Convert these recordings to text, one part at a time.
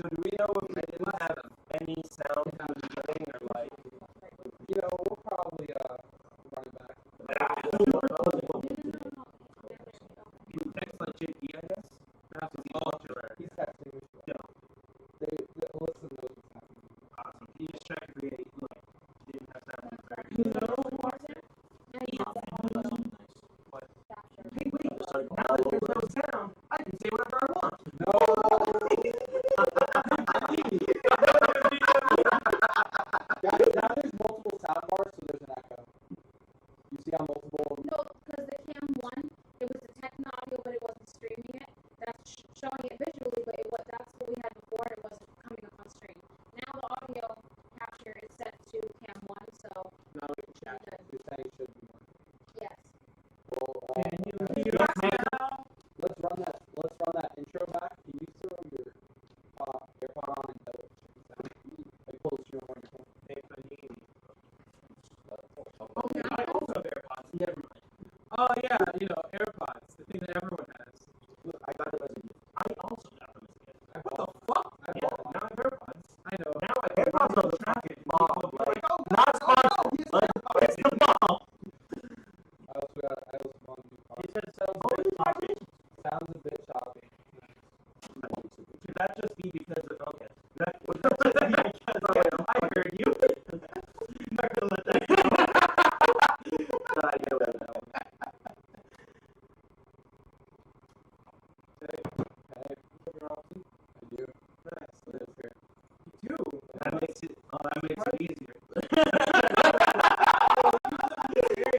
So do we know if we didn't have any sound from the beginning or like? You know, we'll probably run it back. Can you text like JP, I guess? Perhaps it's modular. He's texting me. Yeah. Alyssa knows what's happening. Awesome. Can you just check if we like didn't have that one? Hey, wait. Now that there's no sound, I can say whatever I want. No. Now there's multiple sound bars, so there's an echo. You see how multiple? No, because the cam 1, it was detecting audio, but it wasn't streaming it. That's showing it visually, but that's what we had before. It wasn't coming up on screen. Now the audio capture is set to cam 1, so No, we can check. You're saying it should be more. yes. Well, let's run that intro back. Can you throw your AirPod on and check the sound? Like pull the stream on your phone. Oh yeah, I also have AirPods. Never mind. Oh yeah, AirPods, the thing that everyone has. Look, I got them as a gift. I also got them as a gift. What the fuck? Yeah, now I have AirPods. I know. Now I have AirPods on the pocket. Not sponsored. It's the ball. I also bought a new car. You said it sounds a bit choppy. Sounds a bit choppy. Should that just be because of okay? Would that just be because I heard you? I'm not gonna let that go. No idea what that was. Hey, Robinson? I do. Nice. Live here. You do? That makes it easier.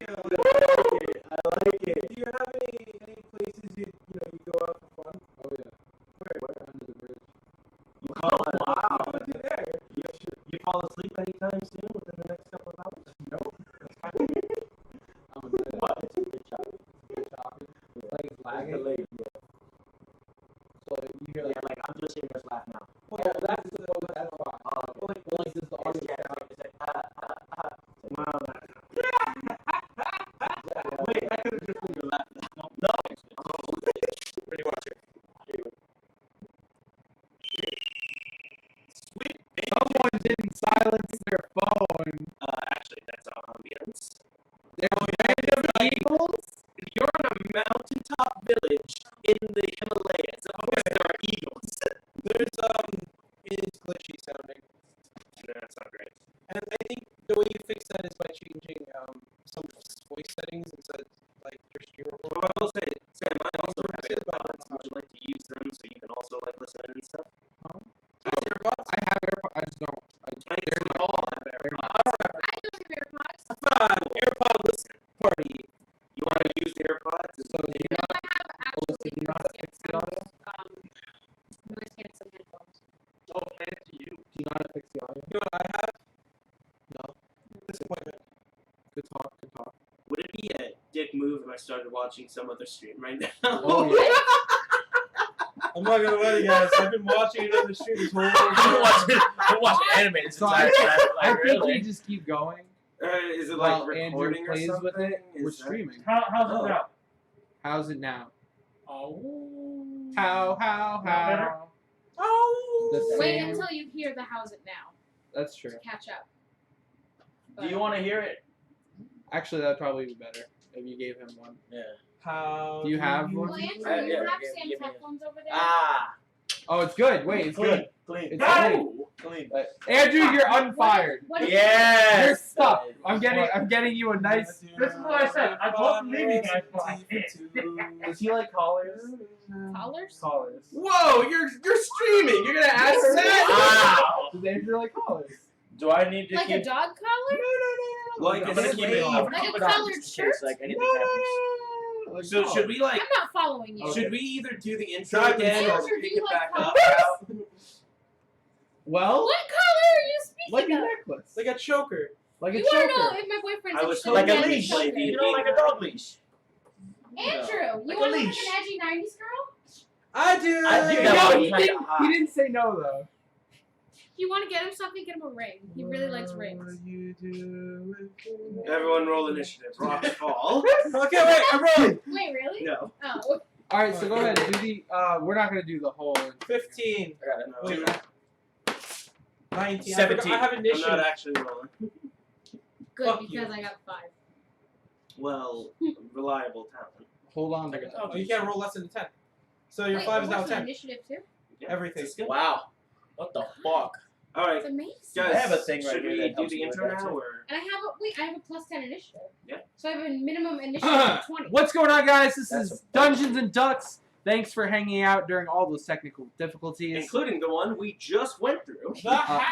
I like it. Do you have any places you go out for fun? Oh yeah. Where? Under the bridge. Oh wow! What do there? You fall asleep anytime soon within the next couple of hours? Nope. I'm a bit. What? It's a bit choppy. It's like it's lagging. So you hear like, I'm just hearing us laugh now. well, that's fine. Oh, Like does the audio sound? Wow. Wait, I could have just been your laugh. No. Pretty much it. Sweet. Someone didn't silence their phone. Actually, that's our ambience. They're random eagles. You're in a mountaintop village in the Himalayas. Of course, there are eagles. There's it's glitchy sounding, No, that's not great. and I think the way you fix that is by changing some voice settings instead of like your streamer. Well, I will say, Sam, I also have AirPods. Would you like to use them so you can also like listen and stuff? AirPods? I have AirPods. I just don't. They're all have AirPods. I don't have AirPods. AirPod listen party. You want to use the AirPods? So do you No, not? I have actually do you not fix the audio? noise canceling headphones. Oh, thank you. Do you not fix the audio? You know what I have? No. Disappointment. Good talk. Good talk. Would it be a dick move if I started watching some other stream right now? Oh yeah. I'm not gonna lie to you guys. I've been watching another stream this whole I'm watching anime this So entire time. I Like, think really? we just keep going. Is it While like Andrew recording or plays something? with it, we're Is that- streaming. How's Oh. it now? How's it now? Oh. How? better? Oh. The Wait same. until you hear the how's it now That's true. to catch up. Do you want to hear it? Actually, that'd probably be better if you gave him one. Yeah. How Do you have Well, one? Andrew, Yeah, you yeah, have give Sam's me a- headphones over there. Ah. Oh, it's good. Wait, it's good. Clean. It's No! clean. Andrew, you're unfired. What is Yes. You're stuck. I'm getting you a nice. This is what I said. I told him to leave you guys, but I can't. Does he like collars? Collars? Collars. Whoa! You're streaming. You're gonna ask that? Wow. Does Andrew like collars? Do I need to Like a keep? dog collar? Like No, I'm no, gonna no, keep no, it no. on. Like a Keep it on collared just in case, shirt? like anything happens. Like So should we like? I'm not following you. Should we either do the intro Try again Andrew, or do pick you it like back up? Well, What collar are you like speaking a of? necklace. like a choker? Like a You want to know choker. if my boyfriend's I was interested told in like a getting leash, choker. lady. You know, like a dog leash. Andrew, Like you a want to look leash. like an edgy 90s girl? I do. I do. No, No, he he didn't, he didn't say no though. If you want to get him something, get him a ring. He really likes rings. Everyone roll initiative. Rocks fall. Okay, wait, I'm rolling. Wait, really? No. Oh. All right, so go ahead. Do the. We're not gonna do the whole. 15. I got it. Wait, 19. 17. I have I'm initiative. not actually rolling. Good, Fuck because you. I got 5. Well, reliable talent. Hold on to I that. Oh, you can't roll less than a 10. So your Wait, 5 is but now what's my 10. initiative too? Yeah, Everything. that's good. Wow. What the fuck? All right, It's amazing. guys. I have a thing right should here we that do helps the me with intro that, now, too. or? And I have a plus 10 initiative. Yeah. So I have a minimum initiative of 20. What's going on, guys? This That's is a- Dungeons and Ducks. Thanks for hanging out during all those technical difficulties. Including the one we just went through. The hags!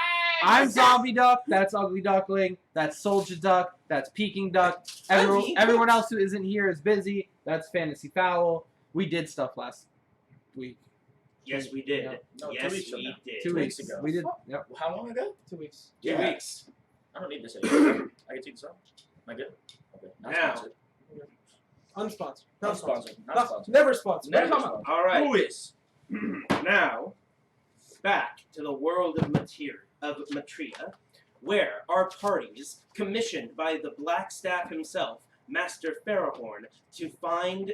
I'm Zombie Duck. That's Ugly Duckling. That's Soldier Duck. That's Peking Duck. Everyone else who isn't here is busy. That's Fantasy Fowl. We did stuff last week. Yes, we did. Yeah. No, 2 yes, weeks from we now. did. 2 weeks ago. We did. Yep. How long ago? 2 weeks. 2 Yeah. weeks. I don't need this anymore. I can take this off. Am I good? Okay. Not Now. sponsored. Unsponsored. Not sponsored. Not Not- sponsored. Never sponsored. Never Come on. sponsored. All right. Who is? Now, back to the world of Matria, where our parties, commissioned by the Black Staff himself, Master Farahorn, to find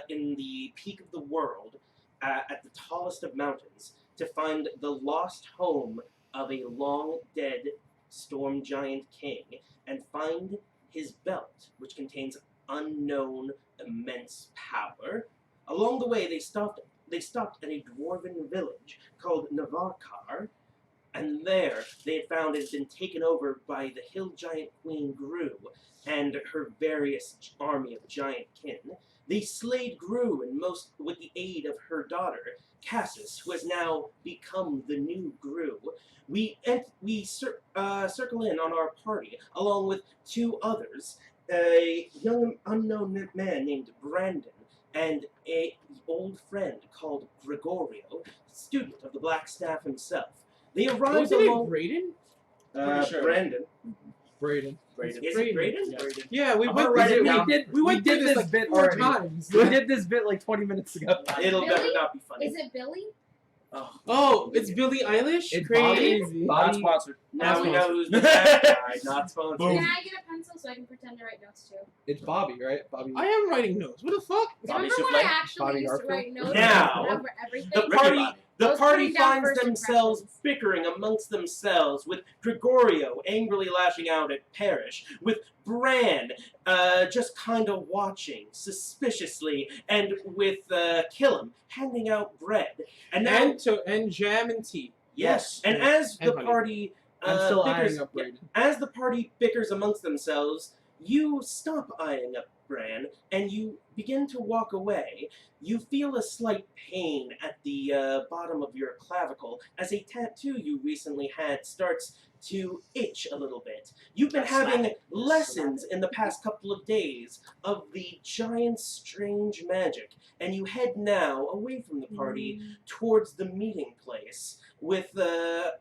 in the peak of the world, at the tallest of mountains, to find the lost home of a long-dead storm giant king, and find his belt, which contains unknown immense power. Along the way, they stopped at a dwarven village called Navarkar, and there they had found it had been taken over by the hill giant Queen Gru and her various army of giant kin. They slayed Gru, and most with the aid of her daughter, Cassis, who has now become the new Gru. We circle in on our party, along with 2 others, a young unknown man named Brandon, and an old friend called Gregorio, student of the Black Staff himself. They What arrived was it? along... Braden? Pretty sure. Brandon. Braden. Braden. Is it Braden? Braden? Yeah, we I'm went gonna write through it this. down. We went did through this like bit 4 already. times. We did this bit like 20 minutes ago. It'll Billy? never not be funny. Is it Billy? Oh. Oh, it's Billie Eilish? It's Crazy. Not sponsored. Now we know who's the Boom. bad guy, not sponsored. Boom. Can I get a pencil so I can pretend to write notes too? It's Bobby, right? Bobby. I am writing notes. What the fuck? Do you Bobby remember when Souffle? I actually Bobby used to Garfield? write notes Now, over everything? The Ricky party, Bobby. the Those party putting down finds first themselves impressions. bickering amongst themselves, with Gregorio angrily lashing out at Parrish, with Bran just kind of watching suspiciously, and with Killam handing out bread. And now, And jam and tea. yes, and as And the honey. party I'm still bickers, eyeing up Braden. as the party bickers amongst themselves, you stop eyeing up Bran, and you begin to walk away. You feel a slight pain at the bottom of your clavicle as a tattoo you recently had starts to itch a little bit. You've been having lessons in the past couple of days of the giant strange magic, and you head now away from the party towards the meeting place with a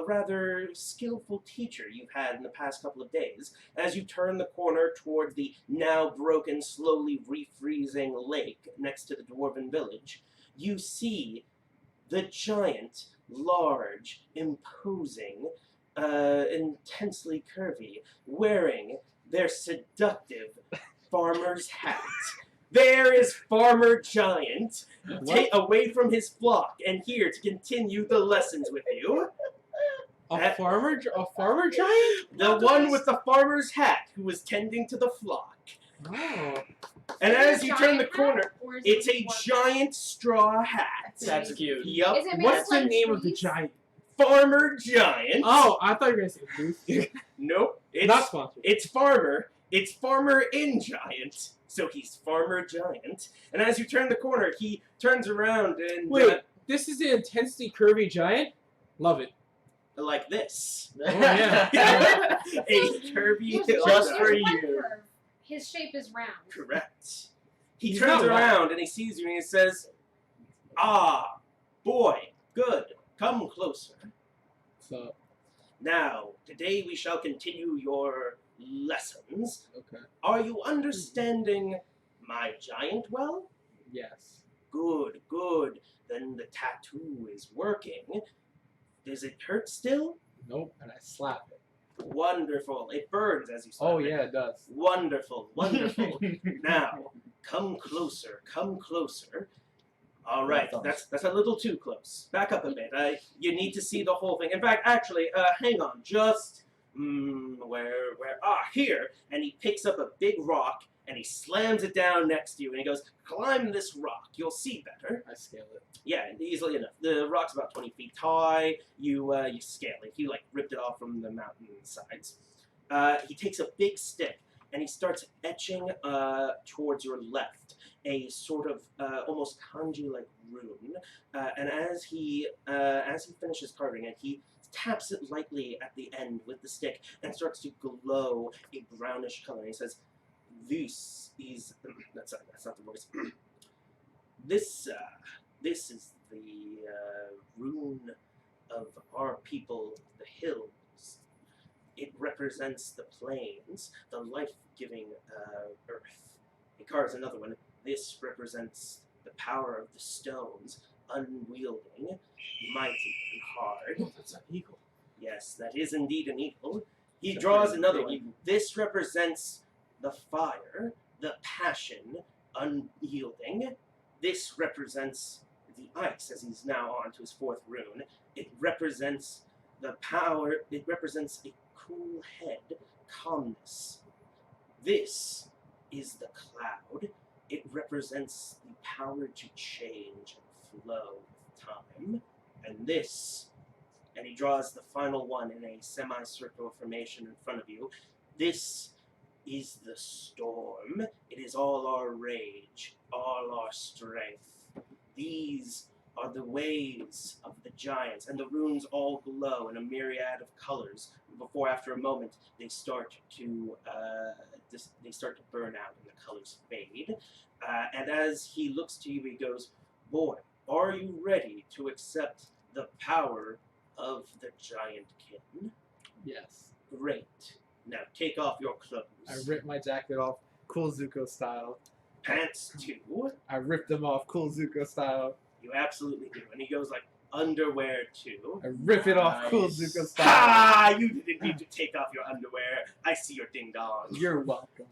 rather skillful teacher you've had in the past couple of days. As you turn the corner towards the now broken, slowly refreezing lake next to the dwarven village, you see the giant, large, imposing, intensely curvy, wearing their seductive farmer's hat. There is Farmer Giant, away from his flock, and here to continue the lessons with you. A farmer giant? The one with the farmer's hat who was tending to the flock. Oh. And Is it as a you turn the giant corner, hat, or is it's it a one- giant straw hat. That's cute. Yup. Is it made What's of, the like, name of the trees? giant? Farmer Giant. Oh, I thought you were going to say Booth. Nope. Not sponsored. It's Farmer. It's Farmer in Giant. So he's Farmer Giant. And as you turn the corner, he turns around and Wait, this is an intensely curvy giant? Love it. like this. Oh, yeah. A curvy Here's hill. one- Just for here's one you. curve. His shape is round. Correct. He He's turns not around and he sees you and he says, "Ah, boy, good. Come closer. So, Now, today we shall continue your lessons. okay. Are you understanding my giant well? Yes. Good, good. Then the tattoo is working. Does it hurt still? Nope. And I slap it. Wonderful. It burns as you slap Oh, it. yeah, it does. Wonderful, wonderful. Now, come closer, come closer. All right, that's a little too close. Back up a bit. You need to see the whole thing. In fact, actually, hang on. Just where? Here. And he picks up a big rock and he slams it down next to you, and he goes, "Climb this rock. You'll see better." I scale it. Yeah, easily enough. The rock's about 20 feet high. You scale it. He ripped it off from the mountain sides. He takes a big stick and he starts etching towards your left a sort of almost kanji-like rune. And as he finishes carving it, he taps it lightly at the end with the stick and starts to glow a brownish color. And he says, "This is that's not the voice. This is the rune of our people, the hills. It represents the plains, the life-giving earth." He carves another one. "This represents the power of the stones, unwielding, mighty, and hard." Oh, that's an eagle. Yes, that is indeed an eagle. He draws another one. Eagle. "This represents the fire, the passion, unyielding. This represents the ice," as he's now on to his fourth rune. "It represents the power, it represents a cool head, calmness. This is the cloud. It represents the power to change and flow with time. And this," and he draws the final one in a semicircular formation in front of you, "this is the storm. It is all our rage, all our strength. These are the ways of the giants," and the runes all glow in a myriad of colors. Before, after a moment, they start to burn out and the colors fade. And as he looks to you, he goes, "Boy, are you ready to accept the power of the giant kin?" Yes. "Great. Now take off your clothes." I ripped my jacket off, cool Zuko style. "Pants too." I ripped them off, cool Zuko style. "You absolutely do." And he goes like, "Underwear too." I rip it off, cool Nice. Zuko style. Ha! You didn't need to take off your underwear. I see your ding dong. You're welcome.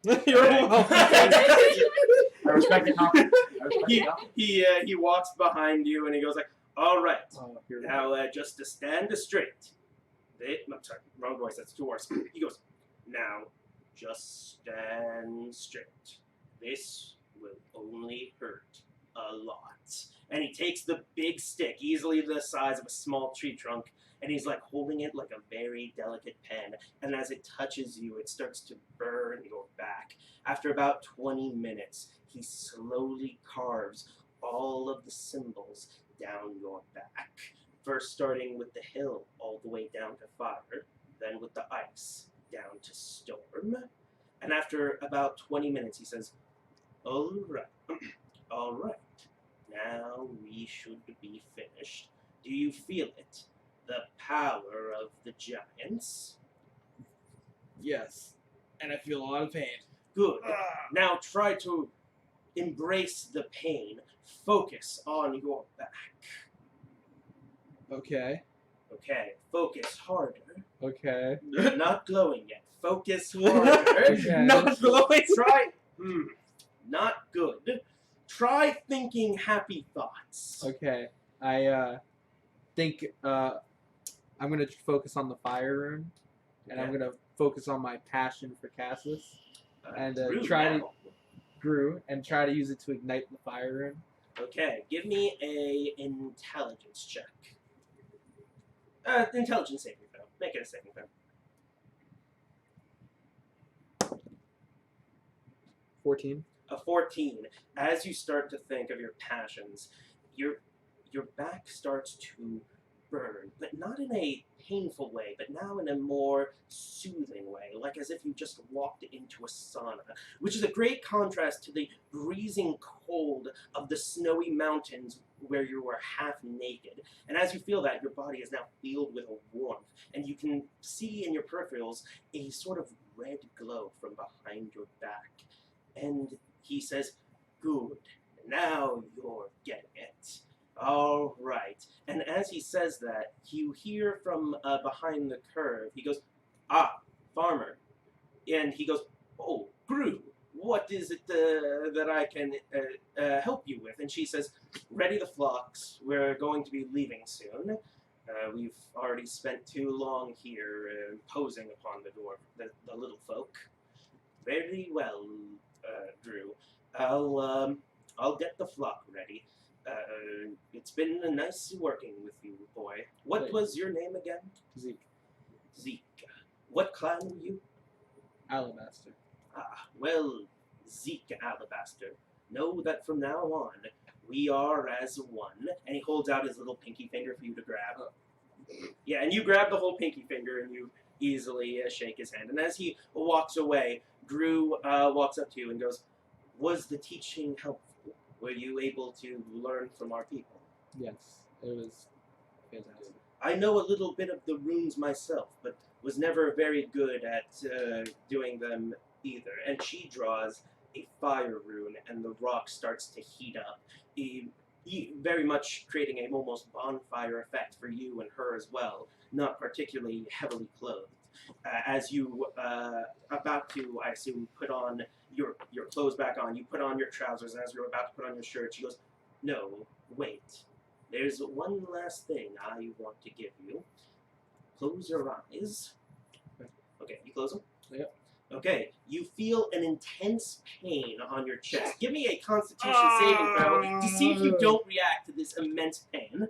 You're welcome. I respect the compliment. I respect the compliment. He walks behind you and he goes like, "All right, Oh, here we go. now just to stand straight." I'm sorry, wrong voice. That's too hoarse. He goes, "Now, just stand straight. This will only hurt a lot." And he takes the big stick, easily the size of a small tree trunk, and he's like holding it like a very delicate pen. And as it touches you, it starts to burn your back. After about 20 minutes, he slowly carves all of the symbols down your back. First starting with the hill all the way down to fire, then with the ice down to storm. And after about 20 minutes, he says, "All right, all right. Now we should be finished. Do you feel it? The power of the giants?" Yes. And I feel a lot of pain. Good. Now try to embrace the pain. Focus on your back. Okay. Okay, focus harder. Okay. Not glowing yet. Focus harder. Okay. Not glowing. Try. Not good. Try thinking happy thoughts. Okay. I think I'm gonna focus on the fire rune, and I'm Okay. gonna focus on my passion for Cassis, and Rude try to now. try to use it to ignite the fire rune. Okay, give me a intelligence check. Intelligence saving throw. Make it a saving throw. 14. A 14. As you start to think of your passions, your back starts to burn, but not in a painful way, but now in a more soothing way, like as if you just walked into a sauna, which is a great contrast to the freezing cold of the snowy mountains where you were half naked. And as you feel that, your body is now filled with a warmth, and you can see in your peripherals a sort of red glow from behind your back. And he says, "Good, now you're getting it. All right." And as he says that, you hear from behind the curve, he goes, "Ah, farmer." And he goes, "Oh, Gru, what is it that I can help you with? And she says, ready the flocks. We're going to be leaving soon. We've already spent too long here imposing upon the little folk. Very well, Drew. I'll get the flock ready. It's been nice working with you, boy. What was your name again? Zeke. Zeke. What clan were you? Alabaster. Ah, well, Zeke Alabaster, know that from now on, we are as one. And he holds out his little pinky finger for you to grab. Yeah, and you grab the whole pinky finger and you easily shake his hand. And as he walks away, Drew walks up to you and goes, was the teaching helpful? Were you able to learn from our people? Yes, it was fantastic. I know a little bit of the runes myself, but was never very good at doing them either. And she draws a fire rune, and the rock starts to heat up, very much creating a almost bonfire effect for you and her as well, not particularly heavily clothed. As you about to, I assume, put on your clothes back on, you put on your trousers, and as you're about to put on your shirt, she goes, no, wait. There's one last thing I want to give you. Close your eyes. Okay, you close them? Yep. Okay, you feel an intense pain on your chest. Give me a Constitution saving throw to see if you don't react to this immense pain.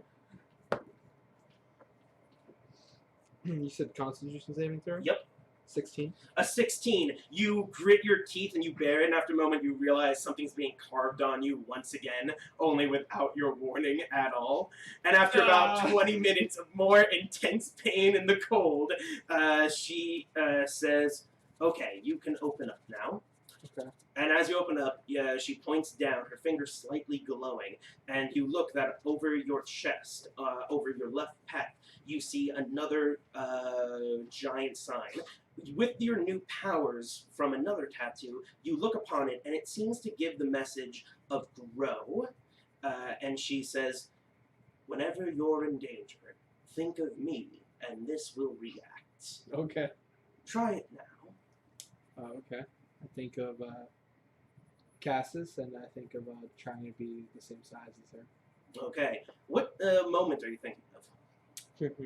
You said Constitution saving throw? Yep. 16. A 16. You grit your teeth and you bear it, and after a moment you realize something's being carved on you once again, only without your warning at all. And after about 20 minutes of more intense pain in the cold, she says, okay, you can open up now. Okay. And as you open up, she points down, her finger slightly glowing, and you look that over your chest, over your left pec, you see another giant sign. With your new powers from another tattoo, you look upon it, and it seems to give the message of grow. And she says, whenever you're in danger, think of me, and this will react. Okay. Try it now. Okay. I think of Cassis, and I think of trying to be the same size as her. Okay. What moment are you thinking of?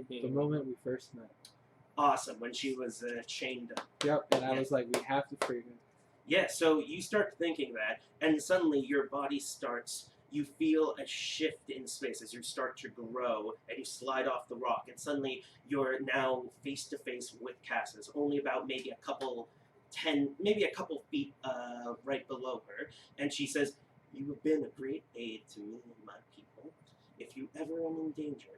The moment we first met. Awesome, when she was chained up. Yep, and I was like, we have to free her. Yeah, so you start thinking that, and suddenly your body starts, you feel a shift in space as you start to grow, and you slide off the rock, and suddenly you're now face to face with Cassis, only about maybe a couple feet right below her, and she says, you have been a great aid to me and my people. If you ever am in danger,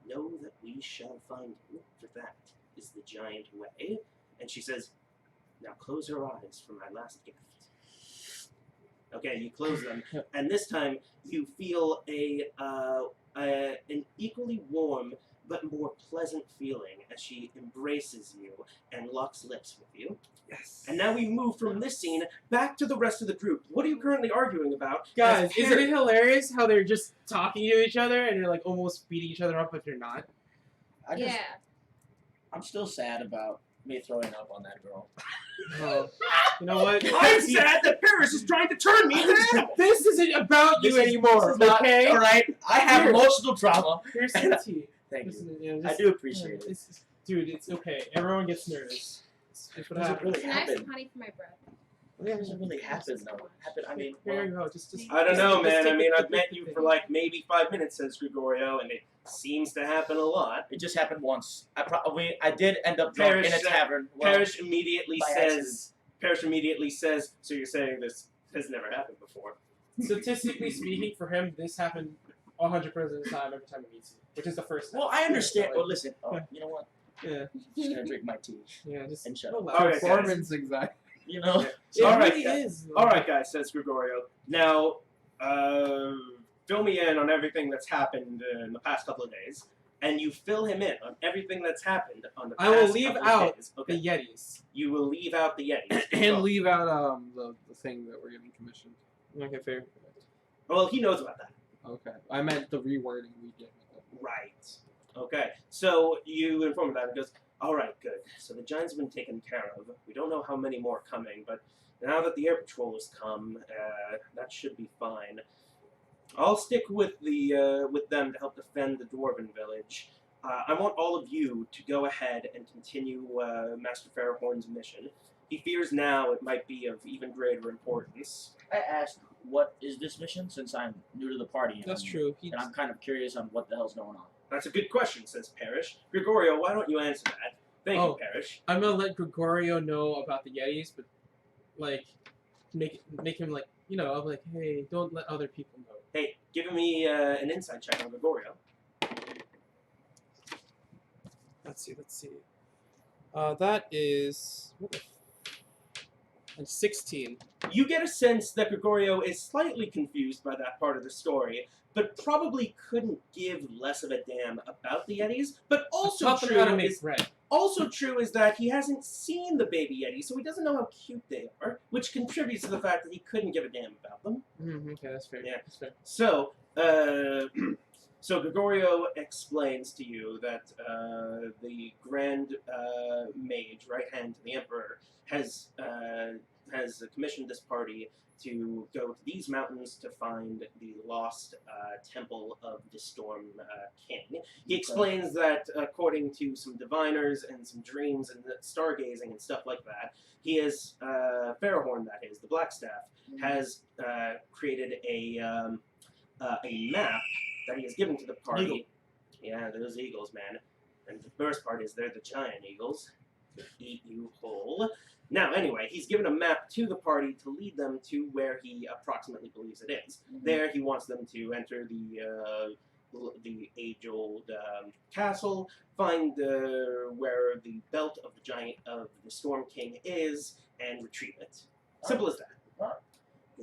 know that we shall find you, for that is the giant way. And she says, now close your eyes for my last gift. Okay, you close them, and this time you feel an equally warm but more pleasant feeling as she embraces you and locks lips with you. Yes. And now we move from this scene back to the rest of the group. What are you currently arguing about? Guys, As isn't it hilarious how they're just talking to each other and they're like almost beating each other up, but they're not? I'm still sad about me throwing up on that girl. You know what? I'm sad that Paris is trying to turn me down! This isn't about you anymore, This is not- okay? all right, I have Here. emotional trauma. Here's some tea. Thank Listen, you. you know, I just- do appreciate it. Dude, it's okay. Everyone gets nervous. It's what Does it happens. really Can I have some happen? honey for my bread? What doesn't really happen though? I mean, Here you go. Just I don't know, just man. take I mean, the- I've met you for like maybe 5 minutes, says Gregorio, and it seems to happen a lot. it just happened once. I did end up drunk in a Parrish, tavern. Well, Parrish immediately by says, so you're saying this has never happened before. Statistically speaking, for him, this happened 100% of the time every time he meets you, which is the first time. well, I understand. So, Well, listen. Oh, you know what? yeah, I'm just gonna drink my tea yeah, just and shut up. relax. All right, guys. Performance anxiety. You know. It All right, really guys. is. All right, guys, says Gregorio. Now, fill me in on everything that's happened in the past couple of days, and you fill him in on everything that's happened on the I past will leave couple of out days. The Okay, Yetis. you will leave out the Yetis. And leave out the thing that we're getting commissioned. Okay, fair. Well, he knows about that. Okay. I meant the rewording we did with it. Right. Okay. So you inform him that and he goes, All right, good. So the giants have been taken care of. We don't know how many more are coming, but now that the air patrol has come, that should be fine. I'll stick with them to help defend the dwarven village. I want all of you to go ahead and continue Master Fairhorn's mission. He fears now it might be of even greater importance. I asked, what is this mission? Since I'm new to the party. That's true. And I'm kind of curious on what the hell's going on. That's a good question, says Parrish. Gregorio, why don't you answer that? Thank you, Parrish. I'm gonna let Gregorio know about the Yetis, but like make him like I'm like, hey, don't let other people know. Hey, give me an insight check on Gregorio. Let's see. That is and 16. You get a sense that Gregorio is slightly confused by that part of the story, but probably couldn't give less of a damn about the Yetis. But also Taught them how to true make is bread. also true is that he hasn't seen the baby Yeti, so he doesn't know how cute they are, which contributes to the fact that he couldn't give a damn about them. Okay, that's fair. Yeah. That's fair. So, so Gregorio explains to you that the Grand Mage, right hand to the Emperor, has commissioned this party to go to these mountains to find the lost temple of the Storm King. He explains that according to some diviners and some dreams and stargazing and stuff like that, he has, Fairhorn that is, the Blackstaff, has created a map that he has given to the party. Eagle. Yeah, those eagles, man. And the first part is they're the giant eagles. Eat you whole. Now, anyway, he's given a map to the party to lead them to where he approximately believes it is. There, he wants them to enter the age-old castle, find where the belt of the Storm King is, and retrieve it. Simple as that.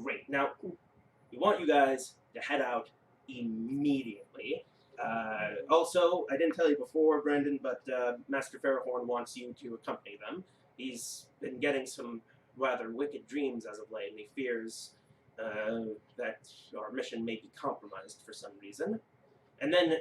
Great. Now, we want you guys to head out immediately. Also, I didn't tell you before, Brendan, but Master Fairhorn wants you to accompany them. He's been getting some rather wicked dreams as of late, and he fears that our mission may be compromised for some reason. And then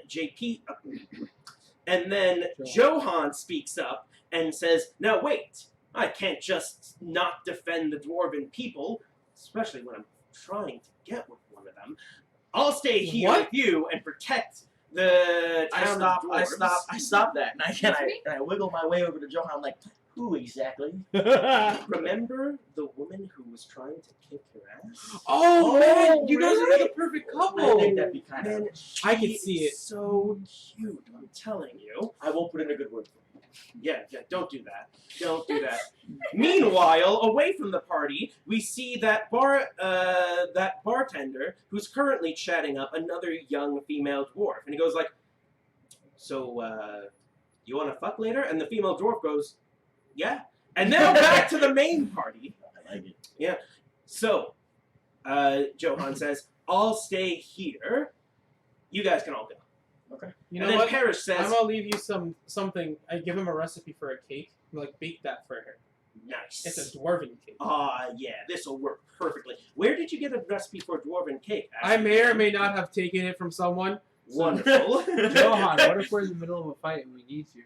Johan speaks up and says, "Now wait, I can't just not defend the dwarven people, especially when I'm trying to get with one of them. I'll stay here with you and protect the town of dwarves." I stop that, and I wiggle my way over to Johan. I'm like, who exactly? Remember the woman who was trying to kick your ass? Oh, man, you guys really? are the perfect I couple. think that'd be kind of. Man, I can she see is it. so cute, I'm telling you. I will put in a good word for you. Yeah, don't do that. Don't do that. Meanwhile, away from the party, we see that bartender who's currently chatting up another young female dwarf. And he goes like, "So, you want to fuck later?" And the female dwarf goes, "Yeah." And now back to the main party. I like it. Yeah. So, Johan says, "I'll stay here. You guys can all go." Okay. You and know then what? Parrish says, I'm gonna leave you something. I give him a recipe for a cake. Like bake that for her. "Nice. It's a dwarven cake. Yeah, this will work perfectly. Where did you get a recipe for dwarven cake?" I may or may not have taken it from someone. Wonderful. Johan, what if we're in the middle of a fight and we need you?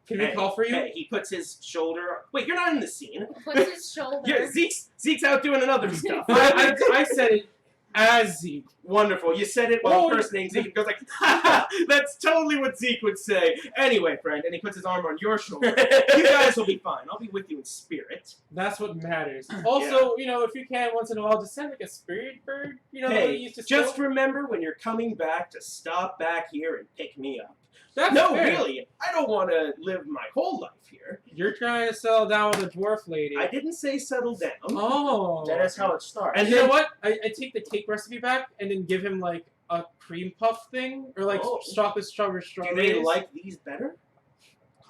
Can we call for you? Hey, he puts his shoulder. Wait, you're not in the scene. Puts his shoulder. Yeah, Zeke's out doing another stuff. I said it as Zeke. Wonderful. You said it while Oh. impersonating Zeke. It goes like, "Ha ha! That's totally what Zeke would say." Anyway, friend, and he puts his arm on your shoulder. You guys will be fine. I'll be with you in spirit. That's what matters. Also, if you can, once in a while, just send like a spirit bird. That we Hey, used to just steal. remember when you're coming back to stop back here and pick me up. That's No, fair. really, I don't want to live my whole life here. You're trying to settle down with a dwarf lady. I didn't say settle down. Oh. That is how it starts. And you know what? I take the cake recipe back and then give him like a cream puff thing or like Oh. chocolate Do strawberries. they like these better?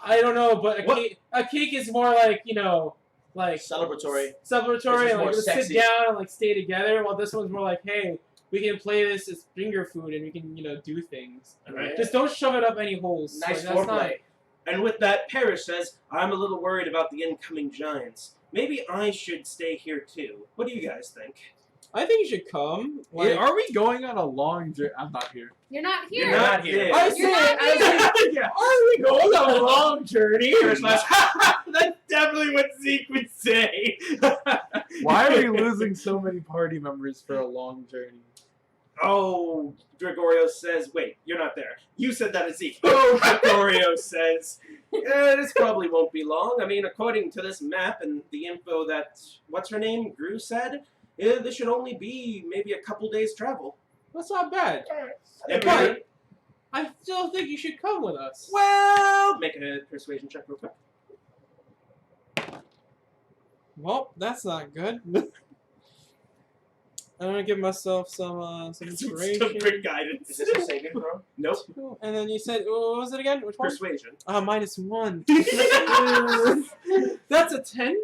I don't know, but What? a cake is more like like Celebratory. celebratory. This is And, more like let's sexy. sit down and like stay together. While this one's more like, hey, we can play this as finger food and we can do things. Alright. Just don't shove it up any holes. Nice Like, that's not- foreplay. And with that, Parrish says, "I'm a little worried about the incoming giants. Maybe I should stay here too. What do you guys think?" I think you should come. Like, Are we going on a long journey? I'm not here. You're not here. You're not here. I You're say, not Yeah. are we going on a long journey? That's definitely what Zeke would say. Why are we losing so many party members for a long journey? Oh, Gregorio says, wait, you're not there. You said that as Zeke. Oh, Gregorio says, this probably won't be long. I mean, according to this map and the info that, what's her name, Gru said, this should only be maybe a couple days travel. That's not bad. But But I still think you should come with us. well, make a persuasion check real quick. Well, that's not good. I'm gonna give myself some Some inspiration. quick guidance. Is this a saving throw? Nope. And then you said, what was it again? Which one? Persuasion. -1. That's a 10.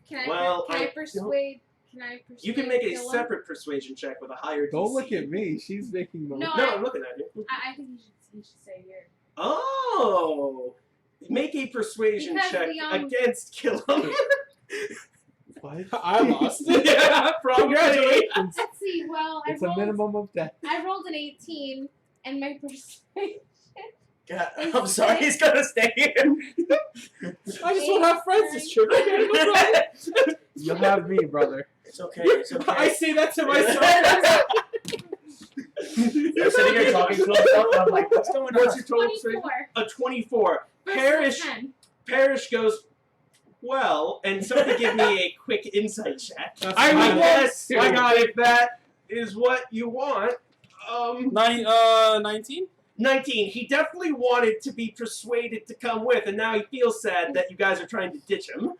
Can I, Well, can I I persuade? Can I persuade? You can make a Dylan? separate persuasion check with a higher Don't DC. look at me. She's making the. No, No, I'm looking at you. I think he should stay here. Oh! Make a persuasion Because check the, against Killam. What? I lost. Yeah, probably. Congratulations. Let's see. Well, It's a minimum of death. I rolled an 18, and my persuasion. God, I'm sorry, he's gonna stay here. I just want to have friends this trip. Okay, no problem. You'll have me, brother. It's okay, it's okay. I say that to myself. You're sitting here talking to himself, and I'm like, what's going on? What's your total persuasion? 24. A 24. versus Parrish, 10. Parrish goes, well, and somebody give me a quick insight check. That's I fine. would guess, I got if that is what you want. 19? 19. He definitely wanted to be persuaded to come with, and now he feels sad that you guys are trying to ditch him.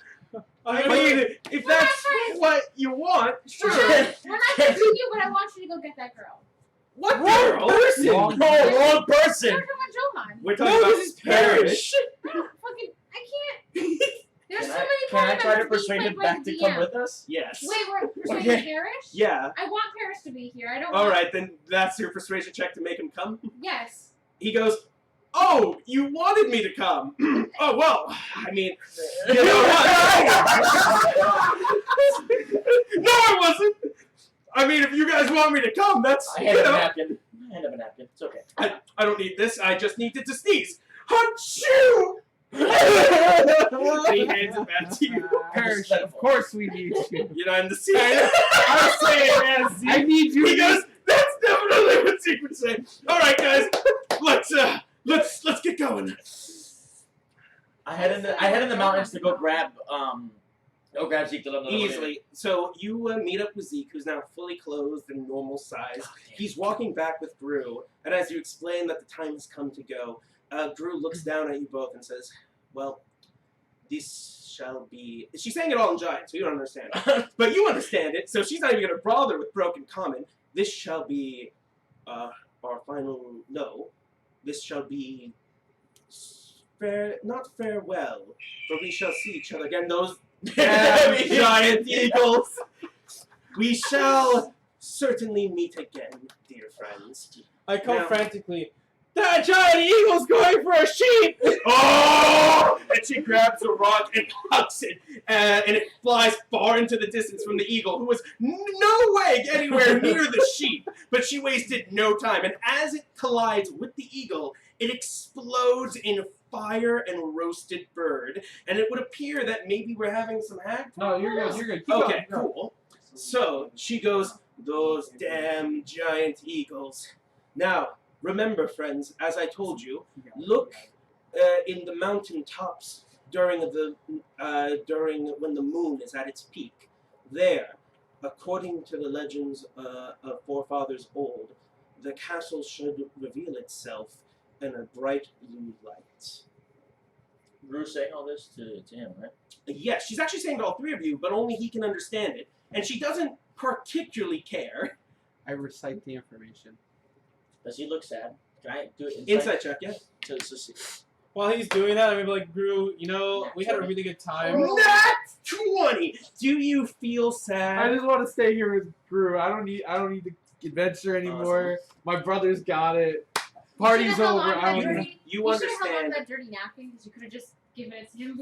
I mean, if that's what you want, sure. We're not ditching you, but I want you to go get that girl. What Wrong girl? person. Wrong person! You're talking about Johan. We're talking No, about this is Parrish. I don't fucking. I can't. There's Can so I, many can I party try to members persuade being him played by back the to come DM. with us? Yes. Wait, we're persuading Okay. Parrish? Yeah. I want Parrish to be here. I don't All want. right, then that's your persuasion check to make him come. Yes. He goes, oh, you wanted me to come. Oh, well, I mean, you know what? No, I wasn't. I mean, if you guys want me to come, that's, I you hand him a know, napkin. I hand him a napkin. It's okay. I don't need this. I just needed to sneeze. Achoo! And he hands it back to you. Parrish, of course we need you. You know, I'm the scene. I'm saying it as I Zeke. need you. He goes, that's definitely what Zeke would say. All right, guys, let's get going. I head in the mountains to go grab Zeke to let him know. Easily. So you meet up with Zeke, who's now fully clothed and normal size. He's walking back with Gru, and as you explain that the time has come to go, Gru looks down at you both and says, well, this shall be... She's saying it all in giant, so you don't understand it. But you understand it, so she's not even going to bother with broken common. This shall be our final... No. This shall be... not farewell, for we shall see each other again. Those damn giant eagles! We shall certainly meet again, dear friends. I call Now- frantically, that giant eagle's going for a sheep! Oh! And she grabs a rock and hucks it, and it flies far into the distance from the eagle, who was no way anywhere near the sheep, but she wasted no time. And as it collides with the eagle, it explodes in fire and roasted bird, and it would appear that maybe we're having some hag. No, you're good. You're good. Keep Okay, going. cool. So she goes, those damn giant eagles. Now, remember, friends, as I told you, look in the mountain tops during when the moon is at its peak. There, according to the legends of forefathers old, the castle should reveal itself in a bright blue light. Gru's saying all this to him, right? Yes, she's actually saying to all three of you, but only he can understand it. And she doesn't particularly care. I recite the information. Does he look sad? Can I do it Insight check, yes. To see? While he's doing that, I'm gonna be like, Gru, you know, we had a really good time. Not 20! Do you feel I sad? just want to stay here with Gru. I don't need the adventure anymore. My brother's got it. Party's held over. on to I that don't know. dirty- You You should have held on understand. to that dirty napkin because you could have just given it to him.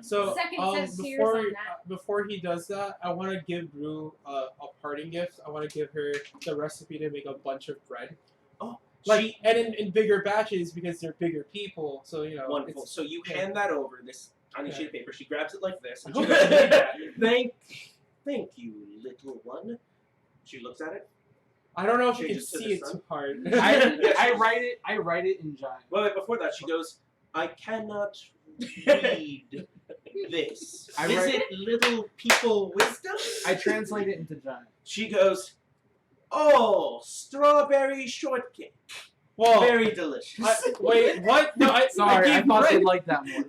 So Second set of tears before on that. before he does that, I want to give Rue a parting gift. I want to give her the recipe to make a bunch of bread. Like, And in bigger batches because they're bigger people. So you know. wonderful. it's- So you hand that over, this tiny sheet of paper. She grabs it like this. And she I hope goes, you read that. Thank you, little one. She looks at it. I don't know if you can Changes to see the it sun. too hard. I write it in giant. Wait, before that, she goes, I cannot read this. I Is write- it little people wisdom? I translate it into giant. She goes, oh, strawberry shortcake. Well, Very delicious. wait, what? No, I Sorry, I gave thought bread. you'd like that more.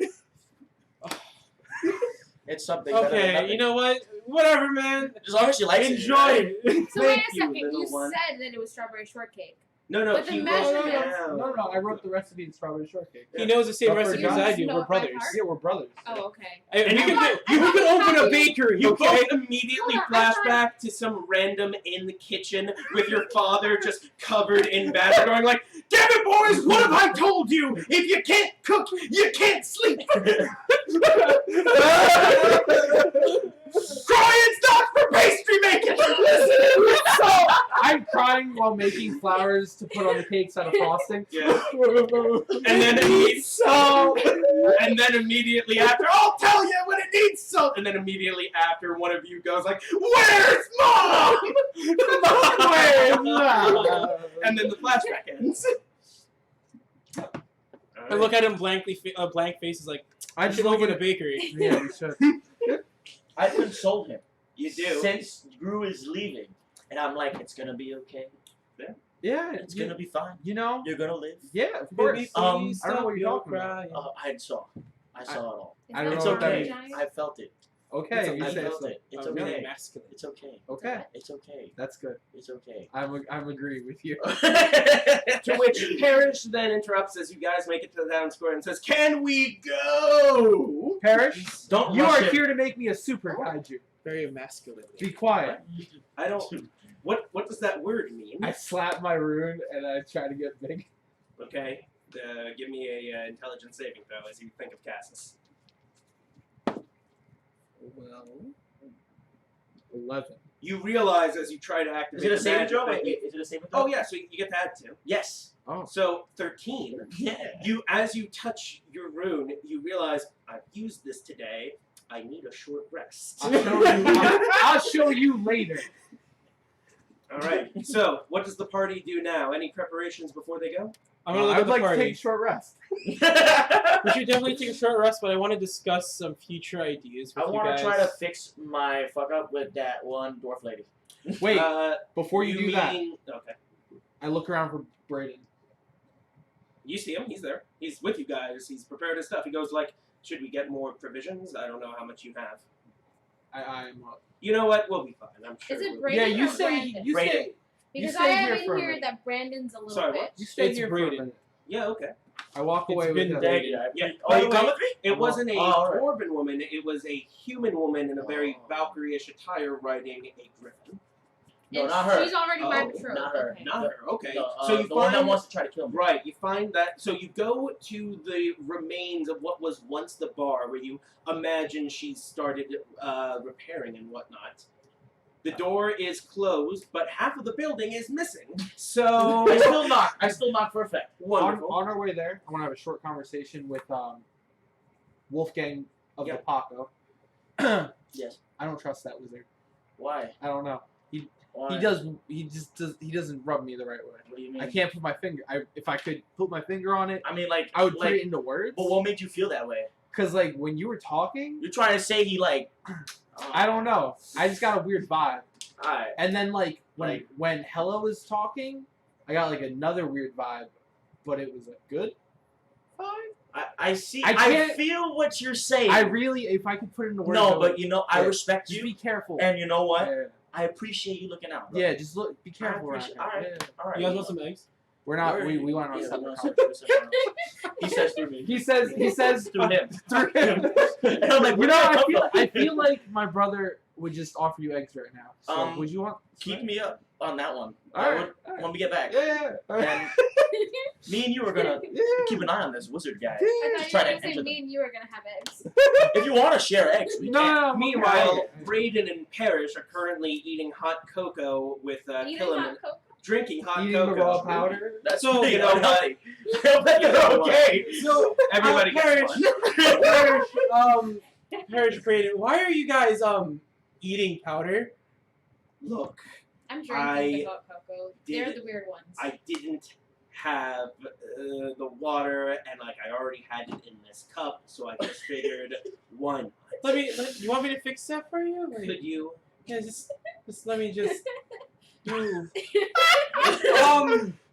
It's something. better than Okay, nothing. you know what? Whatever, man. As long as she likes Enjoy it. it. So wait Thank a you, second. little You one. said that it was strawberry shortcake. No, But the he wrote measurements- it down. No, I wrote the recipe in strawberry shortcake. He knows the same But for recipe as John- I do. No, We're by brothers. heart? Yeah, we're brothers. Oh, okay. And you you can can open a bakery. You Okay. both immediately Hold on, I flashback to some random in the kitchen with your father just covered in batter, going like, "Damn it, boys! What have I told you? If you can't cook, you can't sleep." Crying stock for pastry making. So I'm crying while making flowers to put on the cakes out of frosting. Yeah. And then it needs salt. And then immediately after, I'll tell you when it needs salt. And then immediately after, one of you goes like, "Where's mom? Where's mom?" And then the flashback ends. I look at him blankly, blank face is like, I I just should open open a bakery. Yeah, you should. I consoled him. You do. Since Gru is leaving, and I'm like, it's gonna be okay. Yeah, It's gonna be fine. You know. You're gonna live. Yeah, of course. Baby, Um, please I don't know what stop you're your talking about. crying. I saw it all. Is I don't that It's know what that okay. means. giant? I felt it. Okay, you I say felt so. it. It's I'm really okay. masculine. It's okay. Okay, It's okay. that's good. It's okay. I'm agreeing with you. To which Parrish then interrupts as you guys make it to the town square and says, "Can we go?" Parrish, Don't you rush are it. here to make me a super kaiju. Very emasculating. Be quiet. I don't. What does that word mean? I slap my rune and I try to get big. Okay. Give me a intelligence saving throw as you think of Cassis. Well, 11. You realize as you try to Is activate it a the saving magic throw? that you- Is it a saving throw? Oh yeah, so you get to add 2. Yes. Oh. So 13. Yeah. As you touch your rune, you realize I've used this today. I need a short rest. I'll show you later. All right. So what does the party do now? Any preparations before they go? I'm gonna look I'd at the like party. to take a short rest. We should definitely take a short rest, but I want to discuss some future ideas with I you want guys. to try to fix my fuck up with that one dwarf lady. Wait, Uh, before you do that, mean- Okay. I look around for Brayden. You see him. He's there. He's with you guys. He's prepared his stuff. He goes like, "Should we get more provisions? I don't know how much you have." I'm You know what? We'll be fine. I'm sure. Is it we'll- Brayden Yeah, you or say Brandon? you Brayden. say Because stay I here have for a in here minute. that Brandon's a little Sorry, bitch. what? you stay It's here for a Brayden. minute. Yeah. Okay. I walk It's away with been him. dead. Yeah. Oh, By you the come way, with me? It wasn't a all right. dwarven woman. It was a human woman in a very Oh. Valkyrie-ish attire riding a griffin. No, And not her. She's already my Oh, betrothed. not her. Okay. Not her. Okay. No, so you the one that find wants to try to kill me. right. You find that. So you go to the remains of what was once the bar, where you imagine she started repairing and whatnot. The door is closed, but half of the building is missing. So I still knock. I still knock for effect. wonderful. On our way there, I want to have a short conversation with Wolfgang of Yeah. the Paco. Yes. I don't trust that wizard. Why? I don't know. Why? He doesn't rub me the right way. What do you mean? I can't put my finger. If I could put my finger on it, I mean, like, I would like, put it into words. But what made you feel that way? Cause like when you were talking, You're trying to say he like. I don't know. I just got a weird vibe. Alright. And then like Like- when Hella was talking, I got like another weird vibe, but it was a good vibe. I see. I I can't- feel what you're saying. I really, if I could put it into words, I No, would. but you know, I Yeah. respect Just you, be careful. and you know what? Yeah, I appreciate you looking out. Bro. yeah, just look. Be careful around appreciate- here. alright. Yeah. All right. You guys want some eggs? We're not. Where are We you? went on a Yeah, separate we're on conversation. He says through me. He says through him. through him. And I'm like, You where know, did that come from? I feel like my brother would just offer you eggs right now. So would you want? Keep me up on that one. Alright. When we get back. Yeah. And me and you are gonna keep an eye on this wizard guy. I thought you Try were to gonna say enter me and you were gonna have eggs. If you want to share eggs, we can. No. Meanwhile, Braden and Parrish are currently eating hot cocoa with Eating Killiman. hot cocoa. Drinking hot Eating cocoa. the raw powder. That's So, you you know, know healthy. I bet you're okay. So Everybody gets Parrish, one. Parrish Braden, why are you guys eating powder? Look, I'm drinking I the hot cocoa. They're did- the weird ones. I didn't have the water, and like I already had it in this cup, so I just figured, why not? You want me to fix that for you? Like, Could you? yeah, just let me just do.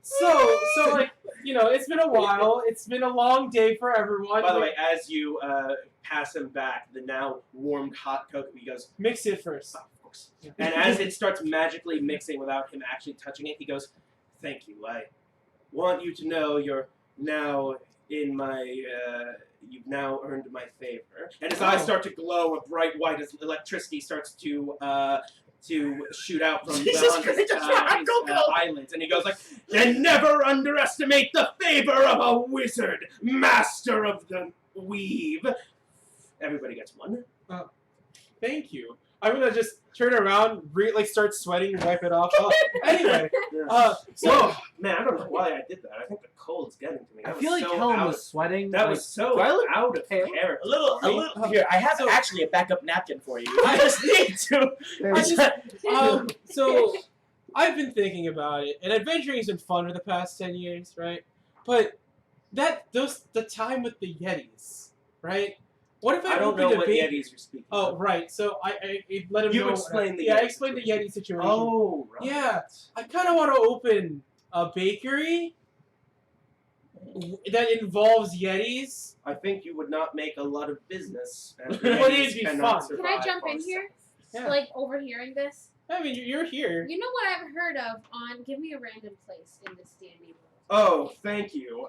So like, you know, it's been a while. It's been a long day for everyone. By the way, as you pass him back the now warmed hot cocoa, he goes, mix it first. "Oh, of course." And as it starts magically mixing without him actually touching it, he goes, "Thank you. I want you to know you're now in my. You've now earned my favor." And his eyes start to glow a bright white as electricity starts to shoot out from Jesus beyond his, Christ, that's cocoa. eyelids, and he goes like, "And never underestimate the favor of a wizard, master of the weave." Everybody gets one. Thank you. I'm gonna just turn around, start sweating, and wipe it off. Anyway, so Whoa, man, I don't know why I did that. I think the cold is getting to me. I That feel was like so Helen out was sweating. That like, was so do I look out of pale? character. A little. Here, I have So- actually a backup napkin for you. I just need to. I just, so I've been thinking about it, and adventuring's been fun for the past 10 years, right? But the time with the Yetis, right? What if I I don't opened know a what big... Yetis you're speaking Oh, of. right. So I let him You know. explain the Yeah, I Yeti explained the situation. Yeti situation. Oh, right. Yeah, I kind of want to open a bakery that involves Yetis. I think you would not make a lot of business. as But Yetis it'd be cannot fun. Can I survive jump in on here? Yeah. Like overhearing this? I mean, you're here. You know what I've heard of on give me a random place in this D&D world. Oh, thank you.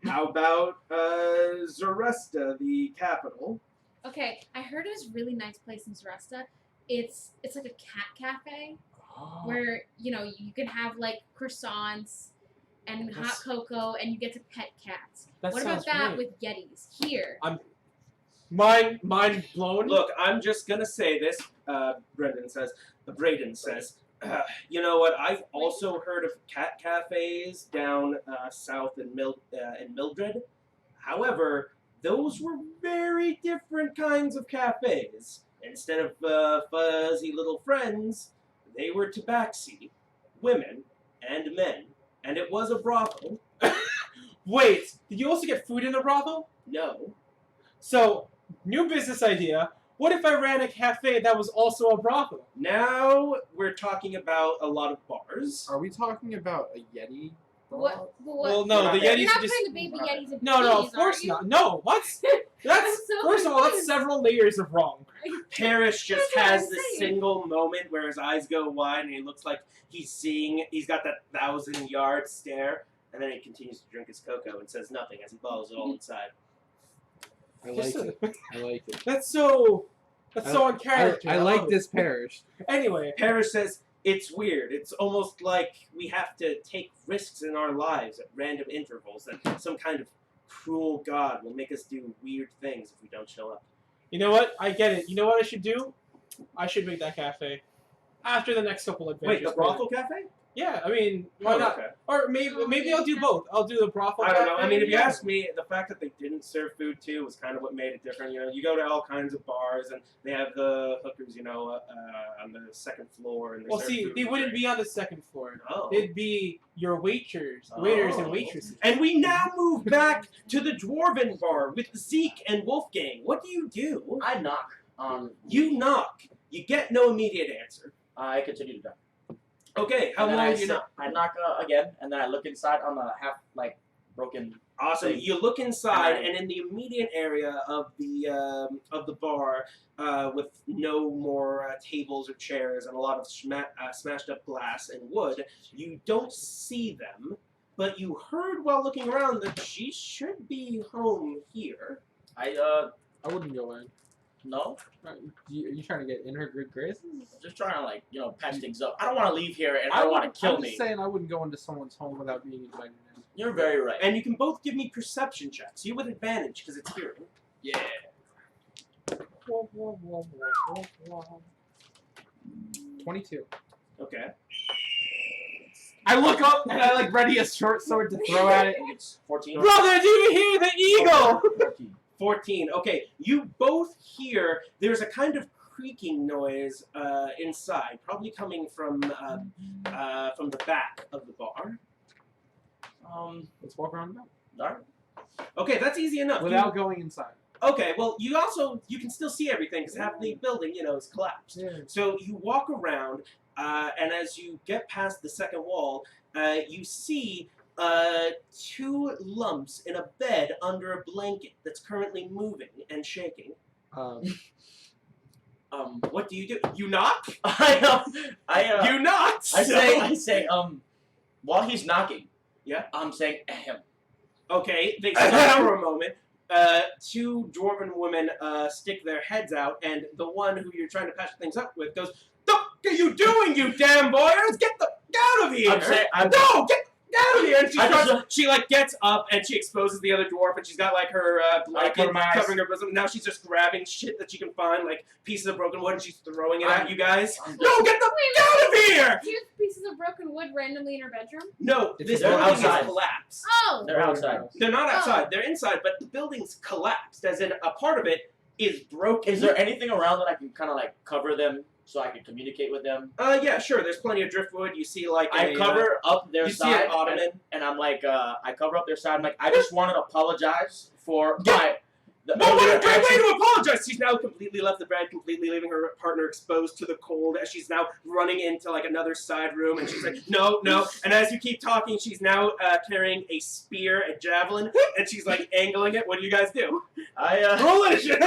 How about Zaresta, the capital? Okay, I heard of this really nice place in Zaresta. It's like a cat cafe where, you know, you can have like croissants and hot That's- cocoa and you get to pet cats. That What about sounds that great. with Yetis? Here. Mind blown. Look, I'm just gonna say this. Braden says, you know what? I've also heard of cat cafes down south in Mildred. However, those were very different kinds of cafes. Instead of fuzzy little friends, they were tabaxi, women, and men. And it was a brothel. Wait, did you also get food in the brothel? No. So, new business idea. What if I ran a cafe that was also a brothel? Now we're talking about a lot of bars. Are we talking about a Yeti? What? Well, no, We're the not- Yetis You're not just... putting the baby Yetis in No, these, of course are you? not. No, what? That's so first of all, that's confused. several layers of wrong. Parrish just That's what has I'm this saying. single moment where his eyes go wide and he looks like he's got that 1,000-yard stare, and then he continues to drink his cocoa and says nothing as he bottles it all inside. I like it. I like it. That's so on character. I love like it. this Parrish. Anyway, Parrish says, it's weird. It's almost like we have to take risks in our lives at random intervals, that some kind of cruel god will make us do weird things if we don't show up. you know what? I get it. You know what I should do? I should make that cafe after the next couple adventures. Wait, the brothel cafe? Yeah, I mean, why not? Okay. Or maybe I'll do both. I'll do the brothel. I don't know. cafe I mean, if you and- ask me, the fact that they didn't serve food too was kind of what made it different. You know, you go to all kinds of bars and they have the hookers, you know, on the second floor. And they Well, serve see, food they and wouldn't drink. be on the second floor. Oh. They'd be your waiters and Oh. waitresses. And we now move back to the Dwarven bar with Zeke and Wolfgang. What do you do? I knock. You knock. You get no immediate answer. I continue to knock. Okay, how And then long I do you knock? I knock again, and then I look inside on the half broken. Awesome. Thing. You look inside, And I- and in the immediate area of the bar, with no more tables or chairs and a lot of smashed up glass and wood, you don't see them. But you heard while looking around that she should be home here. I I wouldn't go in. No, You trying to get in her good graces? just trying to like patch things up. I don't want to leave here and I wouldn't- want to kill I'm me. just saying I wouldn't go into someone's home without being invited in. You're very right. And you can both give me perception checks. You with advantage because it's hearing. Yeah. 22. Okay. I look up and I like ready a short sword to throw at it. It's 14. Brother, do you hear the eagle? 14. 14. Okay, you both hear there's a kind of creaking noise inside, probably coming from the back of the bar. Let's walk around the back. Alright. Okay, that's easy enough. Without going inside. Okay, well, you can still see everything because half the building, is collapsed. Yeah. So you walk around, and as you get past the second wall, you see 2 lumps in a bed under a blanket that's currently moving and shaking. What do? You knock? I You knocked! I say, while he's knocking, Yeah? I'm saying, ahem. Okay, they stop for a moment. 2 dwarven women stick their heads out, and the one who you're trying to patch things up with goes, "What are you doing, you damn boyers? Get out of here! I'm saying, No, get out of here!" And I she gets up and she exposes the other dwarf, and she's got like her blanket cover my eyes. covering her bosom. Now she's just grabbing shit that she can find, like pieces of broken wood, and she's throwing it at you guys. No, get the out of here! She has pieces of broken wood randomly in her bedroom. No, It's this they're building outside. is collapsed. Oh! They're outside. They're not Oh. outside. They're inside, but the building's collapsed. As in, a part of it is broken. Is there anything around that I can kind of like cover them so I can communicate with them? Yeah, sure. There's plenty of driftwood. You see, like I cover up their you see side, an ottoman. and I'm like, I cover up their side. I'm like, I just wanted to apologize for the No, what earlier a great way action. to apologize! She's now completely left the bed, completely leaving her partner exposed to the cold as she's now running into like another side room, and she's like, no. And as you keep talking, she's now carrying a spear, a javelin, and she's like angling it. What do you guys do? Roll initiative!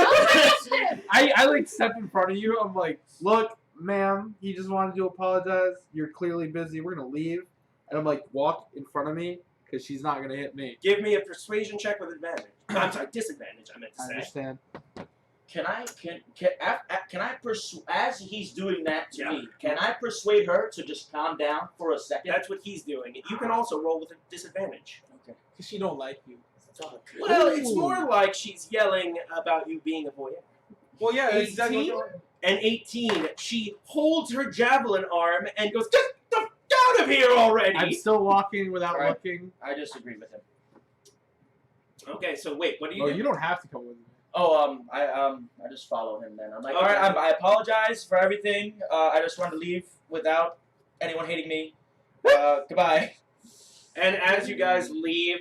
I like step in front of you. I'm like, look, ma'am, he just wanted to apologize. You're clearly busy. We're gonna leave. And I'm like, walk in front of me because she's not gonna hit me. Give me a persuasion check with advantage. I'm sorry, disadvantage. I meant to I say. understand. Can I persuade, as he's doing that to Yeah. me, can I persuade her to just calm down for a second? That's what he's doing. You can also roll with a disadvantage. Okay. Because she don't like you. Well, it's more like she's yelling about you being a voyeur. Well, yeah, that's 18? exactly And 18, she holds her javelin arm and goes, "Get the f out of here already!" I'm still walking without Alright. looking. I disagree with him. Okay, so wait, what do you Oh, do? you don't have to come with me. Oh, I just follow him then. I'm like, Okay. all right, I apologize for everything. I just wanted to leave without anyone hating me. Goodbye. And as you guys leave,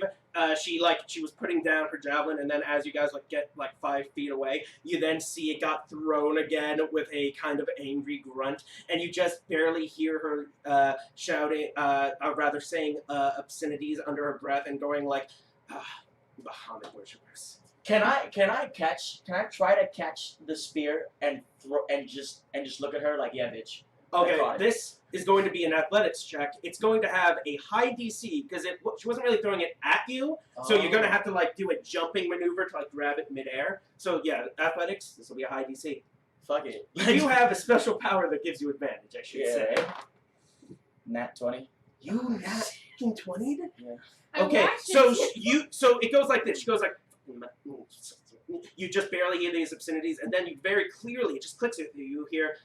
she was putting down her javelin, and then as you guys get 5 feet away, you then see it got thrown again with a kind of angry grunt, and you just barely hear her shouting, or rather saying obscenities under her breath and going like, Bahamut worshippers. Can I try to catch the spear and just look at her like, yeah, bitch. Okay, caught it. this is going to be an athletics check. It's going to have a high DC because she wasn't really throwing it at you, so you're going to have to do a jumping maneuver to grab it midair. So yeah, athletics. This will be a high DC. Fuck it. You have a special power that gives you advantage. I should say. Yeah. Nat 20. You nat 20'd? Yeah. I Okay, watched so it. so it goes like this. She goes like, you just barely hear these obscenities, and then you very clearly, it just clicks with you. You hear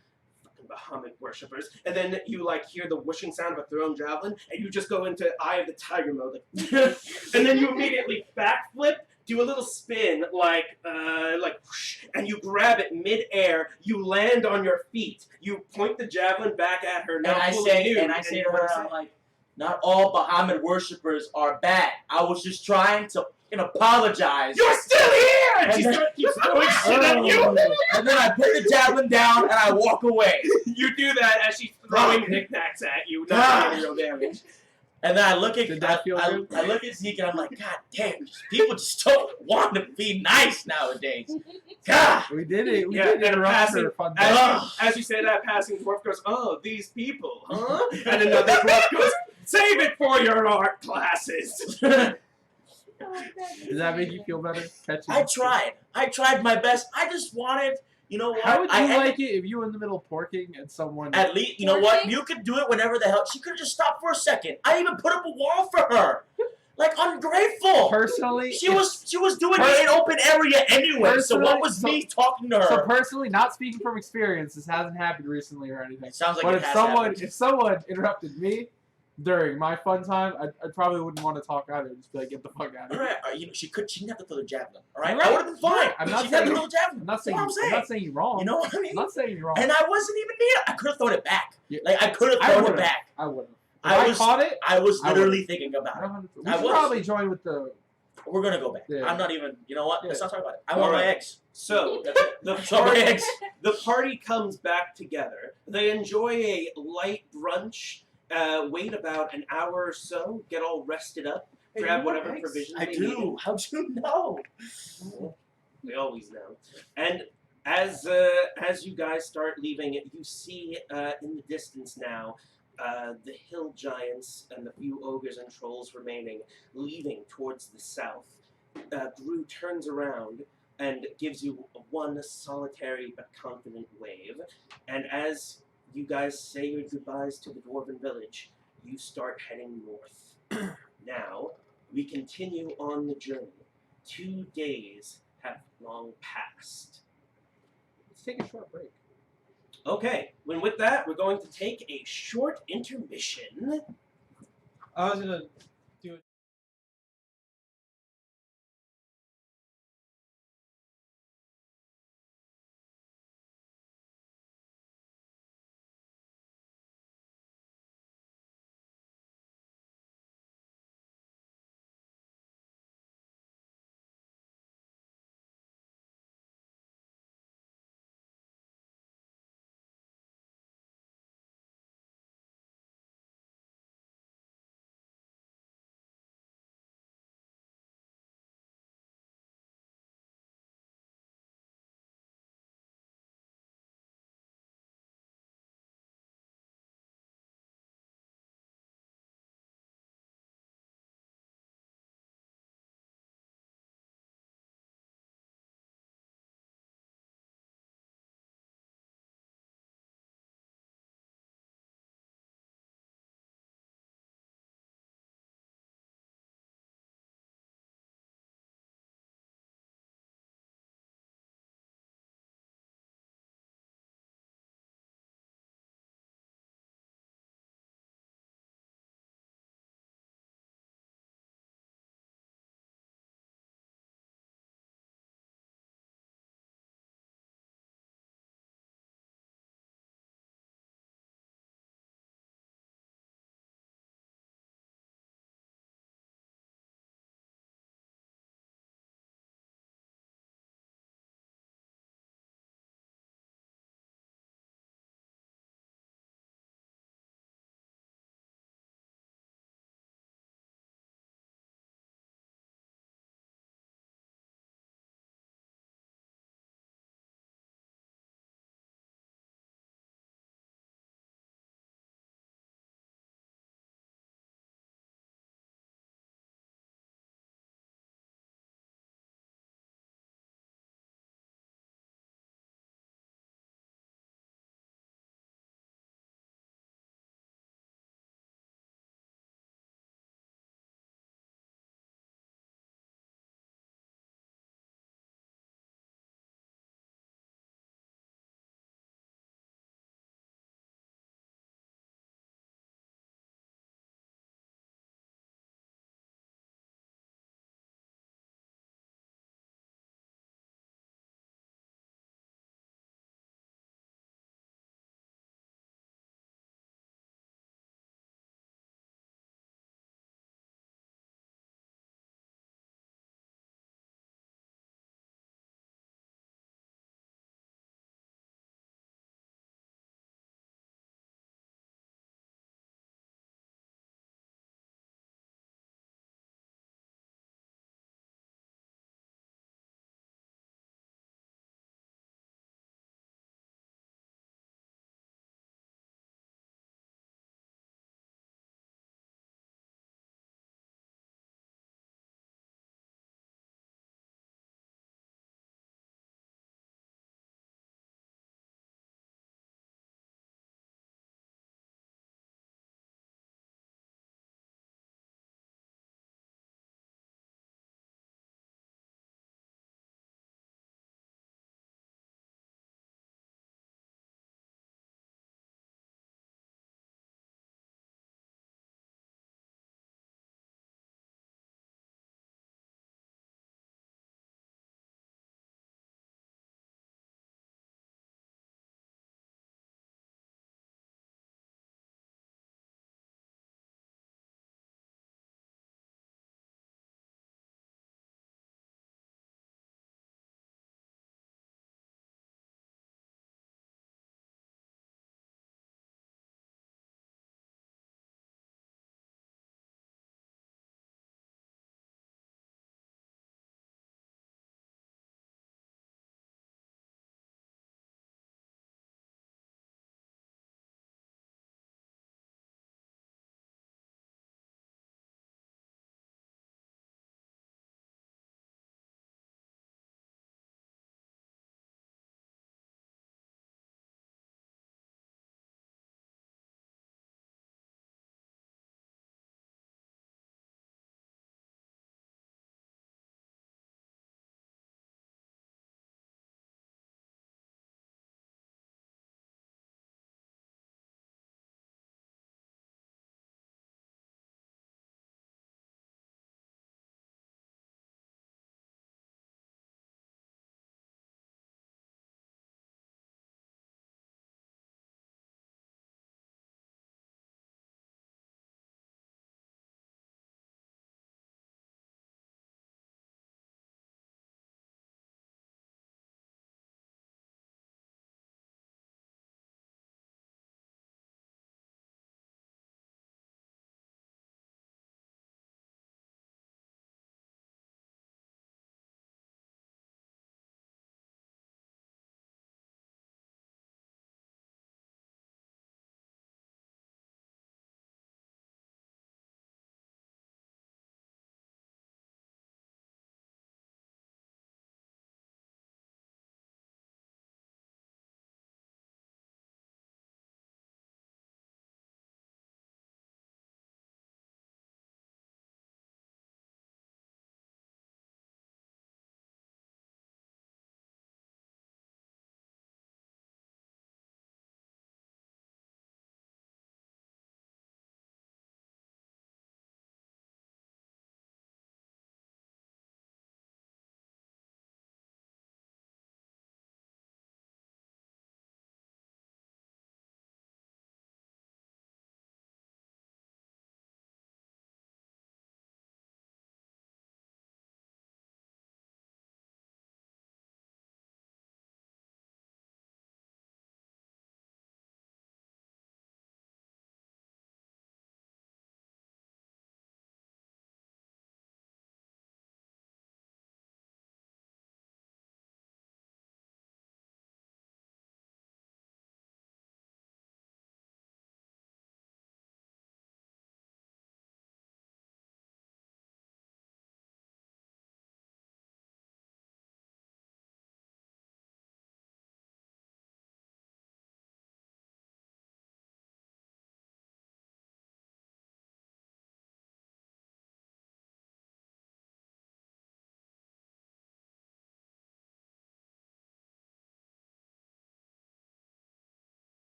fucking Bahamut worshippers, and then you hear the whooshing sound of a thrown javelin, and you just go into Eye of the Tiger mode, and then you immediately backflip, do a little spin, whoosh, and you grab it mid-air. You land on your feet. You point the javelin back at her. And Now I fully say nude, to her, I'm like, not all Bahamut worshippers are bad. I was just trying to apologize. "You're still here!" And she And keeps throwing shit at you. And then I put the javelin down and I walk away. You do that as she's throwing knickknacks at you, not doing real damage. And then I look at Did that feel good? I look at Zeke and I'm like, God damn, people just don't want to be nice nowadays. God. We did it. We Yeah, did and a interrupt passing- her fun As day. you, as you say that, passing dwarf goes, "Oh, these people, huh?" And another dwarf goes, "Save it for your art classes." Does that make you feel better? Catching I tried my best. I just wanted You know what? How would you I like it if you were in the middle of porking and someone? At least, you know what? Porking? You could do it whenever the hell. She could have just stopped for a second. I even put up a wall for her. Like, ungrateful. Personally, She was doing it in open area anyway. So what was Personally, me talking to her? So personally, not speaking from experience, this hasn't happened recently or anything. It sounds like But it if has someone happened. if someone interrupted me during my fun time, I probably wouldn't want to talk either. Just be like, get the fuck out of All here. right, you know, she didn't have to throw the javelin. All right, Right. I would have been fine. I'm not she didn't have to saying- throw the javelin. I'm not saying That's what I'm not saying you're wrong. You know what I mean? I'm not saying you're wrong. And I wasn't even near. I could have thrown it back. Yeah. Like I could have I thrown would've. it back. I would have. I was- caught it. I was I literally thinking about it. We I should was. probably join with the. We're gonna go back. Yeah. I'm not even. You know what? Yeah. Let's not talk about it. I All want my right. eggs. So That's it. the So my party, eggs. the party comes back together. They enjoy a light brunch. Wait about an hour or so. Get all rested up. Hey, Grab you want whatever eggs? provisions I they do. need. How'd you know? They always know. And as you guys start leaving, you see in the distance now the hill giants and the few ogres and trolls remaining leaving towards the south. Gru turns around and gives you one solitary but confident wave. And as you guys say your goodbyes to the dwarven village, you start heading north. Now, we continue on the journey. 2 days have long passed. Let's take a short break. Okay, when with that, we're going to take a short intermission. I was gonna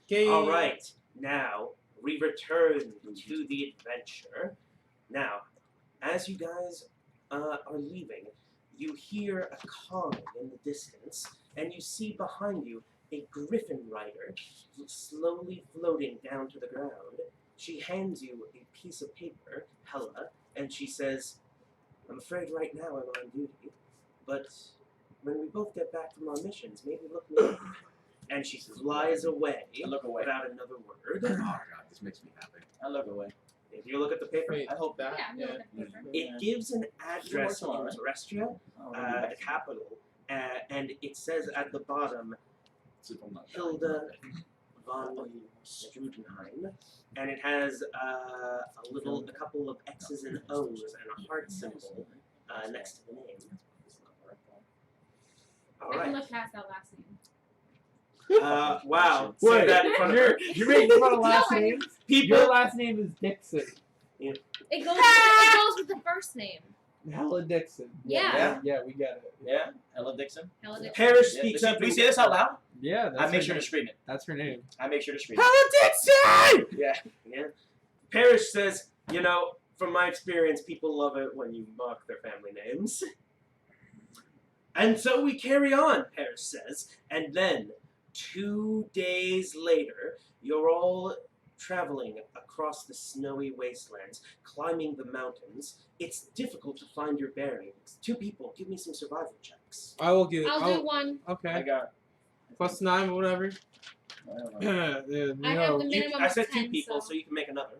Okay. All right, now we return to the adventure. Now, as you guys are leaving, you hear a calling in the distance, and you see behind you a griffin rider slowly floating down to the ground. She hands you a piece of paper, Hella, and she says, "I'm afraid right now I'm on duty, but when we both get back from our missions, maybe look me up." And she flies away I look away. without another word. Oh god, this makes me happy. I look away. If you look at the paper, Wait. I hope that. Yeah, look at the paper. it gives an address tomorrow, in right? Terrestria, Oh, the capital, and it says at the bottom, So if I'm not Hilda von Strudenheim, and it has a couple of X's and O's and a heart symbol next to the name. All I can right. look past that last name. Wow. Say that in front of her. You're making fun of last No, I- name? People. Your last name is Dixon. It goes with the first name. Hella Dixon. Yeah. Yeah, we get it. Yeah, Ella Dixon. Hella Dixon. Parrish Yeah, speaks see, up. we say this out loud. Yeah, that's I make her sure to name. scream it. That's her name. I make sure to scream it. Hella Dixon! Yeah. Yeah. Parrish says, from my experience, people love it when you mock their family names. And so we carry on, Parrish says. And then, 2 days later, you're all traveling across the snowy wastelands, climbing the mountains. It's difficult to find your bearings. 2 people, give me some survival checks. I will give. I'll do one. I Okay. got. +9 or whatever. I don't know. Yeah, I have the minimum I of said 2 10, people, so. so you can make another.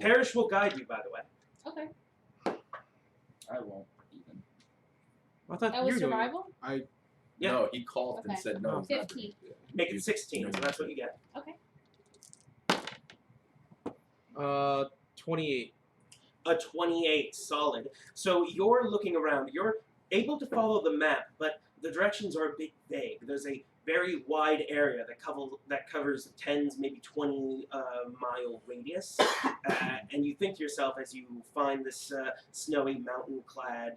Parrish will guide you, by the way. Okay. I won't even. I thought That you was were doing it. survival? Yeah. No, he called and Okay. said no. he's not 15. doing it. Make it 16, so that's what you get. Okay. 28. A 28, solid. So you're looking around. You're able to follow the map, but the directions are a bit vague. There's a very wide area that covers 10s, maybe 20-mile radius. And you think to yourself as you find this snowy, mountain-clad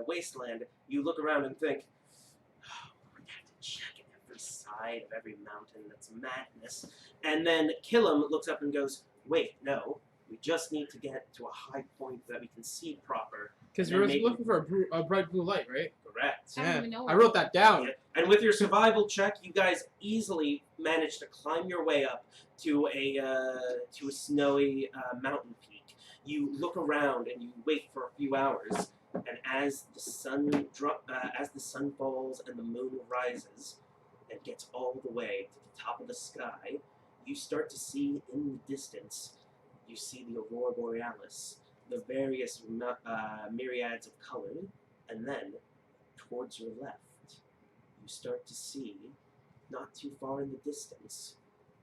wasteland, you look around and think, oh, we have to check every side of every mountain. That's madness. And then Killam looks up and goes, wait, no. We just need to get to a high point that we can see proper. Because And we were maybe- looking for a bright blue light, right? Correct. I don't even know I wrote that down. Yeah. And with your survival check, you guys easily managed to climb your way up to a snowy mountain peak. You look around and you wait for a few hours, and as the sun falls and the moon rises and gets all the way to the top of the sky, you start to see in the distance. You see the aurora borealis, the various myriads of color, and then towards your left, you start to see, not too far in the distance,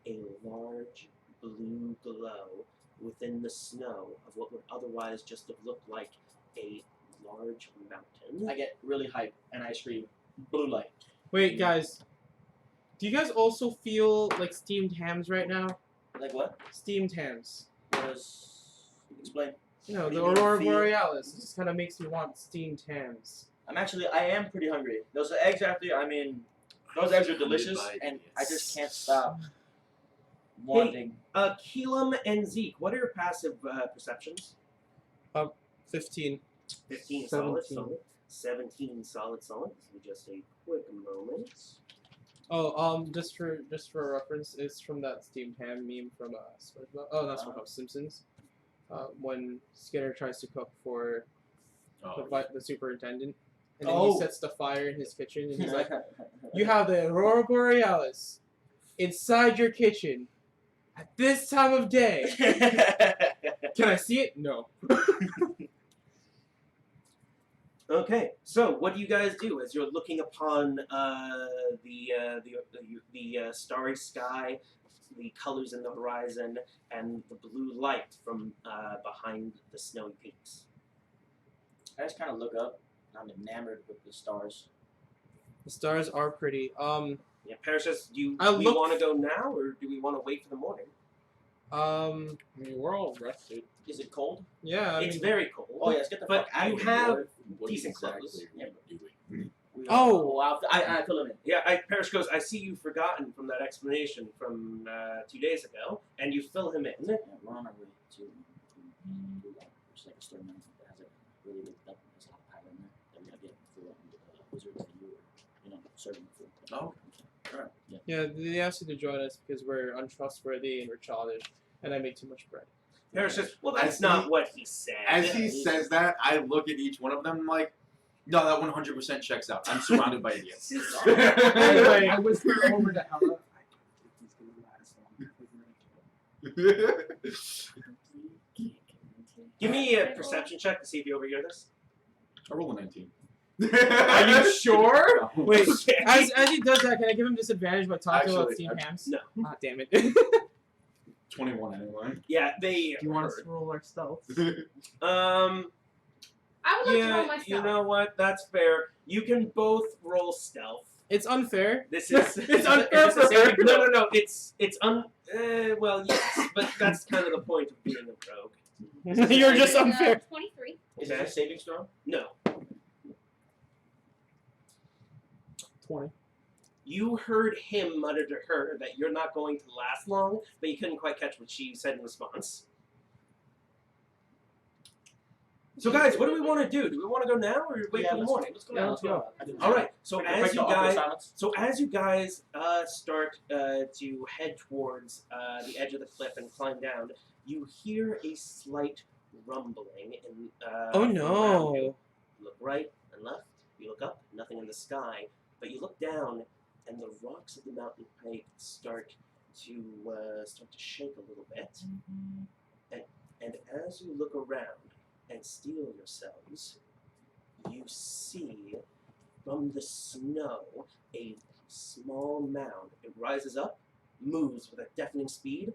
a large blue glow within the snow of what would otherwise just have looked like a large mountain. I get really hyped and I scream, blue light. Wait, guys. Do you guys also feel like steamed hams right now? Like what? Steamed hams. Explain. You know, What do the you mean, aurora feel? borealis. It just kind of makes me want steamed hams. I am pretty hungry. Those eggs those eggs are delicious by and I just idiots. can't stop wanting. Keelam and Zeke, what are your passive perceptions? 15. 15 solid, 17. solid. 17 solid. Give me just a quick moment. Oh, just for reference, it's from that steamed ham meme from SpongeBob. Oh, not SpongeBob, Simpsons. When Skinner tries to cook for Oh, the superintendent, and then Oh. he sets the fire in his kitchen, and he's like, "You have the aurora borealis inside your kitchen at this time of day. Can I see it? No." Okay, so what do you guys do as you're looking upon the starry sky, the colors in the horizon, and the blue light from behind the snowy peaks? I just kind of look up and I'm enamored with the stars. The stars are pretty. Yeah, Parrish says, do I we look- want to go now, or do we want to wait for the morning? I mean, we're all rested. Is it cold? Yeah. I It's mean, very cold. Oh yeah, let's get the But fuck out you of here. have What decent exactly clothes. are you doing? We Oh. I fill him in. Yeah, Parrish goes, I see you've forgotten from that explanation from 2 days ago, and you fill him in. Yeah, we're on our way to there's like a store mountain that has a really big duck. There's a hot pie in there that we gotta get for wizard that you were, serving for. Oh. Yeah, they asked you to join us because we're untrustworthy and we're childish, and I make too much bread. Parrish says, well, that's As not he- what he said. As he says that, I look at each one of them like, no, that 100% checks out. I'm surrounded by idiots. Anyway, I whisper over to Ella. I don't think he's gonna last long. Give me a perception check to see if you overhear this. I roll a 19. Are you sure? Wait, Okay. as he does that, can I give him disadvantage by talking about Actually, Team Hams? No. Ah, damn it. 21 anyway. Yeah, they. Do you want us to roll our stealth? I would like to Yeah, roll myself. you know what? That's fair. You can both roll stealth. It's unfair. This is It's unfair it's for her. No. It's well, yes, but that's kind of the point of being a rogue. You're just Uh, unfair. 23. Is it a saving throw? No, 20. you heard him mutter to her that you're not going to last long, but you couldn't quite catch what she said in response. So, guys, what do we want to do? Do we want to go now or wait till the morning? Let's go Yeah, now. let's go. All right. So Break as the you awkward guys silence. start to head towards the edge of the cliff and climb down, you hear a slight rumbling in. Oh from around you. no. You look right and left. You look up, nothing in the sky. But you look down, and the rocks of the mountain pike start to shake a little bit. And as you look around and steel yourselves, you see from the snow a small mound. It rises up, moves with a deafening speed,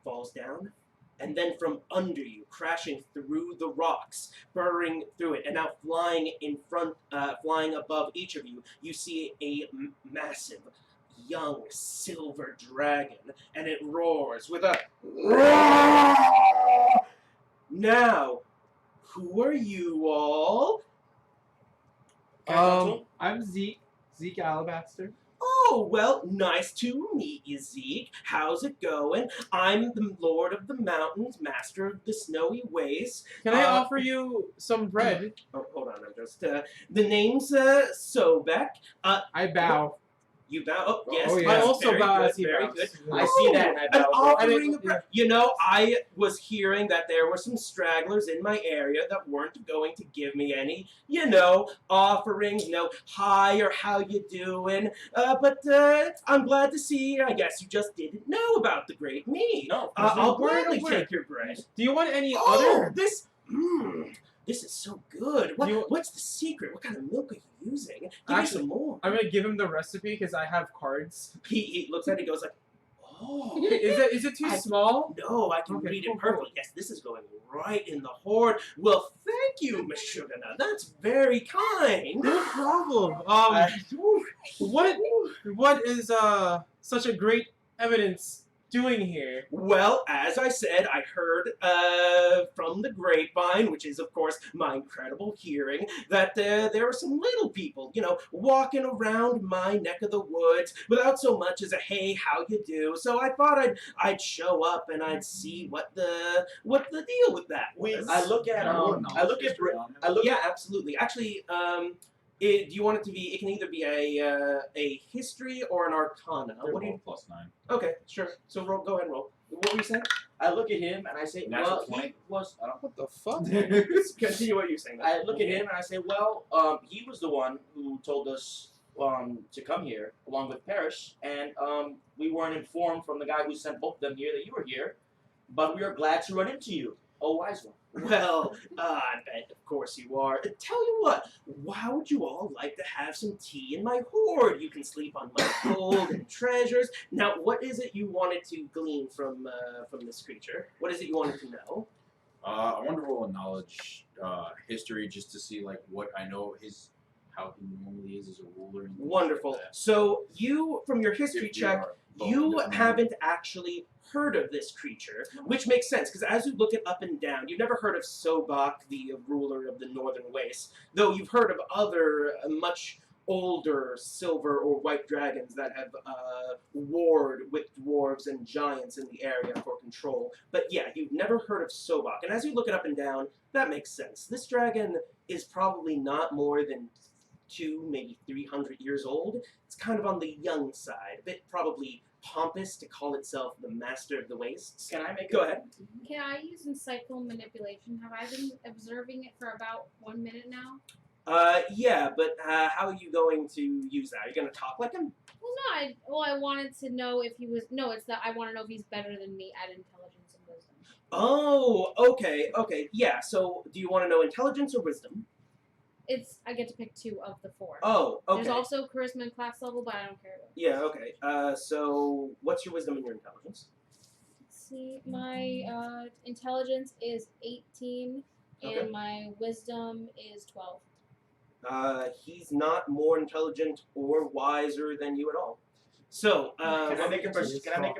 falls down, and then from under you, crashing through the rocks, burrowing through it, and now flying in front, flying above each of you, you see a massive, young silver dragon, and it roars with a roar. Now, who are you all? I'm Zeke Alabaster. Oh, well, nice to meet you, Zeke. How's it going? I'm the Lord of the Mountains, Master of the Snowy Ways. Can I offer you some bread? Oh, hold on, I'm just, the name's, Sobek. I bow. You bow? Oh, yes. Oh, yes, yeah. I also very bow good, as he very bows. good. I see that and I An bow. offering of yeah. bread. You know, I was hearing that there were some stragglers in my area that weren't going to give me any, offerings, hi or how you doing. But I'm glad to see, I guess you just didn't know about the great me. No. I'll Word, gladly word. take your bread. Do you want any Oh, other? this is so good. You- What's the secret? What kind of milk are you using? Give me Actually, some more. I'm gonna give him the recipe because I have cards. He looks at it and goes like, oh. Is it too small? No, I can Okay, read cool, it perfectly. Yes, this is going right in the hoard. Well, thank you, Miss Sugana. That's very kind. No problem. What is such a great evidence doing here? Well, as I said, I heard from the grapevine, which is, of course, my incredible hearing, that there are some little people, walking around my neck of the woods without so much as a hey, how you do. So I thought I'd show up and I'd see what the deal with that was. I look at Yeah, absolutely. Actually, do you want it to be? It can either be a history or an arcana. What do you? +9. Okay, sure. So roll. Go ahead and roll. What were you saying? I look at him and I say, Natural well, 20. he was. What the fuck? Continue what you're saying. I look at him and I say, well, he was the one who told us to come here along with Parrish, and we weren't informed from the guy who sent both of them here that you were here, but we are glad to run into you. Oh, wise one. Well, I bet, of course you are. Tell you what, how would you all like to have some tea in my hoard? You can sleep on my gold and treasures. Now, what is it you wanted to glean from this creature? What is it you wanted to know? I want to roll a knowledge history just to see what I know how he normally is as a ruler. And things Wonderful. like that. So you, from your history If we check, are both you different. haven't actually heard of this creature, which makes sense, because as you look it up and down, you've never heard of Sobek, the ruler of the Northern Wastes, though you've heard of other much older silver or white dragons that have warred with dwarves and giants in the area for control. But yeah, you've never heard of Sobok. And as you look it up and down, that makes sense. This dragon is probably not more than 2, maybe 300 years old. It's kind of on the young side, a bit probably pompous to call itself the master of the wastes. Can I make Go ahead. Can I use insightful manipulation? Have I been observing it for about 1 minute now? Yeah, but how are you going to use that? Are you going to talk like him? Well, no. I wanted to know if he was. No, it's that I want to know if he's better than me at intelligence and wisdom. Oh, okay. Yeah, so do you want to know intelligence or wisdom? I get to pick 2 of the 4. Oh, okay. There's also charisma and class level, but I don't care. Yeah, okay. So what's your wisdom and your intelligence? Let's see, my intelligence is 18, Okay. and my wisdom is 12. He's not more intelligent or wiser than you at all. So, Can I make a It's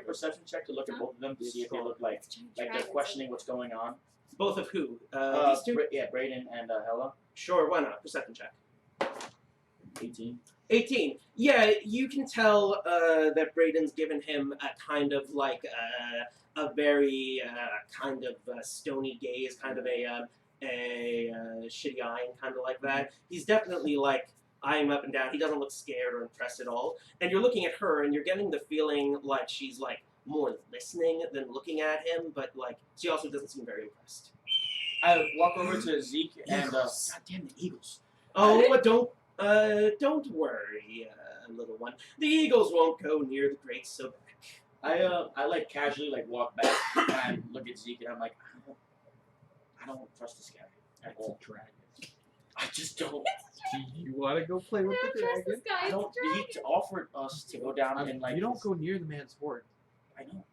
perception check to look at both of them to see if they look like they're Dragons. questioning what's going on? both of who? These 2? Brayden and Hella. Sure, why not? Perception check. 18. 18. Yeah, you can tell that Brayden's given him a kind of like a very kind of stony gaze, kind of a shitty eye, and kind of like that. He's definitely like eyeing up and down. He doesn't look scared or impressed at all. And you're looking at her, and you're getting the feeling like she's like more listening than looking at him, but like she also doesn't seem very impressed. I walk over to Zeke and God damn the Eagles. Oh, but don't worry, little one. The Eagles won't go near the Great Sobek. I like casually like walk back and look at Zeke and I'm like, I don't trust this guy at all. Dragon. I just don't. Do you want to go play with the Trust this dragon? guy. I It's a don't. dragon. He offered us to go down and like. You don't go near the man's horde. I know.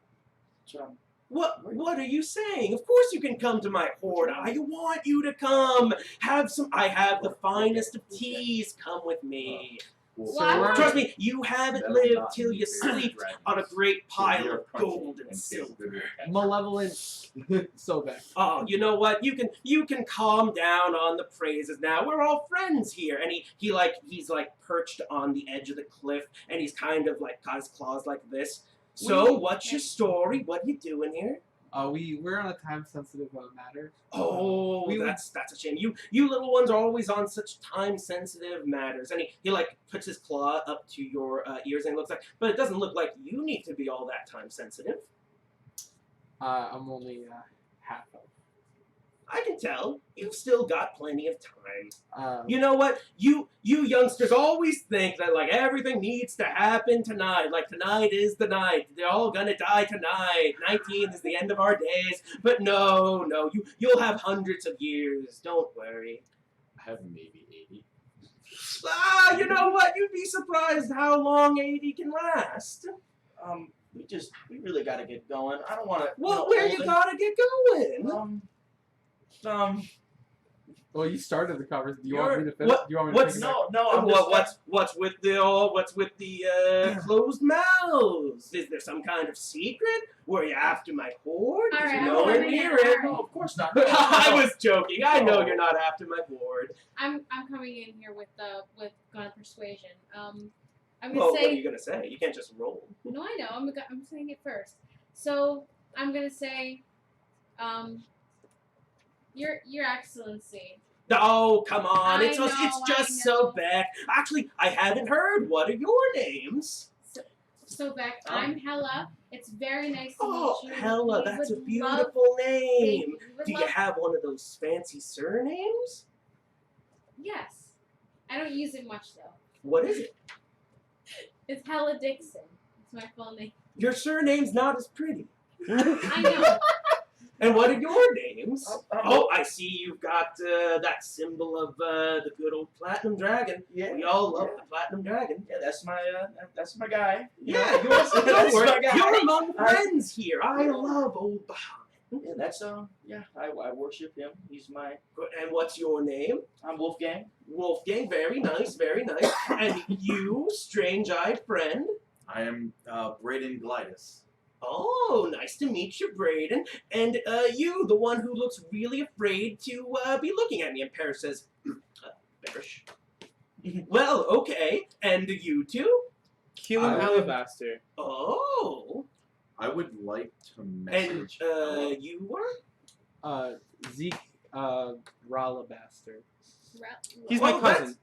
So What are you saying? Of course you can come to my horde. I want you to come. I have the finest of teas. Come with me. Well, I want- Trust me, you haven't lived till you sleep on a great pile of gold and silver. Malevolent Sobek. Oh, you know what? You can calm down on the praises now. We're all friends here. And he's like perched on the edge of the cliff, and he's kind of like got his claws like this. So, what's your story? What are you doing here? We're on a time sensitive matter. Oh, we would- that's a shame. You little ones are always on such time sensitive matters. And he like puts his claw up to your ears and looks like, but it doesn't look like you need to be all that time sensitive. I'm only half elf. I can tell. You've still got plenty of time. Um, You know what? You youngsters always think that like everything needs to happen tonight. Like tonight is the night. They're all gonna die tonight. 19 is the end of our days. But no, you'll have hundreds of years. Don't worry. I have maybe 80. You know what? You'd be surprised how long 80 can last. We really gotta get going. I don't want to. Well, where you gotta get going? well, you started the conversation. Do you You're- want me to finish? what- Do you want me to what's- take it back? No, I'm just. What's with the closed mouths? Is there some kind of secret? Were you after my hoard? All 'Cause right, you're I'm nowhere coming in. near All it. right. No, of course not. I was joking. I know you're not after my hoard. I'm coming in here with gun of persuasion. I'm gonna Well, what are say you gonna say? You can't just roll. no. I know. I'm saying it first. So I'm gonna say, Your Excellency. Oh, come on. I It's know, just I know. so bad. Actually, I haven't heard. What are your names? So Beck, I'm Hella. It's very nice to Oh, meet you. Hella, We that's a would beautiful love- name. we would Do you love- have one of those fancy surnames? Yes. I don't use it much though. What is it? It's Hella Dixon. It's my full name. Your surname's not as pretty. I know. And what are your names? I'm- Oh, I see you've got that symbol of the good old Platinum Dragon. Yeah. We all love the Platinum Dragon. Yeah, that's my guy. Yeah, you're, That's don't worry, my guy. you're among friends here. I love old Bahamut. Yeah, that's I worship him. He's my. And what's your name? I'm Wolfgang. Wolfgang, very nice, very nice. And you, strange-eyed friend? I am Brayden Glidus. Oh, nice to meet you, Brayden. And you, the one who looks really afraid to be looking at me. And Paris says, bearish. Well, okay. And you two? Keelan I- Alabaster. Oh. I would like to And message. you were? Zeke Ralabaster. He's Well, my cousin.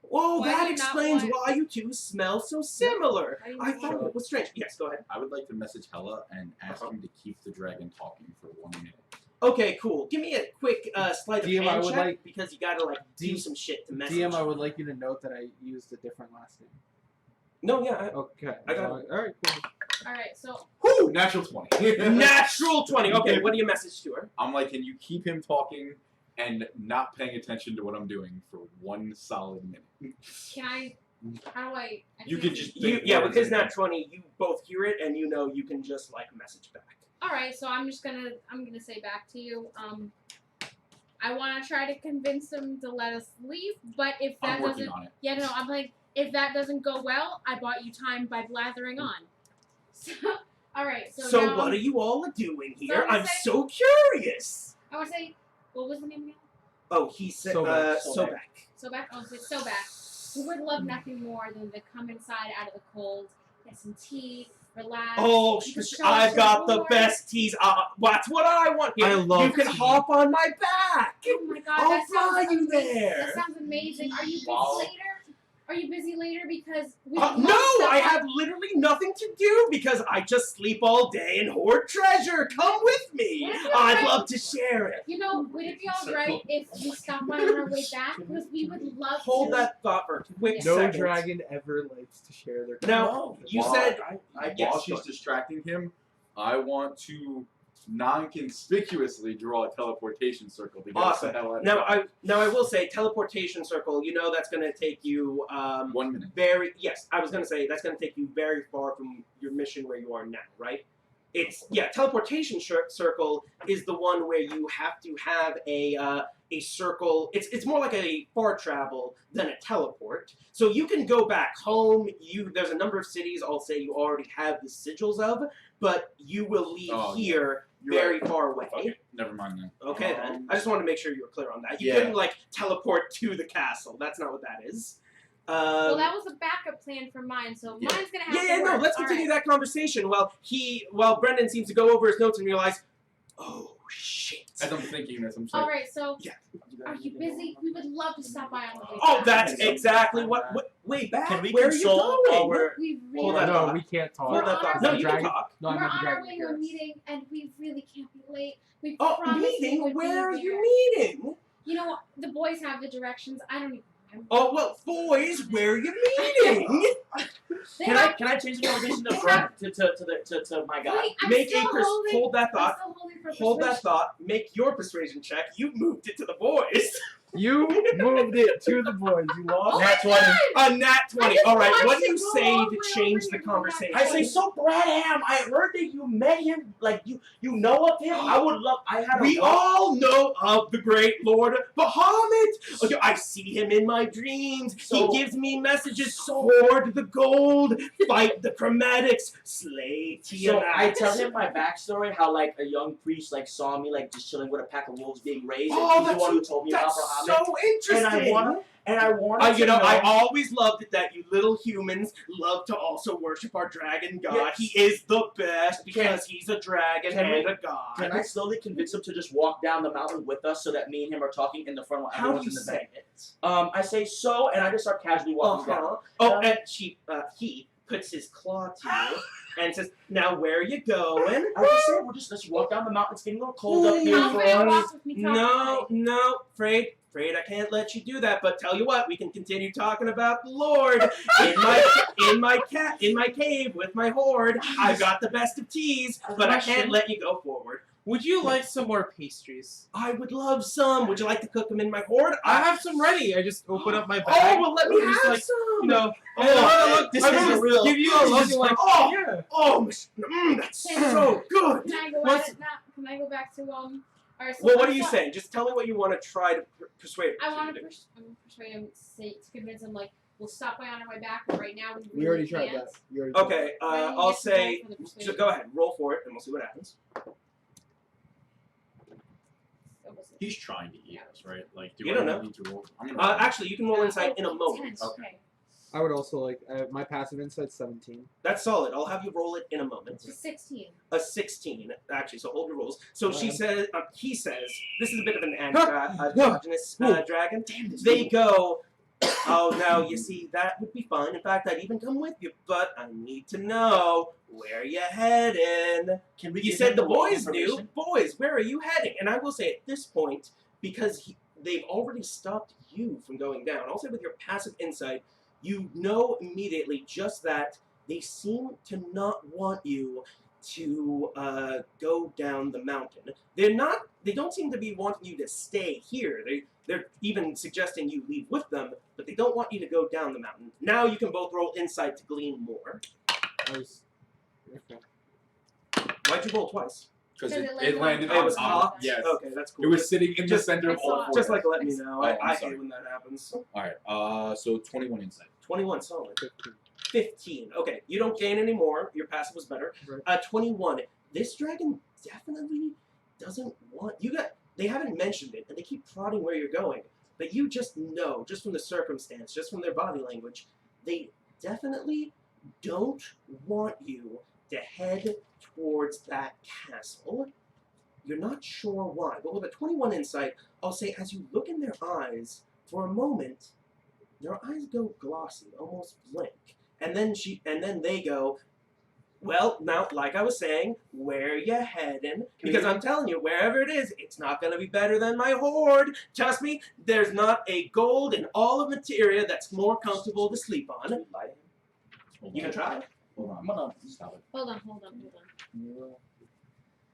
Whoa, Why that do you not explains want- why you two smell so similar. Why do you I not thought want- it was strange. Yes, go ahead. I would like to message Hella and ask him to keep the dragon talking for 1 minute. Okay, cool. Give me a quick sleight of DM, I hand would check like- because you gotta like do D- some shit to message. DM, I would like you to note that I used a different last name. No, yeah. Okay. I got All right, cool. Alright, so Whoo! Natural 20. Natural 20. Okay, what do you message to her? I'm like, can you keep him talking and not paying attention to what I'm doing for 1 solid minute? can I how do I You can't can see- just You, think yeah, words with his in nat 20, you both hear it and you know you can just like message back. Alright, so I'm gonna say back to you, I wanna try to convince him to let us leave, but if that I'm working doesn't on it. yeah, no, I'm like, if that doesn't go well, I bought you time by blathering on. So alright, so now what are you all doing here? I'm I'm saying- so curious. I wanna say what was the name again? Oh, he said Sobek. Sobek. So back so back. We would love nothing more than to come inside out of the cold, get some tea, relax. Oh, you can show us I've your got the board. best teas. That's what I want. Here, I love you can tea. hop on my back. Oh my god, I'll that sounds fly you amazing. there. That sounds amazing. Are you busy Wow. later? Are you busy later? Because we No, I have literally nothing to do because I just sleep all day and hoard treasure. Come with me. What if you're I'd right? love to share it. You know, would it be alright if we stop by on our way back? Because we would love Hold to. that thought for a quick No second. dragon ever likes to share their. No, you While- said While yes, she's go distracting him, I want to non-conspicuously draw a teleportation circle to get us the Awesome. hell out of Now I will say teleportation circle. You know that's going to take you 1 minute. I was going to say that's going to take you very far from your mission where you are now, right? Teleportation circle is the one where you have to have a circle. It's more like a far travel than a teleport. So you can go back home. There's a number of cities I'll say you already have the sigils of, but you will leave Oh, here You're very right. far away. Okay, never mind then. Okay then. I just wanted to make sure you were clear on that. You Yeah. couldn't like teleport to the castle. That's not what that is. Well, that was a backup plan for mine, so Yeah. mine's gonna have Yeah, to no, work. let's continue that conversation while Brendan seems to go over his notes and realize, oh shit. As I'm thinking this, I'm just like, Alright, so Yeah. are you busy? We would love to stop by on the way Oh, back. that's exactly what way back. Can we Where are you console going? while we're We Hold really that No, thought. we can't talk. Hold that thought. No, you can Dragon- talk. No, we're I'm not on the our dragon way to a here. meeting and we really can't be late. We Oh, promised we meeting? would Where are be you there. meeting? You know, the boys have the directions. I don't even remember. Oh well, boys, where are you meeting? They Can have- I change the conversation to Brent to my guy? Wait, I'm Make still a holding. hold that I'm thought. still holding for Hold that persuasion. thought. Make your persuasion check. You moved it to the boys. You moved it to the boys. You lost. Oh Nat my 20. God! A nat 20. just All right. watched What do it you go say all to the way change over the here. conversation? I say, so Bradham, I heard that you met him, like you know of him. I would love. I had. We a all know of the great Lord Bahamut. Okay, I see him in my dreams. So- he gives me messages. Hoard the gold, fight the chromatics, slay So Tiamat. I tell him my backstory, how like a young priest like saw me like just chilling with a pack of wolves being raised, and Oh, he's the one who told me about That's Bahamut. so interesting. And I wanted to You know, know. I always loved it that you little humans love to also worship our dragon god. Yes. He is the best because he's a dragon Can and we- a god. Can I slowly convince him to just walk down the mountain with us so that me and him are talking in the front while How do everyone's you in the say back? it? I say so, and I just start casually walking down. Uh-huh. Oh, and he puts his claw to you and says, "Now where are you going?" I just say let's walk down the mountain. It's getting a little cold up here. Come for for a us. walk with me, talk No, to me. no, afraid I can't let you do that. But tell you what, we can continue talking about the Lord in my cave with my horde. I've got the best of teas, but I can't let you go forward. Would you like some more pastries? I would love some. Would you like to cook them in my horde? I have some ready. I just open up my bag. Oh, well, let me and have just, like, some. You know, Oh, look, this I'm isn't gonna real. give you a This look is like, oh. yeah. Oh, that's so good. Can I go What's- at it now? Can I go back to Alright, so Well, what I are you thought- saying? Just tell me what you want to try to persuade him. I want to persuade him to convince him like we'll stop by on our way back, but right now we really We already tried can't. that. You already tried Okay, Why don't you I'll get to say. roll for the So persuasion? go ahead, roll for it, and we'll see what happens. It was closest. He's trying to eat us, right? Like, do You I don't know. need to roll? I'm gonna roll. Actually, you can roll insight in a Oh, moment. 10, Okay. I would also like my passive insight 17. That's solid. I'll have you roll it in a moment. To 16. A 16, actually. So hold your rolls. So she Alright. says, he says, this is a bit of an Huh. androgynous dragon. They go, oh, now you see, that would be fine. In fact, I'd even come with you, but I need to know where you heading. Can we You give said him the little boys knew. information? Boys, where are you heading? And I will say at this point, because they've already stopped you from going down, I'll say with your passive insight, you know immediately just that they seem to not want you to go down the mountain. They don't seem to be wanting you to stay here. They're even suggesting you leave with them, but they don't want you to go down the mountain. Now you can both roll insight to glean more. I was, okay. Why'd you roll twice? Because Because it landed It on was top. cocked? Yes. Okay, that's cool. It was sitting in the Just- center of I all saw it. four. Just like let me know. Oh, I'm I sorry. hate when that happens. Alright, so 21 insight. 21, solid. 15. 15. Okay, you don't gain any more. Your passive was better. Right. 21. This dragon definitely doesn't want you. They haven't mentioned it, and they keep prodding where you're going. But you just know, just from the circumstance, just from their body language, they definitely don't want you to head towards that castle. You're not sure why, but with a 21 insight, I'll say as you look in their eyes, for a moment, their eyes go glossy, almost blank. And then they go, well, now, like I was saying, where you heading? Because I'm telling you, wherever it is, it's not going to be better than my horde. Trust me, there's not a gold in all of Materia that's more comfortable to sleep on. Hold You on. can try. Hold on. I'm gonna Stop it. Hold on.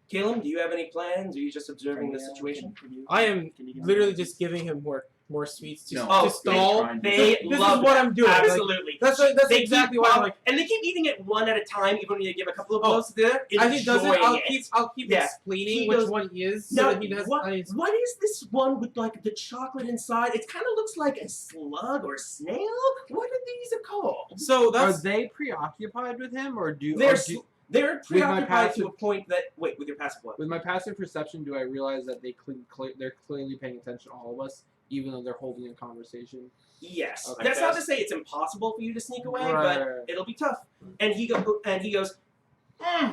Caleb, do you have any plans? Or are you just observing the situation? I am literally just giving him more sweets to, No. to Oh, stall. They This love is what it. I'm doing. Like, Absolutely. that's They exactly keep why I'm pop- like. and they keep eating it one at a time, even when you give a couple of Oh, blows to there. As he does it, enjoying I'll keep Yeah. explaining He which goes, one he is, so Now, that he does. what is this one with like the chocolate inside? It kind of looks like a slug or snail. What are these called? So Are that's they preoccupied with him, or do, They're or s- do they're With my preoccupied passive- to a point that wait, with your passive what? with my passive perception, do I realize that they're clearly paying attention to all of us, even though they're holding a conversation? Yes. Okay. That's not to say it's impossible for you to sneak away, Right. but it'll be tough. And he goes,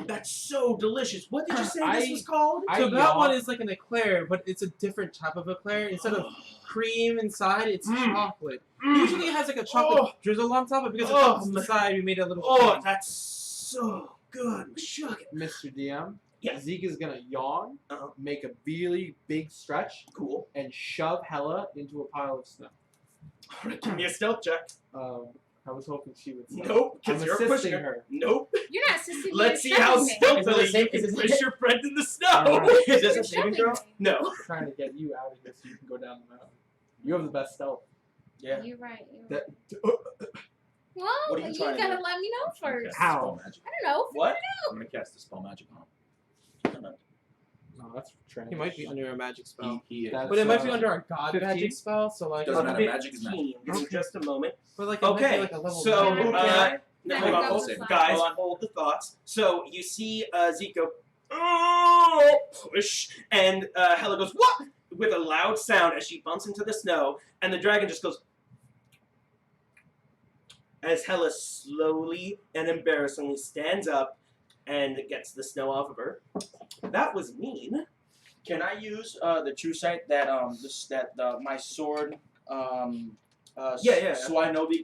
that's so delicious. What did you say this was called? I so that yawn. one is like an eclair, but it's a different type of eclair. Instead of cream inside, it's chocolate. Usually it has like a chocolate drizzle on top, but because Oh, it's inside, we made it a little. Oh, cream. that's so good. Sugar. Mr. DM, Yeah. Zeke is gonna yawn, Uh-huh. make a really big stretch, Cool. and shove Hella into a pile of snow. Alright, give me a stealth check. I was hoping she would. Say. Nope, I'm because you're assisting pushing her. her. Nope. You're not assisting me. Let's see you're how shoving me. stealthily Is it- you is can it- push your friend in the snow. Alright. Is this You're a saving shoving throw? me. No. Trying to get you out of here so you can go down the mountain. You have the best stealth. Yeah. You're right. That Well, What are you you trying to gotta do? let me know I'm gonna first. cast How? Dispel magic. I don't know. What? I'm gonna cast Dispel magic on no, that's trash. He might be under a magic spell. him. He is. That's- But it might be uh, under a god 15? magic spell, so like. Doesn't it matter. might Magic is magic. 15. Give me just a moment. But like, it might be Okay, like a level so, one. no, Yeah, hold on, that hold was fine. guys, hold the thoughts. So you see Zeke go, oh, push, and Hella goes, what? With a loud sound as she bumps into the snow, and the dragon just goes, as Hella slowly and embarrassingly stands up and gets the snow off of her. That was mean. Can I use the true sight that my sword Yeah. Swinobi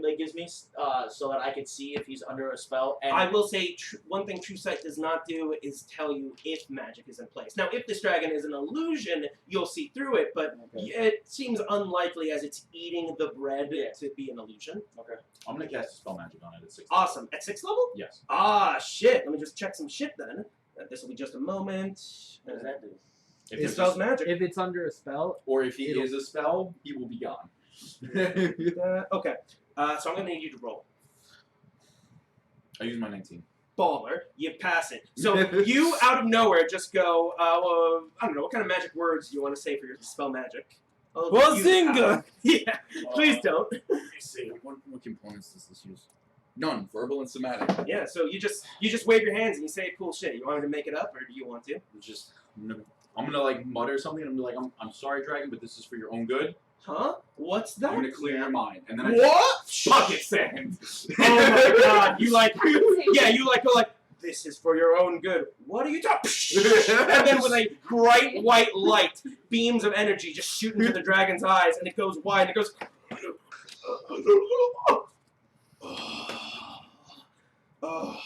blade gives me so that I can see if he's under a spell? And I will say one thing True Sight does not do is tell you if magic is in place. Now, if this dragon is an illusion, you'll see through it, but Okay. it seems unlikely as it's eating the bread Yeah. to be an illusion. I'm gonna cast Dispel magic on it at 6. Awesome. At 6th level? Yes. Ah, shit. Let me just check some shit then. This will be just a moment. what does that do? If It it's spells a- magic. If it's under a spell, or if he it'll- is a spell, he will be gone. Okay. So I'm going to need you to roll. I use my 19. Baller. You pass it. So you, out of nowhere, just go, I don't know, what kind of magic words do you want to say for your spell magic? Oh, Bazinga! Yeah. Please don't. Let me see. What components does this use? None. Verbal and somatic. Yeah, so you just wave your hands and you say cool shit. You want me to make it up, or do you want to? It's just I'm gonna like mutter something. And I'm gonna be like, I'm sorry, dragon, but this is for your own good. Huh? What's that? I'm gonna clear your mind. And then I What? bucket sand. Oh my god! You like? Yeah, you like go like. This is for your own good. What are you talking? And then with a bright white light, beams of energy just shoot into the dragon's eyes, and it goes wide. And it goes. Oh,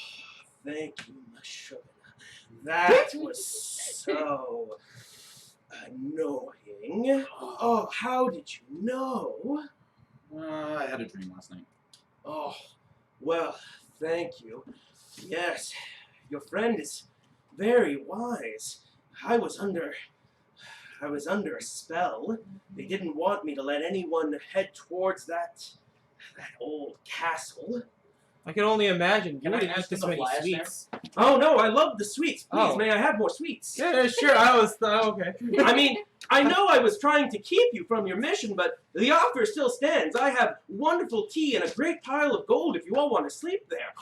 thank you, Mashugana. That was so annoying. Oh, how did you know? I had a dream last night. Oh, well, thank you. Yes, your friend is very wise. I was under a spell. They didn't want me to let anyone head towards that old castle. I can only imagine. Can You I didn't ask eat this him the many flash there? sweets. Oh no, I love the sweets. Please, Oh. may I have more sweets? Yeah, sure. I was okay. I mean, I know I was trying to keep you from your mission, but the offer still stands. I have wonderful tea and a great pile of gold if you all want to sleep there.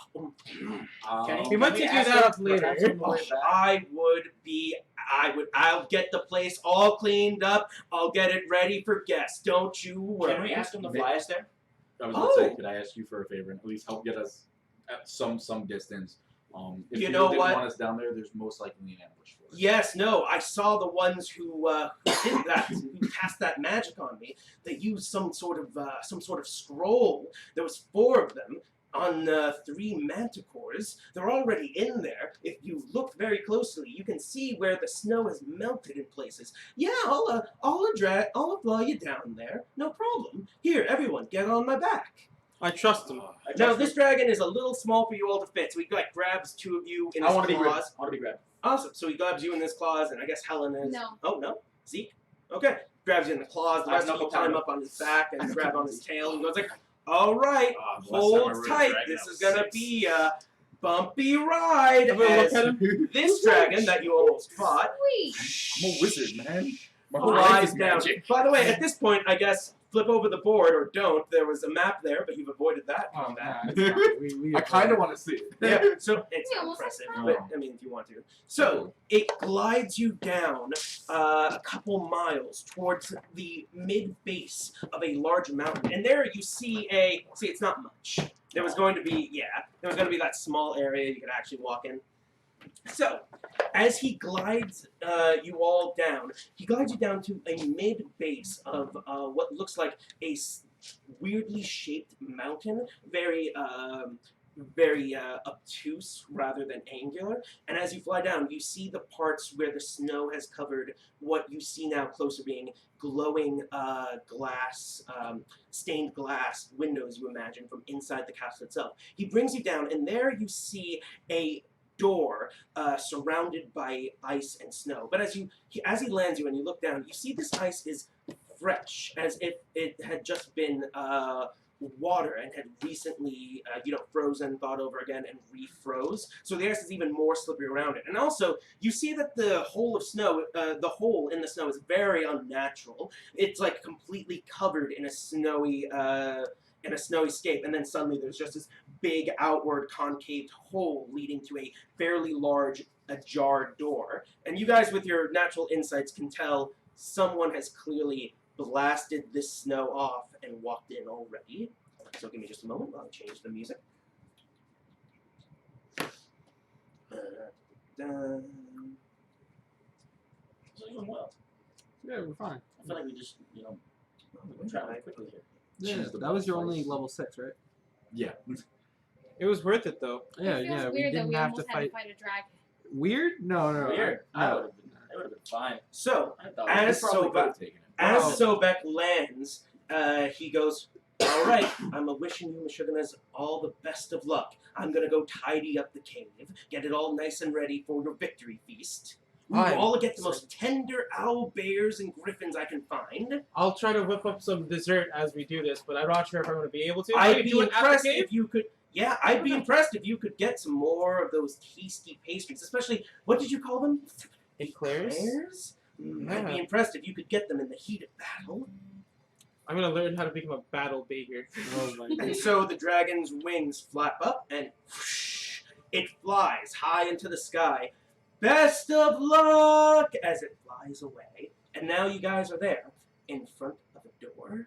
We might take you that up later. I'll get the place all cleaned up. I'll get it ready for guests. Don't you worry. Can we ask him to fly us there? I was gonna say, could I ask you for a favor and at least help get us at some distance? If You people know didn't what? want us down there, there's most likely an ambush for us. Yes, no, I saw the ones who did that, who cast that magic on me. They used some sort of scroll. There was 4 of them on 3 manticores. They're already in there. If you look very closely, you can see where the snow has melted in places. Yeah, I'll fly you down there. No problem. Here, everyone, get on my back. I trust him. Now, this dragon is a little small for you all to fit, so he like grabs 2 of you in his I want to be grabbed. claws. I want to be grabbed. Awesome. So he grabs you in his claws, and I guess Helen is. No. Oh no, Zeke. Okay. Grabs you in the claws. The I have rest of you knuckle climb power. up on his back and grab on his tail. And goes like, "All right, Last time I rode hold a tight. dragon, This I is was gonna 6. be a bumpy ride." I'm gonna look as at him. this dragon that you almost fought Sweet. I'm a wizard, man. My whole life flies is down. magic. By the way, at this point, I guess flip over the board or don't. There was a map there, but you've avoided that Oh, combat. nah, it's fine. I kind of want to see it. Yeah, so it's We almost impressive, had but fun. I mean, if you want to. So it glides you down a couple miles towards the mid base of a large mountain, and there you see it's not much. There was going to be that small area you could actually walk in. So, as he glides you all down, he glides you down to a mid base of what looks like a weirdly shaped mountain, very obtuse rather than angular. And as you fly down, you see the parts where the snow has covered what you see now closer being glowing glass, stained glass windows, you imagine, from inside the castle itself. He brings you down, and there you see a door surrounded by ice and snow. But as he lands you and you look down, you see this ice is fresh, as if it had just been water and had recently, frozen, thawed over again, and refroze. So the ice is even more slippery around it. And also, you see that the hole in the snow is very unnatural. It's like completely covered in a snowy scape, and then suddenly there's just this big outward concave hole leading to a fairly large ajar door. And you guys with your natural insights can tell someone has clearly blasted this snow off and walked in already. So give me just a moment while I change the music. So you're doing well. Yeah, we're fine. I feel like we just, we're traveling quickly here. Yeah, Choose the that was your best only place. level 6, right? Yeah. It was worth it though. Yeah, It feels yeah. We weird that didn't we have to almost had to fight. fight a dragon. Weird? No, no, no. Weird. I No. would have been fine. So, I thought As We probably Sobek- could have taken it. as Wow. Sobek lands, he goes, "All right, I'm wishing you, Meshuggahs, all the best of luck. I'm gonna go tidy up the cave, get it all nice and ready for your victory feast. You I'm all get the most tender owl bears and griffins I can find. I'll try to whip up some dessert as we do this, but I'm not sure if I'm going to be able to. I'd Maybe be do it at the impressed cave? if you could. Yeah, I'd be impressed if you could get some more of those tasty pastries, especially what did you call them? Eclairs? Eclairs? I'd be Yeah. impressed if you could get them in the heat of battle. I'm going to learn how to become a battle baker. Oh my And so the dragon's wings flap up and whoosh, it flies high into the sky, Best of luck as it flies away. And now you guys are there in front of a door.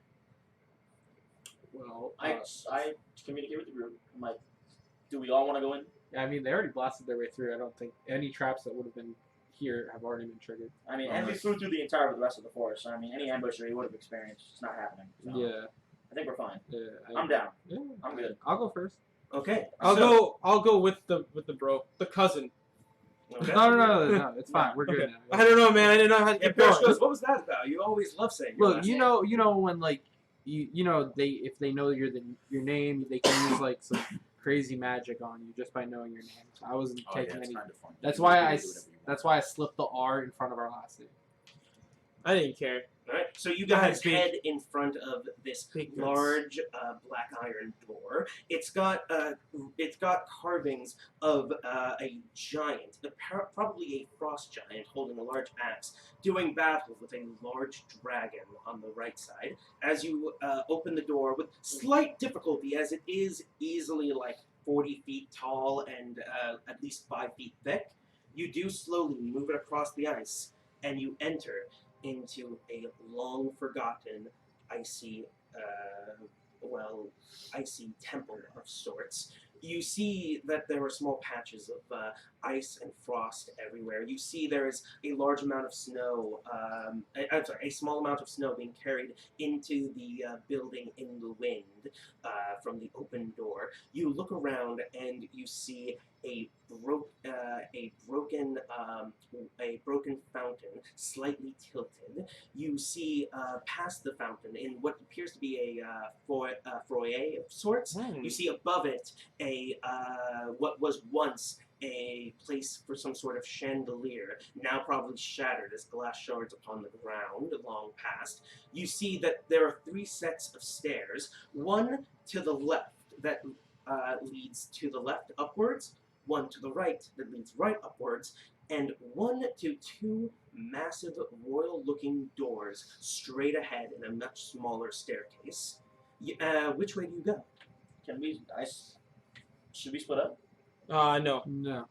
Well, I communicate with the group. I'm like, do we all want to go in? yeah, I mean, they already blasted their way through. I don't think any traps that would have been here have already been triggered. I mean, and we flew through the entire rest of the forest. So I mean, any ambush that we would have experienced, it's not happening. So Yeah, I think we're fine. yeah. I'm down. Yeah, I'm good. I'll go first. Okay. I'll go with the cousin. Okay. No, it's fine. We're good Okay. now. I don't know, man. I didn't know how to Yeah, keep Parrish going. goes, what was that about? You always love saying your Look, last you name. know when like you know if they know your name, they can use like some crazy magic on you just by knowing your name. I wasn't Oh, yeah, taking it's any. kind of fun. That's You why can I do whatever you want. that's why I slipped the R in front of our last name. I didn't care. Alright, so you Go ahead, guys speak. head in front of this Big guns. large black iron door. It's got carvings of a giant, probably a frost giant, holding a large axe, doing battle with a large dragon on the right side. As you open the door with slight difficulty, as it is easily like 40 feet tall and at least 5 feet thick, you do slowly move it across the ice, and you enter into a long forgotten icy temple of sorts. You see that there are small patches of ice and frost everywhere. You see there is a large amount of snow, a small amount of snow being carried into the building in the wind from the open door. You look around and you see a broken fountain, slightly tilted. You see past the fountain in what appears to be a foyer of sorts. You see above it a what was once a place for some sort of chandelier, now probably shattered as glass shards upon the ground long past. You see that there are 3 sets of stairs, one to the left that leads to the left upwards, one to the right that leads right upwards, and 1 to 2 massive royal-looking doors straight ahead in a much smaller staircase. Which way do you go? Should we split up? No. No,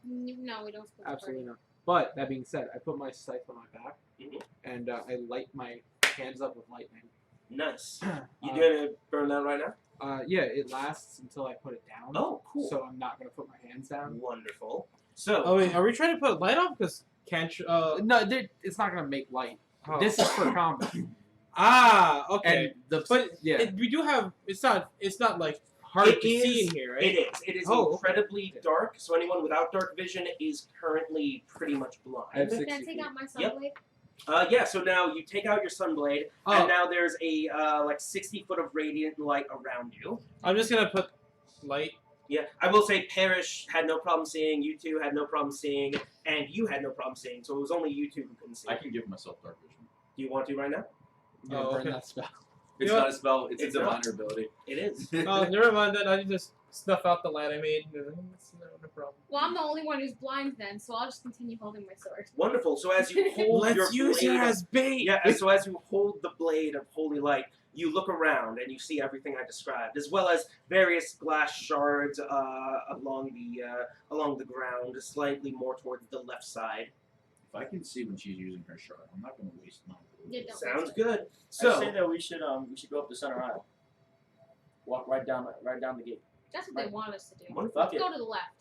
No, we don't split the absolutely not. But that being said, I put my scythe on my back, Mhm. and I light my hands up with lightning. Nice. You Uh, gonna burn that right now? Yeah, it lasts until I put it down. Oh, cool. So I'm not gonna put my hands down. Wonderful. So, Oh wait, are we trying to put light on? Because can't you? No, it's not gonna make light. Oh. This is for combat. Okay. And the But yeah, we do have. It's not like hard It to see is- in here, right? it is Oh, okay. incredibly dark, so anyone without dark vision is currently pretty much blind. I have Can 60 I take feet. out my Yep. sunblade? Yeah, so now you take out your sunblade, Oh, and now there's a like 60 foot of radiant light around you. I'm just gonna put light. Yeah, I will say Parrish had no problem seeing, you two had no problem seeing, and you had no problem seeing, so it was only you two who couldn't see. I can give myself dark vision. Do you want to right now? I'm gonna Oh, burn okay. that spell. It's Yeah. not a spell. It's It's a not. diviner ability. It is. Oh, never mind then. I can just snuff out the light I made. That's no problem. Well, I'm the only one who's blind then, so I'll just continue holding my sword. Wonderful. So as you hold your blade bait. Yeah, and so as you hold the blade of holy light, you look around and you see everything I described, as well as various glass shards along the ground, slightly more towards the left side. If I can see when she's using her shard, I'm not going to waste mine. Yeah, don't Sounds waste it. good. I So say that we should go up the center aisle. Walk right down the gate. That's what they want us to do. wonderful. Fuck Let's it. go to the left.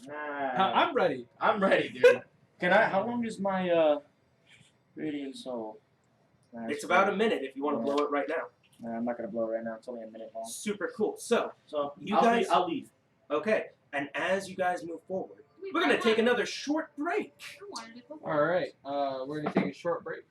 Nah, I'm ready. I'm ready, dude. Can I? How long is my radiant soul? Nah, It's about a minute if you want to blow it right now. Nah, I'm not gonna blow it right now. It's only a minute long. Super cool. So, So You I'll guys- I'll leave. okay, and as you guys move forward, Wait, we're gonna take another short break. I wanted it before. All right, we're gonna take a short break.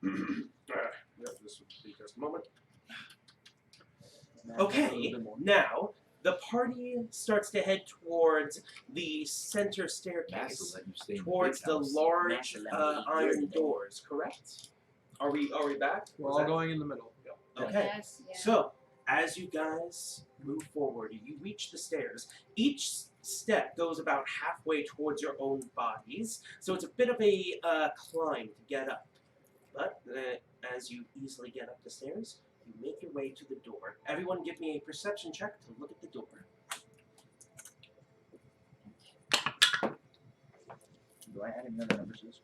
This will be just a moment. Okay, now the party starts to head towards the center staircase, let you stay in towards big the house. large Master, let me iron live. doors. Correct? Are we back? We're Was all that- going in the middle. Okay. Yes, yeah. So, as you guys move forward, you reach the stairs. Each step goes about halfway towards your own bodies, so it's a bit of a climb to get up. But as you easily get up the stairs, you make your way to the door. Everyone give me a perception check to look at the door. Do I add any other numbers to this?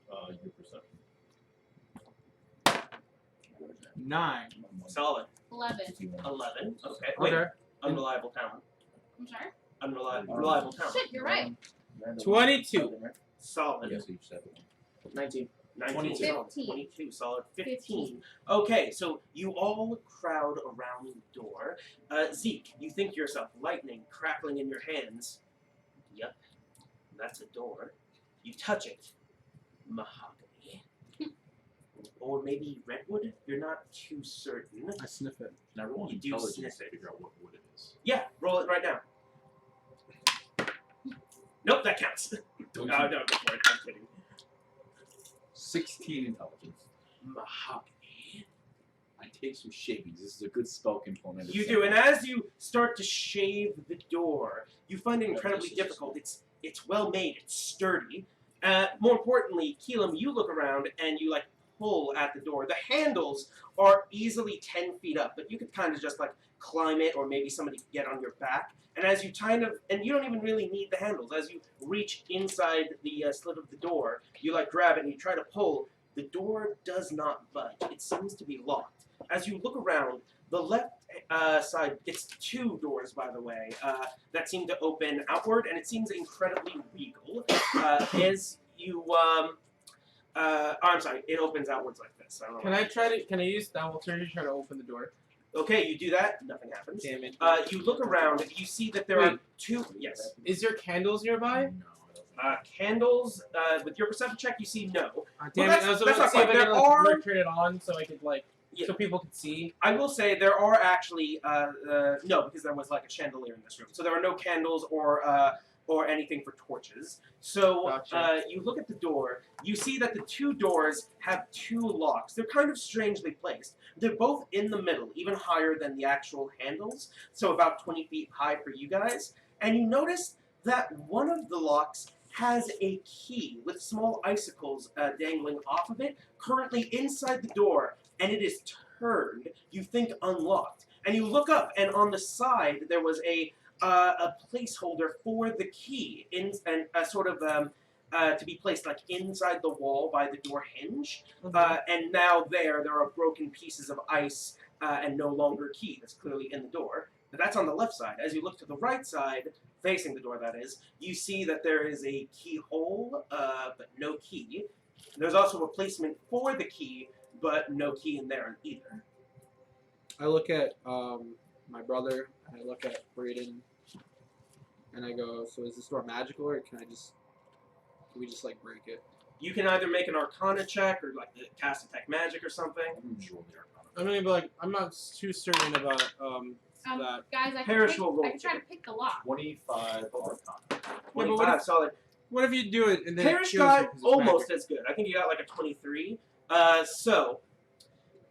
Your perception. 9. Solid. 11. 11. Okay. Wait. Okay. Unreliable talent. I'm sorry? Reliable talent. Shit, you're right. 22. Solid. Yes, you said it. 19. 22. Solid. 15. 22. Solid. 15. Okay, so you all crowd around the door. Zeke, you think to yourself, lightning crackling in your hands. Yep, that's a door. You touch it. Mahogany. Or maybe redwood? You're not too certain. I sniff it. Now roll You do intelligence sniff to it. figure out what wood it is. Yeah, roll it right now. Nope, that counts. No, go for it. I'm kidding. 16 intelligence. Mahogany. I take some shavings. This is a good spell component. You do, and as you start to shave the door, you find it incredibly this is difficult. It's well made. It's sturdy. More importantly, Keelam, you look around and you pull at the door. The handles are easily 10 feet up, but you could kind of just climb it, or maybe somebody could get on your back. And as you and you don't even really need the handles. As you reach inside the slit of the door, you grab it and you try to pull. The door does not budge. It seems to be locked. As you look around, the left side, it's 2 doors, by the way, that seem to open outward, and it seems incredibly regal. As you, I'm sorry, it opens outwards like this. I don't know. Can I use Downwalter to try to open the door? Okay, you do that, nothing happens. Damn it. You look around, you see that there are 2, yes. Is there candles nearby? No, I don't think. Candles, with your perception check, you see no. Damn that's- it. I was that's about to not see if quite. I There could are- turn it on so I could Yeah. so people could see. I will say there are actually no, because there was a chandelier in this room, so there are no candles or anything for torches. So Gotcha. you look at the door, you see that the 2 doors have 2 locks. They're kind of strangely placed. They're both in the middle, even higher than the actual handles, so about 20 feet high for you guys. And you notice that one of the locks has a key with small icicles dangling off of it, currently inside the door, and it is turned, you think unlocked. And you look up, and on the side there was a placeholder for the key, and sort of to be placed inside the wall by the door hinge. And now there are broken pieces of ice and no longer a key that's clearly in the door. But that's on the left side. As you look to the right side, facing the door that is, you see that there is a keyhole, but no key. There's also a placement for the key, but no key in there either. I look at my brother, and I look at Braden, and I go, so is this door magical, or can we just break it? You can either make an Arcana check or cast Detect Magic or something. Just roll the Arcana. I mean, I'm not too certain about that. Guys, I Parrish can, will roll I can try to pick the lock. 25 Arcana. but 25 what if- solid. What if you do it and then Parrish it kills you got 'cause it's almost magic? as good. I think you got a 23. So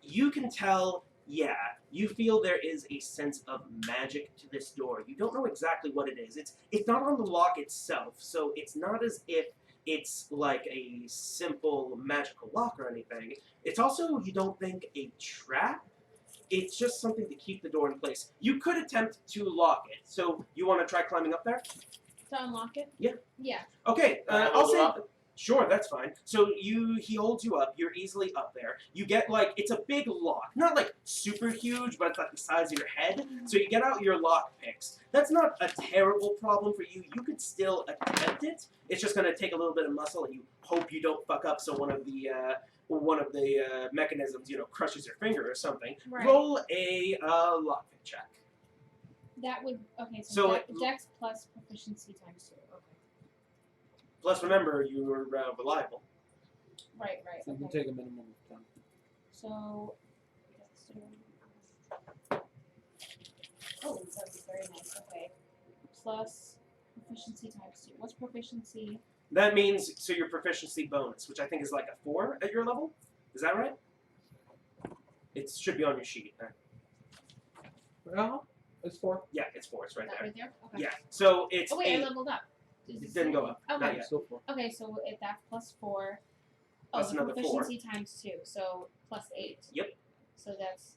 you can tell, yeah, you feel there is a sense of magic to this door. You don't know exactly what it is. It's not on the lock itself, so it's not as if it's a simple magical lock or anything. It's also, you don't think, a trap. It's just something to keep the door in place. You could attempt to lock it. So you want to try climbing up there? To unlock it? Yeah. Yeah. Okay, Can I I'll hold you say up? sure. That's fine. So he holds you up. You're easily up there. You get it's a big lock, not super huge, but it's the size of your head. So you get out your lock picks. That's not a terrible problem for you. You could still attempt it. It's just going to take a little bit of muscle, and you hope you don't fuck up. So one of the mechanisms, crushes your finger or something. Right. Roll a lockpick check. That would, okay, So so Dex plus proficiency times 2. Okay. Plus, remember, you're reliable. Right. So you can Okay. take a minimum of 10. So. Oh, that's very nice. Okay. Plus proficiency times 2. What's proficiency? That means, so your proficiency bonus, which I think is like a 4 at your level. Is that right? It should be on your sheet. It's 4. Yeah, it's 4. It's right That there. right there? Okay. Yeah. So it's Oh wait, 8. I leveled up. It didn't go up. Okay. Not yet. Still 4. Okay, so if that's plus 4. Plus the another 4. proficiency times 2, so plus 8. Yep. So that's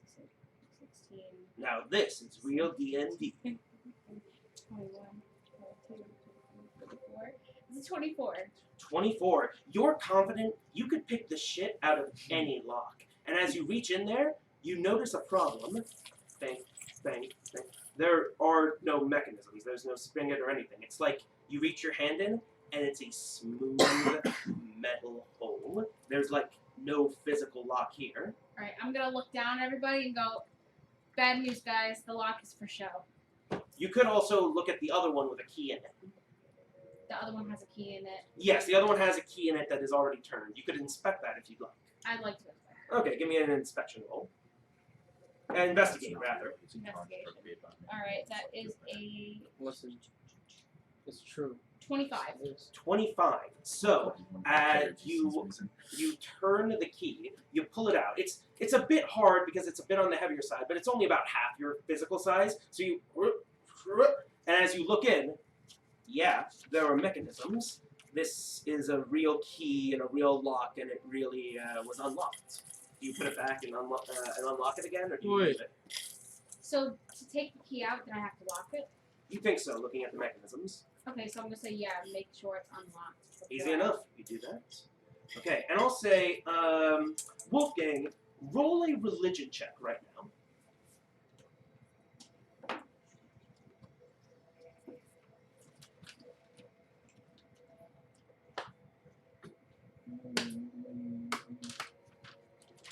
16. Now this is real D&D. 21, 22, 24. It's 24. 24. You're confident you could pick the shit out of any lock. And as you reach in there, you notice a problem. Bang, bang, bang. There are no mechanisms. There's no spigot or anything. It's like you reach your hand in, and it's a smooth metal hole. There's like no physical lock here. Alright, I'm gonna look down at everybody and go, bad news, guys. The lock is for show. You could also look at the other one with a key in it. The other one has a key in it. Yes, the other one has a key in it that is already turned. You could inspect that if you'd like. I'd like to go there. Okay, give me an inspection roll. Investigate, rather. Investigation. Alright, that is a Listen, it's true. 25. 25. So, you turn the key, you pull it out. It's a bit hard because it's a bit on the heavier side, but it's only about half your physical size. So you, and as you look in, yeah, there are mechanisms. This is a real key and a real lock, and it really was unlocked. Do you put it back and unlock it again, or do you Wait. leave it? So, to take the key out, then I have to lock it? You think so, looking at the mechanisms. Okay, so I'm gonna say, yeah, make sure it's unlocked. Easy before I- enough. You do that. Okay, and I'll say, Wolfgang, roll a religion check right now.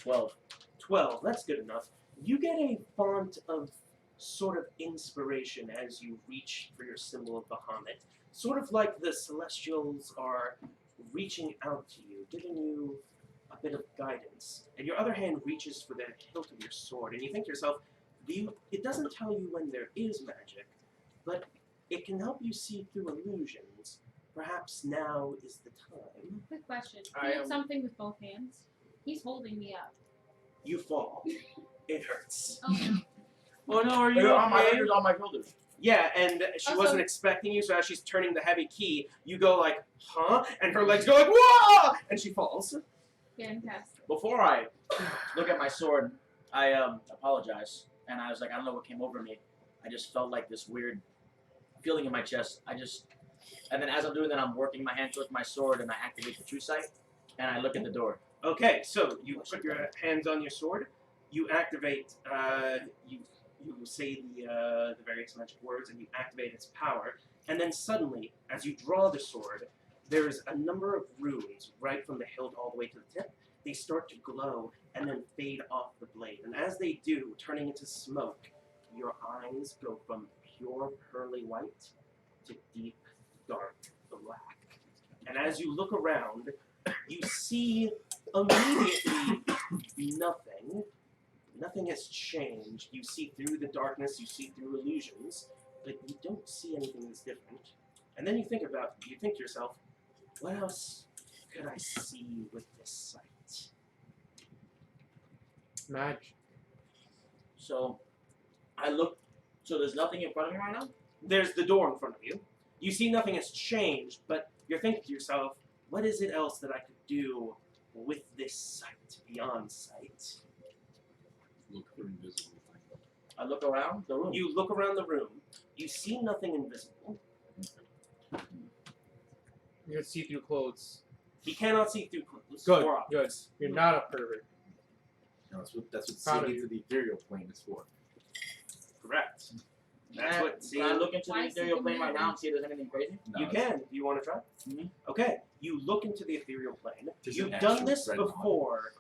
$12. 12, that's good enough. You get a font of sort of inspiration as you reach for your symbol of Bahamut. Sort of like the Celestials are reaching out to you, giving you a bit of guidance. And your other hand reaches for the hilt of your sword, and you think to yourself, it doesn't tell you when there is magic, but it can help you see through illusions. Perhaps now is the time. Quick question. I He did am- something with both hands. He's holding me up. You fall. It hurts. Oh no. Oh no, are you You're on my okay? fingers, on my shoulders. Yeah, and she Also- wasn't expecting you, so as she's turning the heavy key, you go like, huh? And her legs go like, whoa! And she falls. Fantastic. Before I look at my sword, I apologize, and I was like, I don't know what came over me. I just felt like this weird feeling in my chest. And then as I'm doing that, I'm working my hand towards my sword, and I activate the true sight, and I look at the door. Okay, so you put your hands on your sword, you activate, you say the various magic words, and you activate its power, and then suddenly, as you draw the sword, there's a number of runes right from the hilt all the way to the tip. They start to glow and then fade off the blade, and as they do, turning into smoke, your eyes go from pure pearly white to deep dark black. And as you look around, you see immediately nothing. Nothing has changed. You see through the darkness, you see through illusions, but you don't see anything that's different. And then you think to yourself, what else could I see with this sight? Magic. So I look. So there's nothing in front of me right now? There's the door in front of you. You see nothing has changed, but you're thinking to yourself, what is it else that I could do with this sight, beyond sight? Look for invisible things. I look around the room. You look around the room. You see nothing invisible. You can see through clothes. He cannot see through clothes Good, or good. objects. You're not a pervert. No, that's what Proud of seeing you. into the ethereal plane is for. Correct. That's Can- what. Can I look into Why the is ethereal he plane right now and moving? see if there's anything crazy? No, You it's can. Do you want to try? Mhm. Okay. You look into the ethereal plane. just You've an done actual this red before.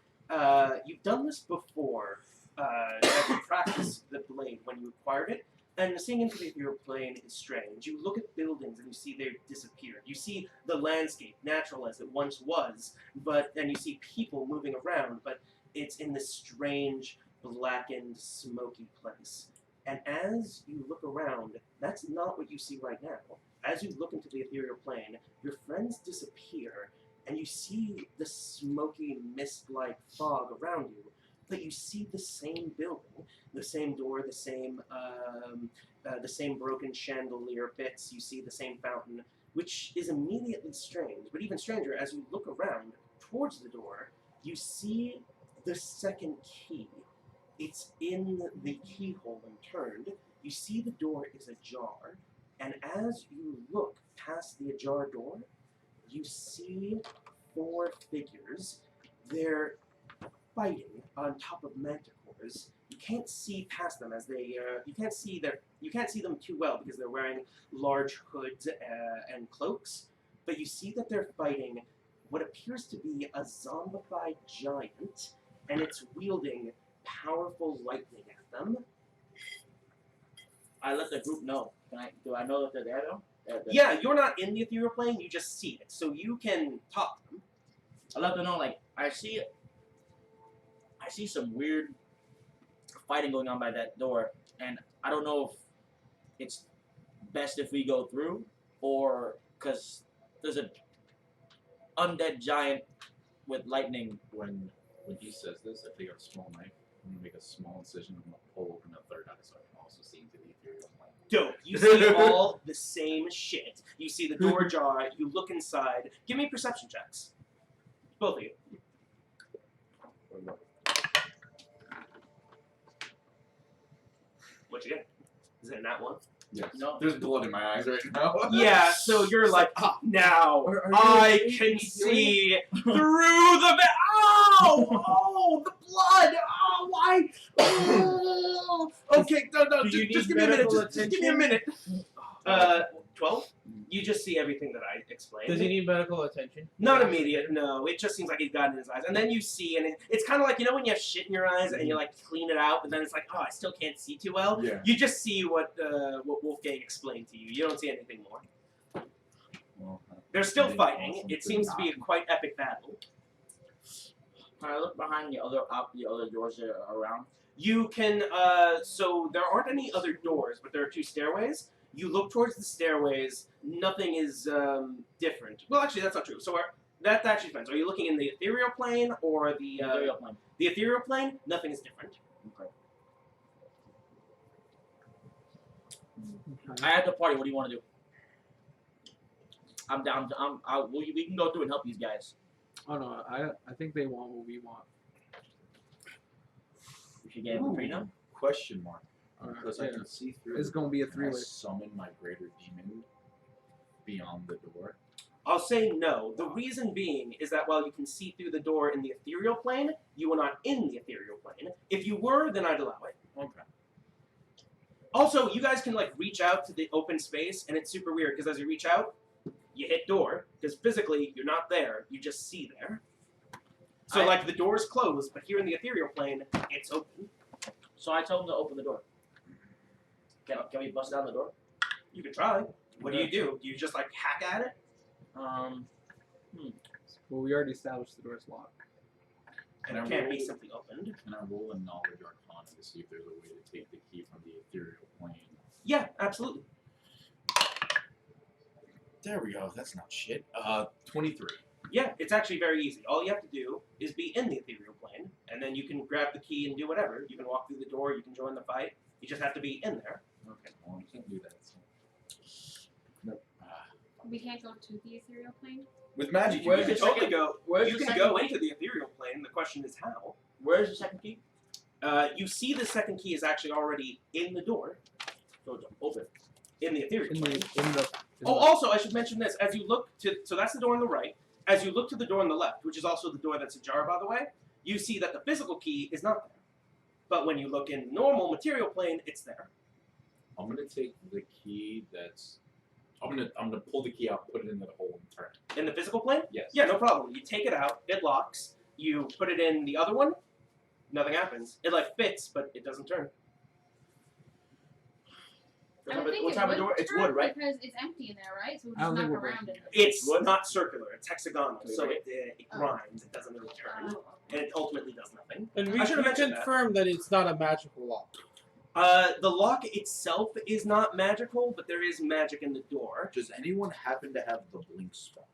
You've done this before. As you practiced the blade when you acquired it. And seeing into the ethereal plane is strange. You look at buildings and you see they've disappeared. You see the landscape, natural as it once was, and you see people moving around, but it's in this strange, blackened, smoky place. And as you look around, that's not what you see right now. As you look into the ethereal plane, your friends disappear, and you see the smoky, mist-like fog around you. But you see the same building, the same door, the same broken chandelier bits. You see the same fountain, which is immediately strange. But even stranger, as you look around towards the door, you see the second key. It's in the keyhole and turned. You see the door is ajar, and as you look past the ajar door, you see 4 figures. They're fighting on top of manticores. You can't see past them as they you can't see them too well because they're wearing large hoods and cloaks, but you see that they're fighting what appears to be a zombified giant, and it's wielding powerful lightning at them. I let the group know. Do I know that they're there though? Yeah, you're not in the ethereal plane, you just see it, so you can talk to them. I let them know, like, I see some weird fighting going on by that door, and I don't know if it's best if we go through, or because there's an undead giant with lightning. When he says this, I take out a small knife. I'm gonna make a small incision. I'm gonna pull open a third eye so I can also see into the ethereal plane. Dope. You see all the same shit. You see the door ajar, you look inside. Give me perception checks. Both of you. What you get? Is it a nat one? Yes. No. There's blood in my eyes right now. Yeah, so you're like, now I can see through the oh, the blood! Oh, why? Oh. Okay, no, Do you just need give me a minute. medical Just give me a attention? minute. 12? You just see everything that I explained. Does he need medical attention? Not immediate, no. It just seems like he's got it in his eyes. And then you see, and it's kind of like, you know when you have shit in your eyes and you like clean it out, but then it's like, oh, I still can't see too well? Yeah. You just see what Wolfgang explained to you. You don't see anything more. Well, They're still awesome. fighting. It seems to be a quite epic battle. Can I look behind the other doors that are around? You can, so there aren't any other doors, but there are 2 stairways. You look towards the stairways, nothing is different. Well, actually, that's not true. So that actually depends. Are you looking in the ethereal plane or the Ethereal plane. The ethereal plane? Nothing is different. Okay. I had the party. What do you want to do? I'm down. We can go through and help these guys. Oh no, I think they want what we want. We should get Katrina. Question mark. Alright, Because I can see through. It's gonna be a Can I three-way. summon my greater demon beyond the door. I'll say no. The reason being is that while you can see through the door in the ethereal plane, you are not in the ethereal plane. If you were, then I'd allow it. Okay. Also, you guys can like reach out to the open space, and it's super weird because as you reach out, you hit door because physically you're not there. You just see there. So like the door's closed, but here in the ethereal plane, it's open. So I told him to open the door. Can we bust down the door? You can try. What do? Do you just like hack at it? Well, we already established the door's locked. And it can't be simply opened. Can I roll a knowledge arcana to see if there's a way to take the key from the ethereal plane? Yeah, absolutely. There we go. That's not shit. 23. Yeah, it's actually very easy. All you have to do is be in the ethereal plane, and then you can grab the key and do whatever. You can walk through the door, you can join the fight. You just have to be in there. Okay. Well, I can't do that. So. Nope. We can't go to the ethereal plane. With magic, You can totally go. Where's You the can second go key? into the ethereal plane. The question is how. Where's the second key? You see the second key is actually already in the door, So it's open. in the ethereal In plane. the Oh, also, I should mention this. As you look to, so that's the door on the right. As you look to the door on the left, which is also the door that's ajar, by the way, you see that the physical key is not there. But when you look in normal material plane, it's there. I'm gonna take the key that's. I'm gonna pull the key out, put it into the hole, and turn it. In the physical plane? Yes. Yeah, no problem. You take it out, it locks. You put it in the other one, nothing happens. It like fits, but it doesn't turn. I would think What it type of would door? It's turn wood, right? Because it's empty in there, right? So we I don't just think knock we're around it. It's not circular. It's hexagonal, so it Oh. grinds. It doesn't really turn, Oh. and it ultimately does nothing. And we I should should've mentioned that. confirm that it's not a magical lock. The lock itself is not magical, but there is magic in the door. Does anyone happen to have the blink spell?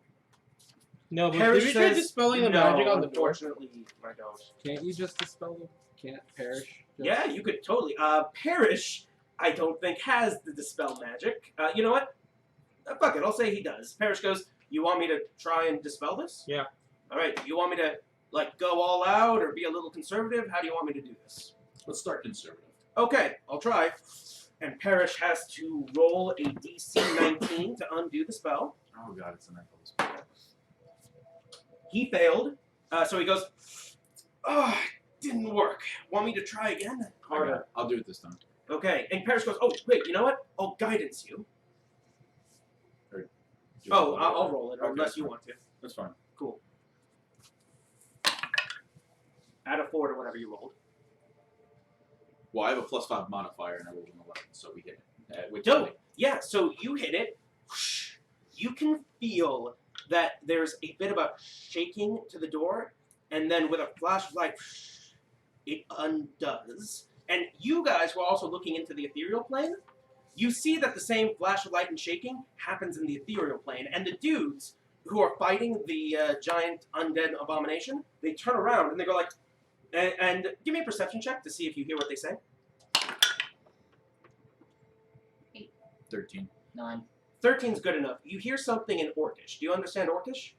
No, but Parrish did we try says dispelling the no, magic on the door? unfortunately, I don't. Can't you just dispel them? Can't perish? Just- Yeah, you could totally. Parrish, I don't think has the dispel magic. You know what? Fuck it, I'll say he does. Parrish goes, "You want me to try and dispel this?" Yeah. All right. You want me to like go all out or be a little conservative? How do you want me to do this? Let's start conservative. Okay, I'll try. And Parrish has to roll a DC 19 to undo the spell. Oh god, it's a nice spell. He failed, so he goes, "Oh, didn't work. Want me to try again?" Harder. I'll do it this time. Okay, and Parrish goes, "Oh, wait, you know what? I'll guidance you." Do Oh, it. I'll roll it, Okay, unless you want to. That's fine. Cool. Add a 4 to whatever you rolled. Well, I have a +5 modifier and I rolled an 11, so we hit it. With Dope. 20. Yeah, so you hit it. You can feel that there's a bit of a shaking to the door, and then with a flash of light, it undoes. And you guys were also looking into the ethereal plane. You see that the same flash of light and shaking happens in the ethereal plane, and the dudes who are fighting the giant undead abomination, they turn around and they go like, and give me a perception check to see if you hear what they say. 13. 9. 13's good enough. You hear something in Orcish. Do you understand Orcish?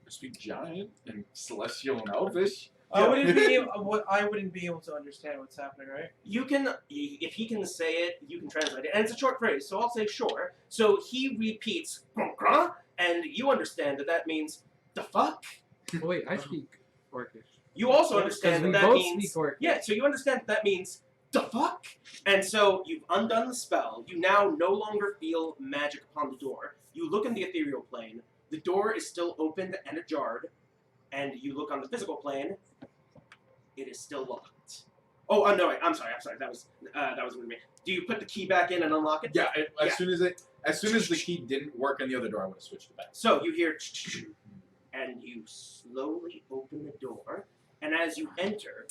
I speak giant and celestial and elvish. I wouldn't be able to understand what's happening, right? You can, if he can say it, you can translate it. And it's a short phrase, so I'll say sure. So he repeats, "Grr, grr," and you understand that means, the fuck? Oh, wait, I speak Orcish. You also Because understand we that that both means, speak Orcish. yeah, so you understand that means, the fuck? And so you've undone the spell. You now no longer feel magic upon the door. You look in the ethereal plane. The door is still opened and ajar. And you look on the physical plane. It is still locked. Oh, no, wait, I'm sorry. That was me. Do you put the key back in and unlock it? Yeah, Yeah. as soon as the key didn't work on the other door, I would have switched it back. So you hear, and you slowly open the door, and as you enter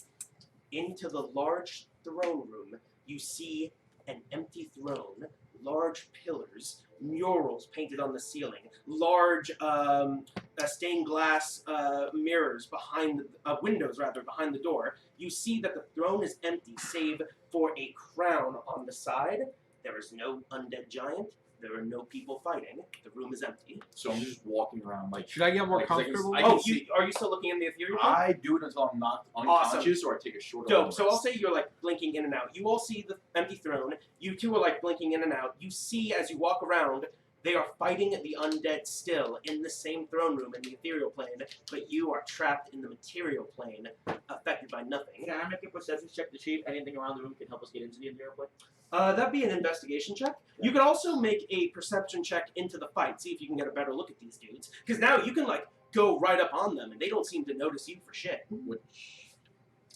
into the large throne room, you see an empty throne, large pillars, murals painted on the ceiling, large stained glass mirrors behind windows behind the door. You see that the throne is empty, save for a crown on the side. There is no undead giant. There are no people fighting. The room is empty. So I'm just walking around like. Should I get more like, 'cause I can- comfortable? I can Oh, see- are you still looking in the ethereal plane? I do it until I'm knocked unconscious, or I take a short. Dope. So I'll say you're like blinking in and out. You all see the empty throne. You two are like blinking in and out. You see as you walk around, they are fighting the undead still in the same throne room in the ethereal plane, but you are trapped in the material plane, affected by nothing. Can I make a perception check to see if anything around the room can help us get into the ethereal plane? That'd be an investigation check. You could also make a perception check into the fight, see if you can get a better look at these dudes. Because now you can like go right up on them, and they don't seem to notice you for shit. Which.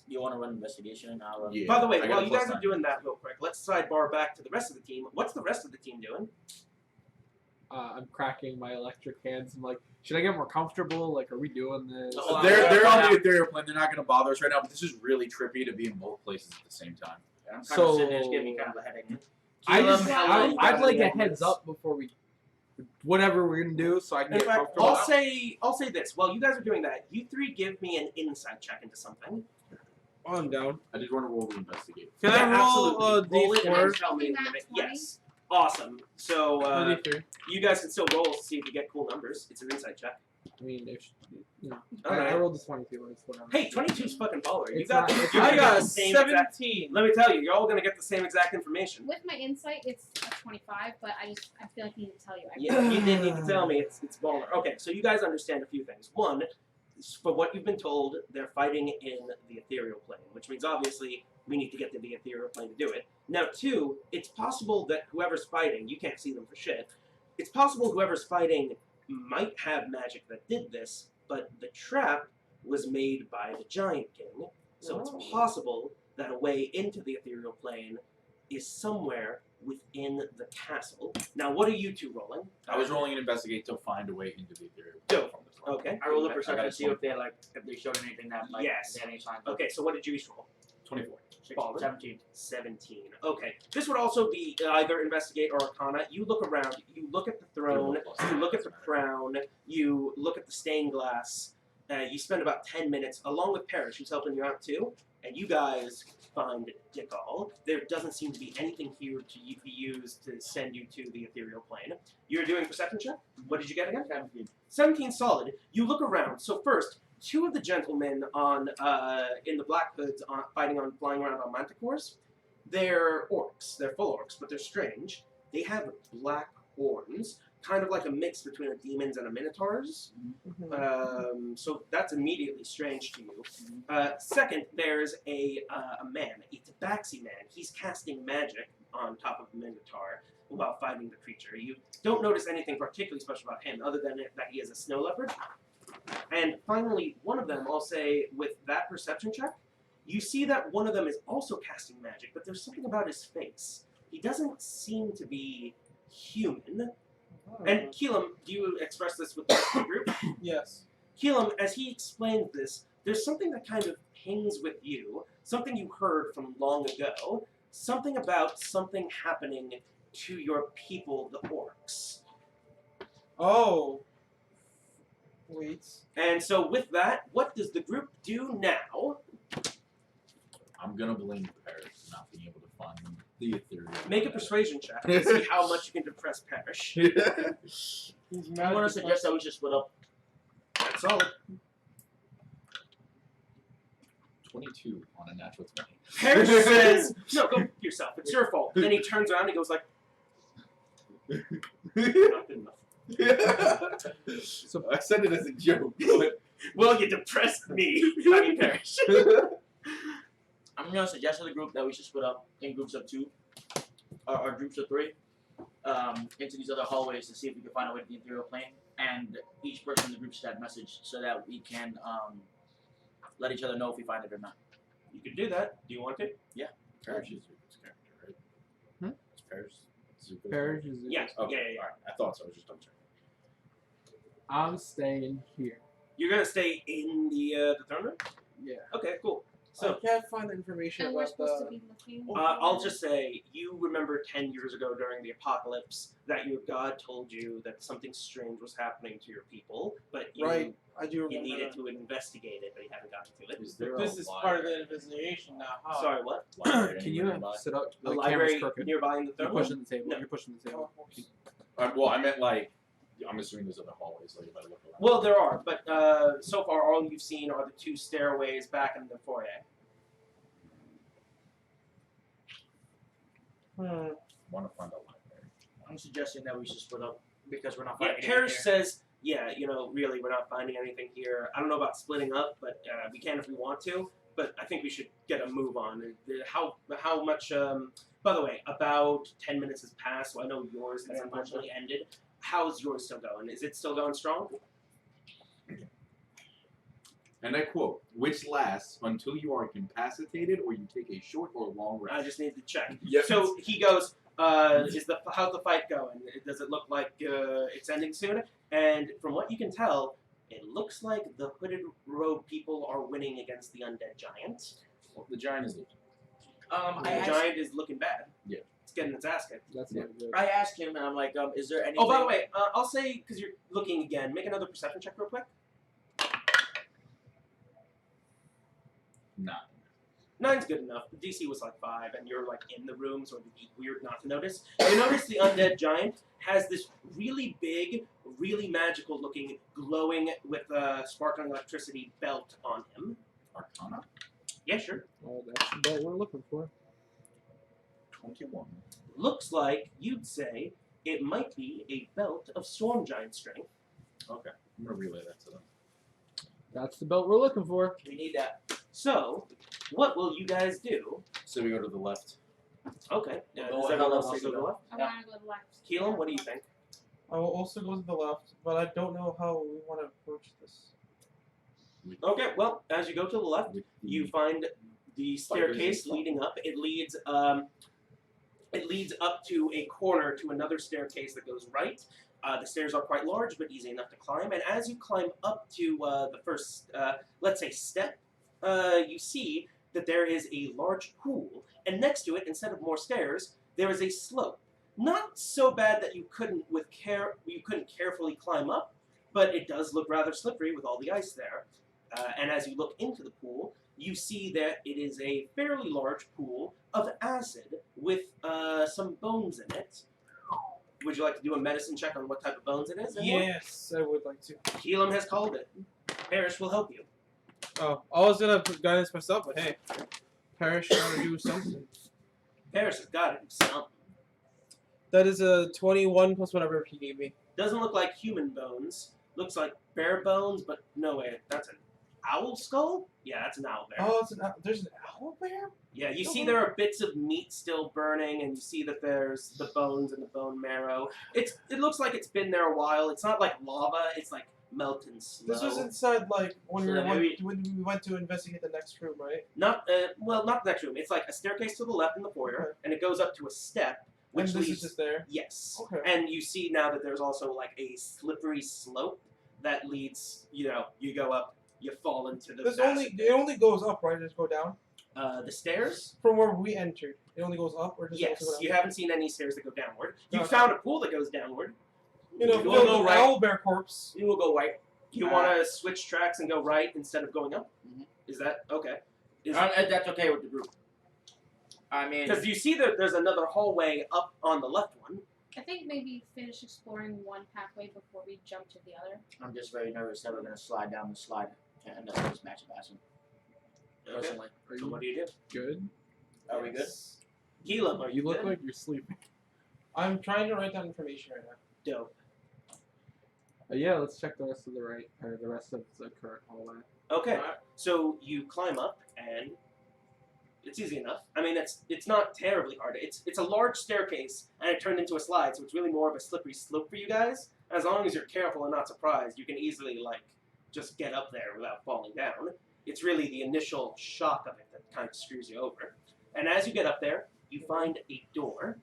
You want to run investigation and I'll Yeah. By the way, I got while a you plus guys are 9. doing that real quick, let's sidebar back to the rest of the team. What's the rest of the team doing? I'm cracking my electric hands. I'm like, should I get more comfortable? Like, are we doing this? Oh, They're on the ethereal plane. They're not going to bother us right now. But this is really trippy to be in both places at the same time. I'm kind So- of sitting there, it's giving me kind of a headache. I'd like a heads up before we, whatever we're gonna do, so I can In get fact, comfortable. I'll say this. While you guys are doing that, you three give me an insight check into something. Oh, I'm down. I did want to roll the investigate. Can Yeah, I roll absolutely. Roll it and then D4? tell me in a Nat minute. 20? Yes. Awesome. So D3. you guys can still roll to see if you get cool numbers. It's an insight check. I mean, if you know, All I right. rolled this 22. It's whatever. Hey, 22's fucking baller. You It's got. not- it's you're I gonna get got the same exact. 17. Let me tell you, you're all gonna get the same exact information. With my insight, it's a 25, but I feel like I need to tell you. Yeah, you didn't need to tell me. It's baller. Okay, so you guys understand a few things. One, for what you've been told, they're fighting in the ethereal plane, which means obviously we need to get to the ethereal plane to do it. Now, two, it's possible that whoever's fighting, you can't see them for shit. It's possible whoever's fighting might have magic that did this, but the trap was made by the Giant King. So it's possible that a way into the ethereal plane is somewhere within the castle. Now, what are you two rolling? I was rolling an investigate to find a way into the ethereal Go. from this one. Okay. I roll a Okay. perception I to got see if they showed anything that like Yes. they had any signs. Okay, so what did you each roll? 24. Ballin'. 17. 17. Okay. This would also be either investigate or arcana. You look around. You look at the throne. You look at the crown. You look at the stained glass. You spend about 10 minutes, along with Parrish, who's helping you out too. And you guys find Dickel. There doesn't seem to be anything here to be used to send you to the ethereal plane. You're doing perception check? What did you get again? 17. 17 solid. You look around. So first, two of the gentlemen on in the black hoods flying around on manticores, they're orcs. They're full orcs, but they're strange. They have black horns, kind of like a mix between a demon's and a minotaur's. So that's immediately strange to you. Second, there's a man, a tabaxi man. He's casting magic on top of the minotaur while fighting the creature. You don't notice anything particularly special about him, other than that he is a snow leopard. And finally, one of them, I'll say, with that perception check, you see that one of them is also casting magic, but there's something about his face. He doesn't seem to be human. And Keelam, do you express this with the rest of the group? Yes. Keelam, as he explained this, there's something that kind of pings with you, something you heard from long ago, something about something happening to your people, the orcs. Oh. Wait. And so with that, what does the group do now? I'm gonna blame Paris for not being able to find the ethereal. Make a persuasion check and see how much you can depress Parrish. He's I'm gonna suggest that we should split up. That's solid. 22 on a natural 20. Parrish says, no, go yourself. It's your fault. But then he turns around and he goes like, not good enough. So I said it as a joke, but Well, you depressed me. I mean, Parrish. I'm gonna suggest to the group that we should split up in groups of 2, or groups of 3, into these other hallways to see if we can find a way to the ethereal plane. And each person in the group should have a message so that we can let each other know if we find it or not. You can do that. Do you want to? Paris is Zuko's character, right? It's Paris. Zuko's Parrish character? is Yes. Okay, Yeah. alright. I thought so. I was just double checking. I'm staying here. You're gonna stay in the throne room? Yeah. Okay, cool. So I So, can't find the information And we're about supposed to the. be looking. I'll just say, you remember 10 years ago during the apocalypse that your god told you that something strange was happening to your people, but you, Right. I do you remember. needed to investigate it, but you haven't gotten to it. Is there This a is part of the library? investigation now. How? Sorry, what? Library Can anywhere you nearby? sit up? A The library camera's crooked. nearby in the You're thermal? pushing the table. No. You're pushing the table. Well, I meant like, I'm assuming there's other hallways. Like if I look around. Well, there are, but so far all you've seen are the 2 stairways back in the foyer. Want to find a library. I'm suggesting that we should split up because we're not Yeah, finding Parrish anything says, yeah, really, we're not finding anything here. I don't know about splitting up, but we can if we want to. But I think we should get a move on. How much? By the way, about 10 minutes has passed, so I know yours has unfortunately ended. How's yours still going? Is it still going strong? And I quote, which lasts until you are incapacitated or you take a short or long I rest. just need to check. Yes. So he goes, how's the fight going? Does it look like it's ending soon? And from what you can tell, it looks like the hooded robe people are winning against the undead giant. Well, the giant is losing. The giant is looking bad. Yeah. It's getting its ass kicked. That's Yeah. not good. I asked him, and I'm like, is there anything? Oh, by the way, I'll say, because you're looking again, make another perception check real quick. Nah. 9's good enough. The DC was like 5, and you're like in the room, so it'd be weird not to notice. You notice the undead giant has this really big, really magical looking, glowing with sparkling electricity belt on him. Arcana. Yeah, sure. Oh, that's the belt we're looking for. 21. Looks like you'd say it might be a belt of storm giant strength. Okay. I'm going to relay that to them. That's the belt we're looking for. We need that. So, what will you guys do? So we go to the left. Okay. Go Does ahead, everyone I'll else say also go to the go. left? I Yeah. want to go to the left. Keelan, what do you think? I will also go to the left, but I don't know how we want to approach this. Okay, well, as you go to the left, With the- you find the staircase Spiders. leading up. It leads It leads up to a corner to another staircase that goes right. The stairs are quite large, but easy enough to climb. And as you climb up to the first, let's say, step, you see that there is a large pool, and next to it, instead of more stairs, there is a slope. Not so bad that you couldn't carefully climb up, but it does look rather slippery with all the ice there. And as you look into the pool, you see that it is a fairly large pool of acid with some bones in it. Would you like to do a medicine check on what type of bones it is? anyone? Yes, I would like to. Helam has called it. Parrish will help you. Oh, I was gonna put guidance myself, but hey, Parrish gotta do something. Parrish has got it himself. That is a 21 plus whatever he gave me. Doesn't look like human bones. Looks like bear bones, but no way. That's an owl skull? Yeah, that's an owl bear. Oh, there's an owl bear? Yeah, you see there are bits of meat still burning, and you see that there's the bones and the bone marrow. It looks like it's been there a while. It's not like lava. It's like melting slow. This was inside, like, when So we maybe- when we went to investigate the next room, right? Not not the next room. It's like a staircase to the left in the foyer, Okay. and it goes up to a step, And which this leads. is just there. Yes. Okay. And you see now that there's also like a slippery slope that leads. You go up, you fall into the. It only goes up, right? It doesn't go down. The stairs. From where we entered, it only goes up, or does Yes, it also go you down? haven't seen any stairs that go downward. You No. found a pool that goes downward. You know, we'll go the right. owl bear corpse. You will go right. You want to switch tracks and go right instead of going up? Mhm. Is that okay? That's okay with the group. I mean, Because you see that there's another hallway up on the left one. I think maybe finish exploring one pathway before we jump to the other. I'm just very nervous that we're gonna slide down the slide and end up just match passing. Personally, Are So you what do you do? good? are we good? Helam, are You look good? like you're sleeping. I'm trying to write down information right now. Dope. Yeah, let's check the rest of the rest of the current hallway. Okay, so you climb up and it's easy enough. I mean, it's not terribly hard. It's a large staircase and it turned into a slide, so it's really more of a slippery slope for you guys. As long as you're careful and not surprised, you can easily just get up there without falling down. It's really the initial shock of it that kind of screws you over. And as you get up there, you find a door.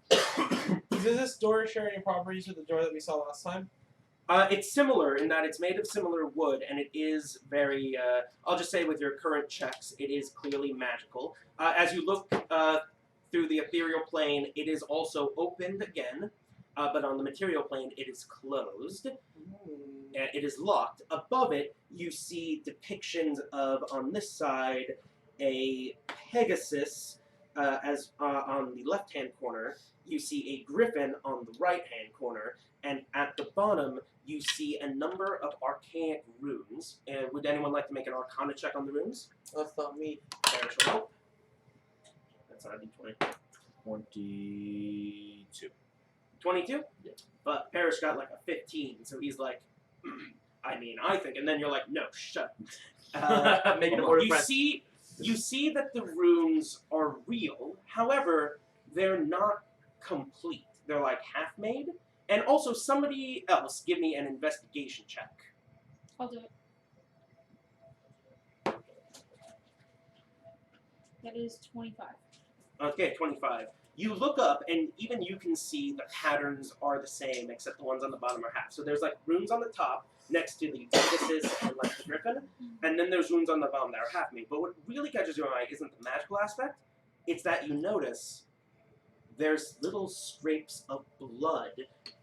Does this door share any properties with the door that we saw last time? It's similar in that it's made of similar wood, and it is very, I'll just say with your current checks, it is clearly magical. As you look through the ethereal plane, it is also opened again, but on the material plane, it is closed. It is locked. Above it, you see depictions of, on this side, a Pegasus, as on the left-hand corner, you see a griffin on the right-hand corner, and at the bottom, you see a number of archaic runes. Would anyone like to make an Arcana check on the runes? That's not me. Parrish will help. That's not a D20. 22. 22? Yeah. But Parrish got like a 15, so he's like, I think, and then you're like, no, shut up. Making it more You see that the runes are real, however, they're not complete. They're like half-made. And also, somebody else give me an investigation check. I'll do it. That is 25. Okay, 25. You look up, and even you can see the patterns are the same, except the ones on the bottom are half. So there's like runes on the top next to the Pegasus and like the Griffin, and then there's runes on the bottom that are half made. But what really catches your eye isn't the magical aspect; it's that you notice there's little scrapes of blood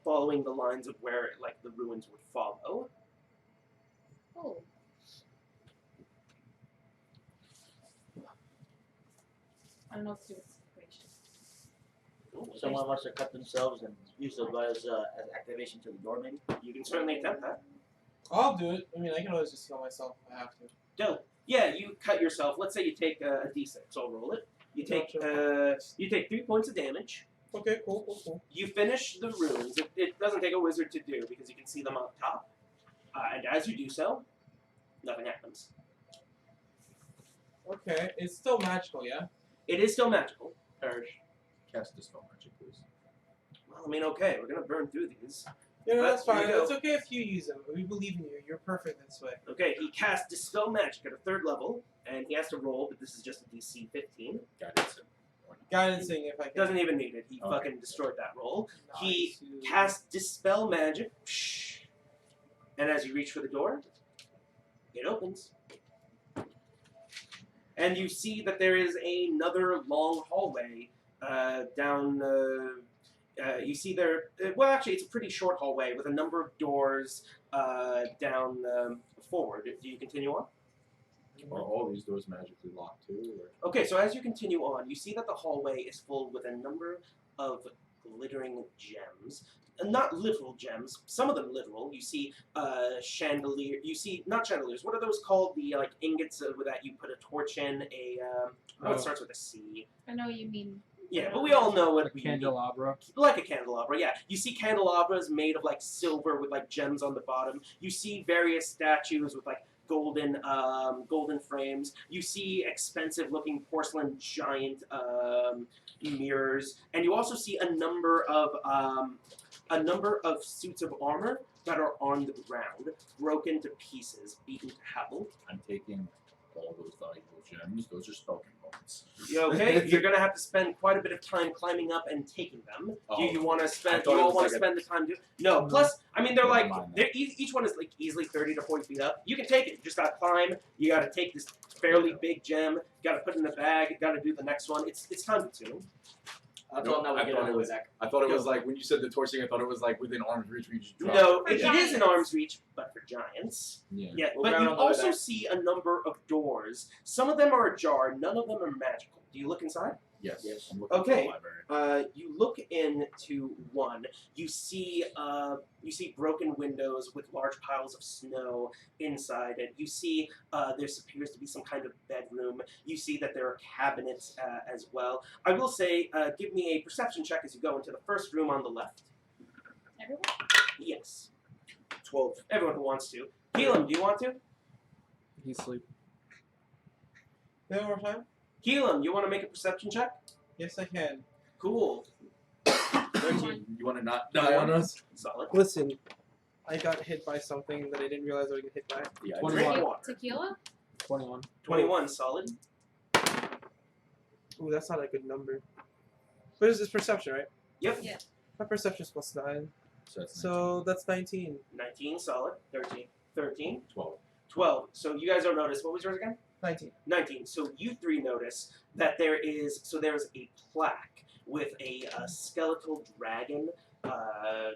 following the lines of where like the ruins would follow. Oh. I don't know what to do with this information. Someone wants to cut themselves and use the blood as activation to the door, maybe? You can certainly attempt that. I'll do it. I mean, I can always just heal myself if I have to. Dope. Yeah, you cut yourself. Let's say you take a d6. I'll roll it. You take you take 3 points of damage. Okay, cool. You finish the runes. It doesn't take a wizard to do because you can see them up top. And as you do so, nothing happens. Okay, it's still magical, yeah? It is still magical. Perish. Cast Dispel Magic, please. Well, I mean, okay, we're gonna burn through these. You know, But that's fine. you go. It's okay if you use them. We believe in you. You're perfect this way. Okay, he casts Dispel Magic at a 3rd level, and he has to roll, but this is just a DC 15. Guidance. Why not? Guidancing if I can. Doesn't even need it. He Okay. fucking destroyed that roll. He Nice. cast Dispel Magic. And as you reach for the door, it opens. And you see that there is another long hallway down. You see there. Well, actually, it's a pretty short hallway with a number of doors down forward. Do you continue on? Are all these doors magically locked too? Or? Okay, so as you continue on, you see that the hallway is full with a number of glittering gems. Not literal gems, some of them literal. You see chandelier. You see, not chandeliers, what are those called? The like ingots that you put a torch in, it starts with a C. I know what you mean. Yeah, but we all know what we Candelabra. like a candelabra, yeah. You see candelabras made of like silver with like gems on the bottom. You see various statues with like golden frames. You see expensive looking porcelain giant mirrors, and you also see a number of suits of armor that are on the ground, broken to pieces, beaten to hell. I'm taking all those valuable gems. Those are spell components. You okay? You're gonna have to spend quite a bit of time climbing up and taking them. Oh, Do you want to spend? I You thought it all was want to like spend the time to? No. Plus, I mean, they're Never like mind they're each one is like easily 30 to 40 feet up. You can take it. You just gotta climb. You gotta take this fairly big gem. Gotta put it in the bag. Gotta do the next one. It's time to. That's all now we I get thought on it the way was. back. I thought it was like when you said the torching. I thought it was like within arm's reach. Where you just drop. No, For it is in giants. arm's reach, but for giants. Yeah. Yeah, We'll but grab you on the way also back. see a number of doors. Some of them are ajar. None of them are magical. Do you look inside? Yes. Yes. I'm looking Okay. for the library. You look into one. You see broken windows with large piles of snow inside it. You see there appears to be some kind of bedroom. You see that there are cabinets as well. I will say, give me a perception check as you go into the first room on the left. Everyone? Yes. 12. Everyone who wants to. Keelan, do you want to? He's sleeping. Say one more time? Keelan, you want to make a perception check? Yes, I can. Cool. 13. You want to not die on us? Solid. Listen, I got hit by something that I didn't realize I would get hit by. Yeah. I 21. did. Drink water. Tequila? 21. 21, solid. Ooh, that's not a good number. What is this perception, right? Yep. Yeah. My perception's +9. So that's So that's 19. 19, solid. 13. 13. 12. 12. So you guys don't notice. What was yours again? 19. 19. So you three notice that there's a plaque with a skeletal dragon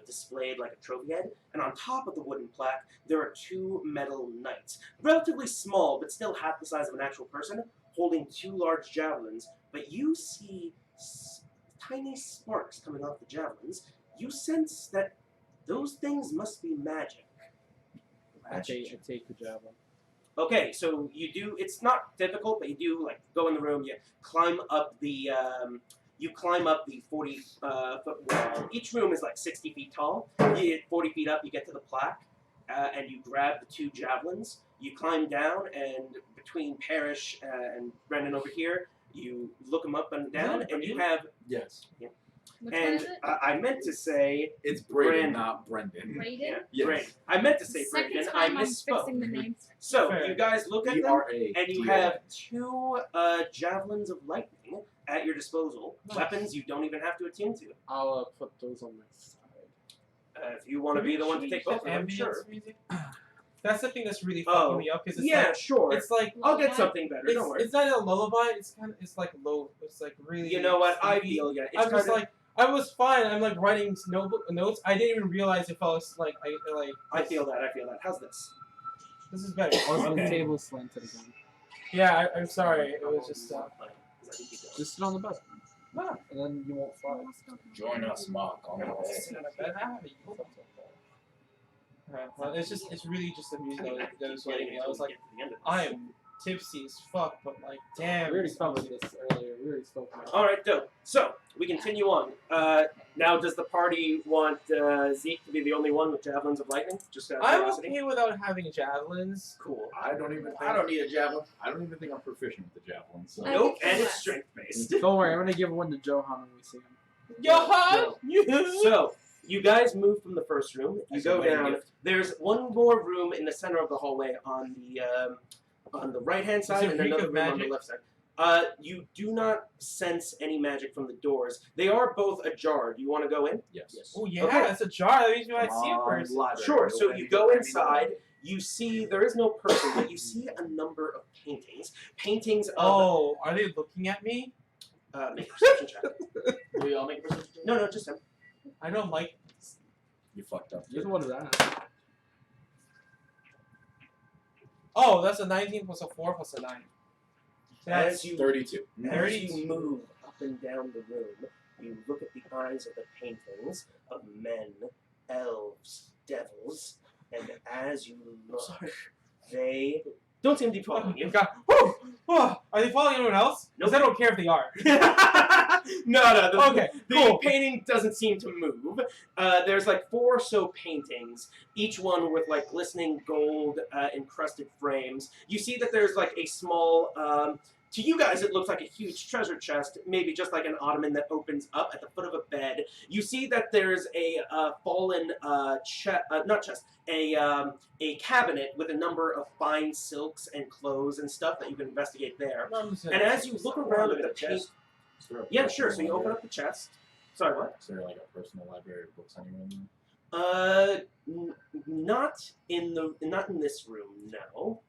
displayed like a trophy head, and on top of the wooden plaque there are two metal knights, relatively small but still half the size of an actual person, holding two large javelins. But you see tiny sparks coming off the javelins. You sense that those things must be magic. I take the javelin. Okay, so you do. It's not difficult, but you do like go in the room. You climb up the 40-foot wall. Each room is like 60 feet tall. You get 40 feet up, you get to the plaque, and you grab the two javelins. You climb down, and between Parrish and Brendan over here, you look them up and down, and you have. Yes. Which one And is it? I meant to say. It's Brayden, Brandon. not Brendan. Raiden? Yeah, Yes. Brayden. I meant to say Second Brayden. I time I'm misspoke. fixing the names. So Fair. you guys look at We them. are a And you deal. have two javelins of lightning at your disposal. Nice. Weapons you don't even have to attune to. I'll put those on my side. If you want to be the one to take both of them, ambience sure. music. That's the thing that's really Oh, fucking me up because it's Yeah, like sure. it's like I'll get Lullaby? something better. Don't worry. it's not a lullaby. It's like low. It's like really. You know what? I sleepy. feel yeah. It's I was kind of, like, I was fine. I'm like writing notes. I didn't even realize if I was like, I feel that. I feel that. How's this? This is better. Also, the Okay. table slanted again. Yeah, I'm sorry. It was just. Just sit on the bed. No. And then you won't fly. Join us, Mark. On the I'm way. sitting on a bed. I have a use up well, it's really just the music that was getting me. I was like, I am tipsy as fuck, but like, damn. We already covered this earlier. We already spoke about it. All right, dope. So we continue on. Now, does the party want Zeke to be the only one with javelins of lightning? Just out of I'm curiosity. okay without having javelins. Cool. I don't need a javelin. I don't even think I'm proficient with the javelin. So. I Nope, think and it's less. strength based. Don't worry, I'm gonna give one to Johan when we see him. Johan! So, you guys move from the first room. You As a go wedding down. gift. There's one more room in the center of the hallway on the right hand side, it and Reek another of room on the Magic? left side. You do not sense any magic from the doors. They are both ajar. Do you want to go in? Yes. Oh yeah, Okay. it's a jar. That means you might see a person. Sure. So you go inside. You see there is no person, but you see a number of paintings. Paintings of. Oh, are they looking at me? Make a perception check. Do we all make a perception check? No, just him. I don't like. You fucked up. Just what is that? Oh, that's a 19 plus a 4 plus a 9. So As that's you 32. As you move up and down the room, you look at the eyes of the paintings of men, elves, devils, and as you look, they don't seem to be following you. God. Whew! Oh, are they following anyone else? Because I don't care if they are. No. Okay, The cool. painting doesn't seem to move. There's like 4 or so paintings, each one with like glistening gold encrusted frames. You see that there's like a small, to you guys it looks like a huge treasure chest, maybe just like an ottoman that opens up at the foot of a bed. You see that there's a fallen, a cabinet with a number of fine silks and clothes and stuff that you can investigate there. And as you look around at the paint, yeah, sure. So you open up the chest. Sorry, what? Is there like a personal library of books anywhere in there? Not in this room. No.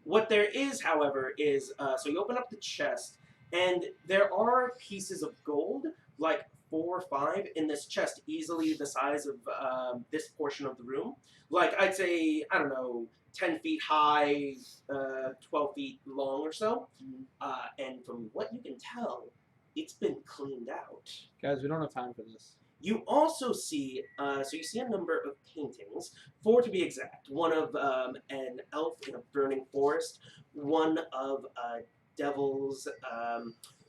What there is, however, is so you open up the chest, and there are pieces of gold, like 4 or 5 in this chest, easily the size of this portion of the room. Like I'd say, I don't know, 10 feet high, 12 feet long or so. And from what you can tell, it's been cleaned out. Guys, we don't have time for this. You also see, so you see a number of paintings, 4 to be exact. One of an elf in a burning forest, one of devils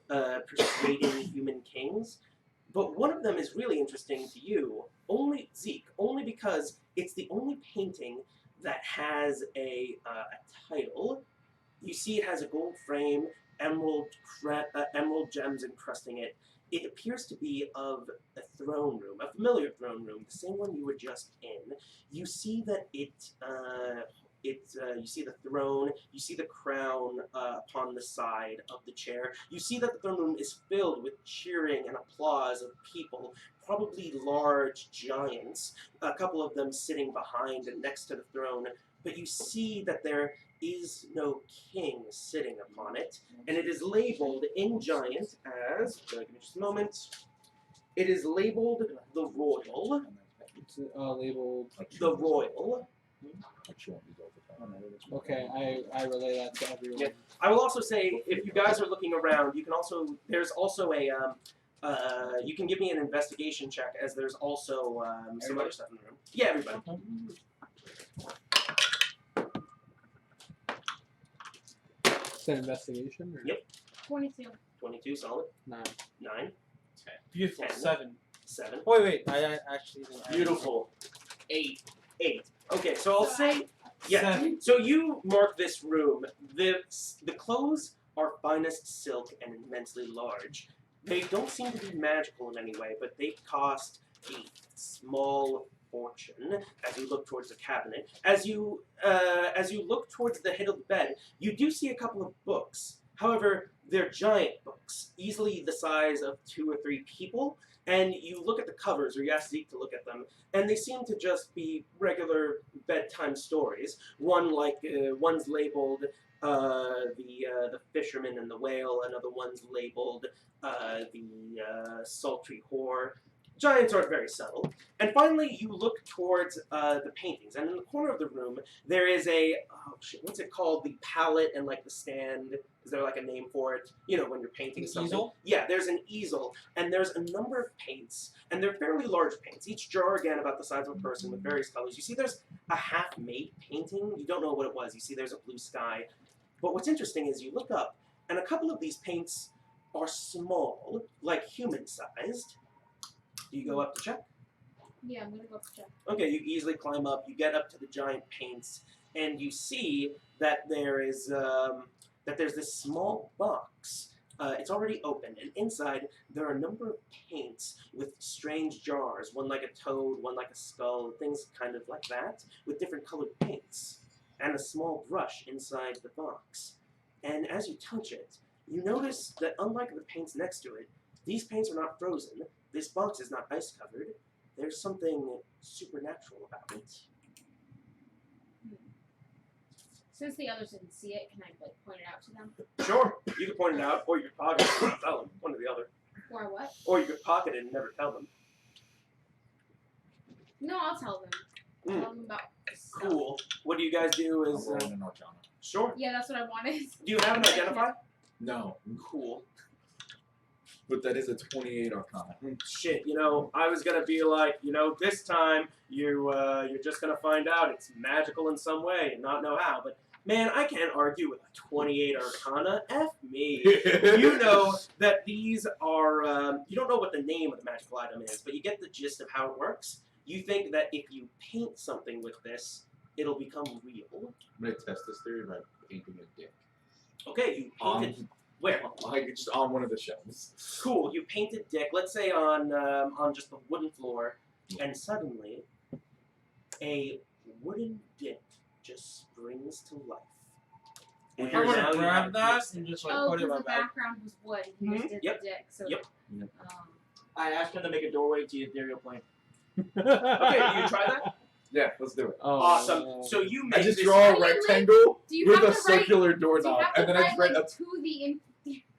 persuading human kings. But one of them is really interesting to you, only Zeke, only because it's the only painting that has a title. You see it has a gold frame, emerald gems encrusting it. It appears to be of a throne room, a familiar throne room, the same one you were just in. You see that you see the throne, you see the crown upon the side of the chair. You see that the throne room is filled with cheering and applause of people, probably large giants, a couple of them sitting behind and next to the throne. But you see that there is no king sitting upon it, and it is labeled in giant as, give me just a moment, it is labeled the Royal. It's labeled. The Royal. Okay, I relay that to everyone. Yeah. I will also say, if you guys are looking around, you can also, there's also a, you can give me an investigation check, as there's also some other stuff in the room. Yeah, everybody. Is that investigation? Or? Yep. 22. 22, solid. 9. 9. Beautiful. 10. 7. 7. Wait. I actually didn't. Beautiful. 8. 8. Okay, so I'll say, yeah. 7. So you mark this room. The clothes are finest silk and immensely large. They don't seem to be magical in any way, but they cost a small fortune. As you look towards the cabinet, as you look towards the head of the bed, you do see a couple of books. However, they're giant books, easily the size of 2 or 3 people. And you look at the covers, or you ask Zeke to look at them, and they seem to just be regular bedtime stories. One's labeled the fisherman and the whale. Another one's labeled the sultry whore. Giants aren't very subtle. And finally, you look towards the paintings, and in the corner of the room, there is a, what's it called? The palette and like the stand. Is there like a name for it? You know, when you're painting An something. easel? Yeah, there's an easel, and there's a number of paints, and they're fairly large paints. Each jar, again, about the size of a person with various colors. You see there's a half-made painting. You don't know what it was. You see there's a blue sky. But what's interesting is you look up, and a couple of these paints are small, like human-sized. Do you go up to check? Yeah, I'm gonna go check. Okay, you easily climb up. You get up to the giant paints, and you see that there's this small box. It's already open, and inside there are a number of paints with strange jars. One like a toad, one like a skull, things kind of like that, with different colored paints, and a small brush inside the box. And as you touch it, you notice that unlike the paints next to it, these paints are not frozen. This box is not ice covered. There's something supernatural about it. Since the others didn't see it, can I like point it out to them? Sure, you could point it out, or you could pocket it and not tell them. One or the other. Or what? Or you could pocket it and never tell them. No, I'll tell them. Mm. Tell them about stuff. Cool. What do you guys do? I'm Is rolling an Arcana. sure. Yeah, that's what I wanted. Do you have an identify? No, Cool. but that is a 28 Arcana. Shit, you know, I was gonna be like, you know, this time you're just gonna find out it's magical in some way and not know how. But man, I can't argue with a 28 Arcana. F me. You know that these are, you don't know what the name of the magical item is, but you get the gist of how it works. You think that if you paint something with this, it'll become real. I'm gonna test this theory by painting a dick. Okay, you painted where? Like just on one of the shelves. Cool. You painted dick. Let's say on just the wooden floor, and suddenly a wooden dick just springs to life. And I want now to you grab have that mixed and it. just like Oh, put it in because my the bag. background was wood. He just did Yep. the dick. So, Yep. I asked him to make a doorway to the ethereal plane. Okay, do you try that? Yeah, let's do it. Oh, Awesome. So you make I just this. draw a Wait, wait, rectangle do you with have a to write? circular Do you doorknob, have to and then I just write write like, to the?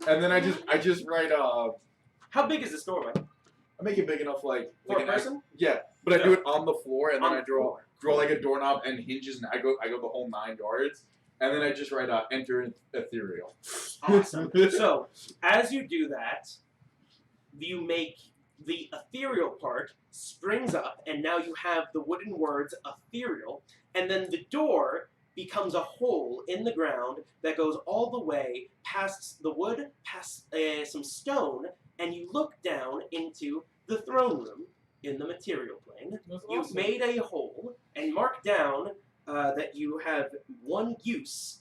and then I just write How big is this doorway? I make it big enough like For a an person? yeah, but I do it on the floor and then On I the draw like a doorknob and hinges and I go the whole 9 yards and then I just write enter ethereal. Awesome. So, as you do that, you make the ethereal part springs up, and now you have the wooden words ethereal, and then the door becomes a hole in the ground that goes all the way past the wood, past some stone, and you look down into the throne room in the material plane. That's You've awesome. made a hole and marked down that you have one use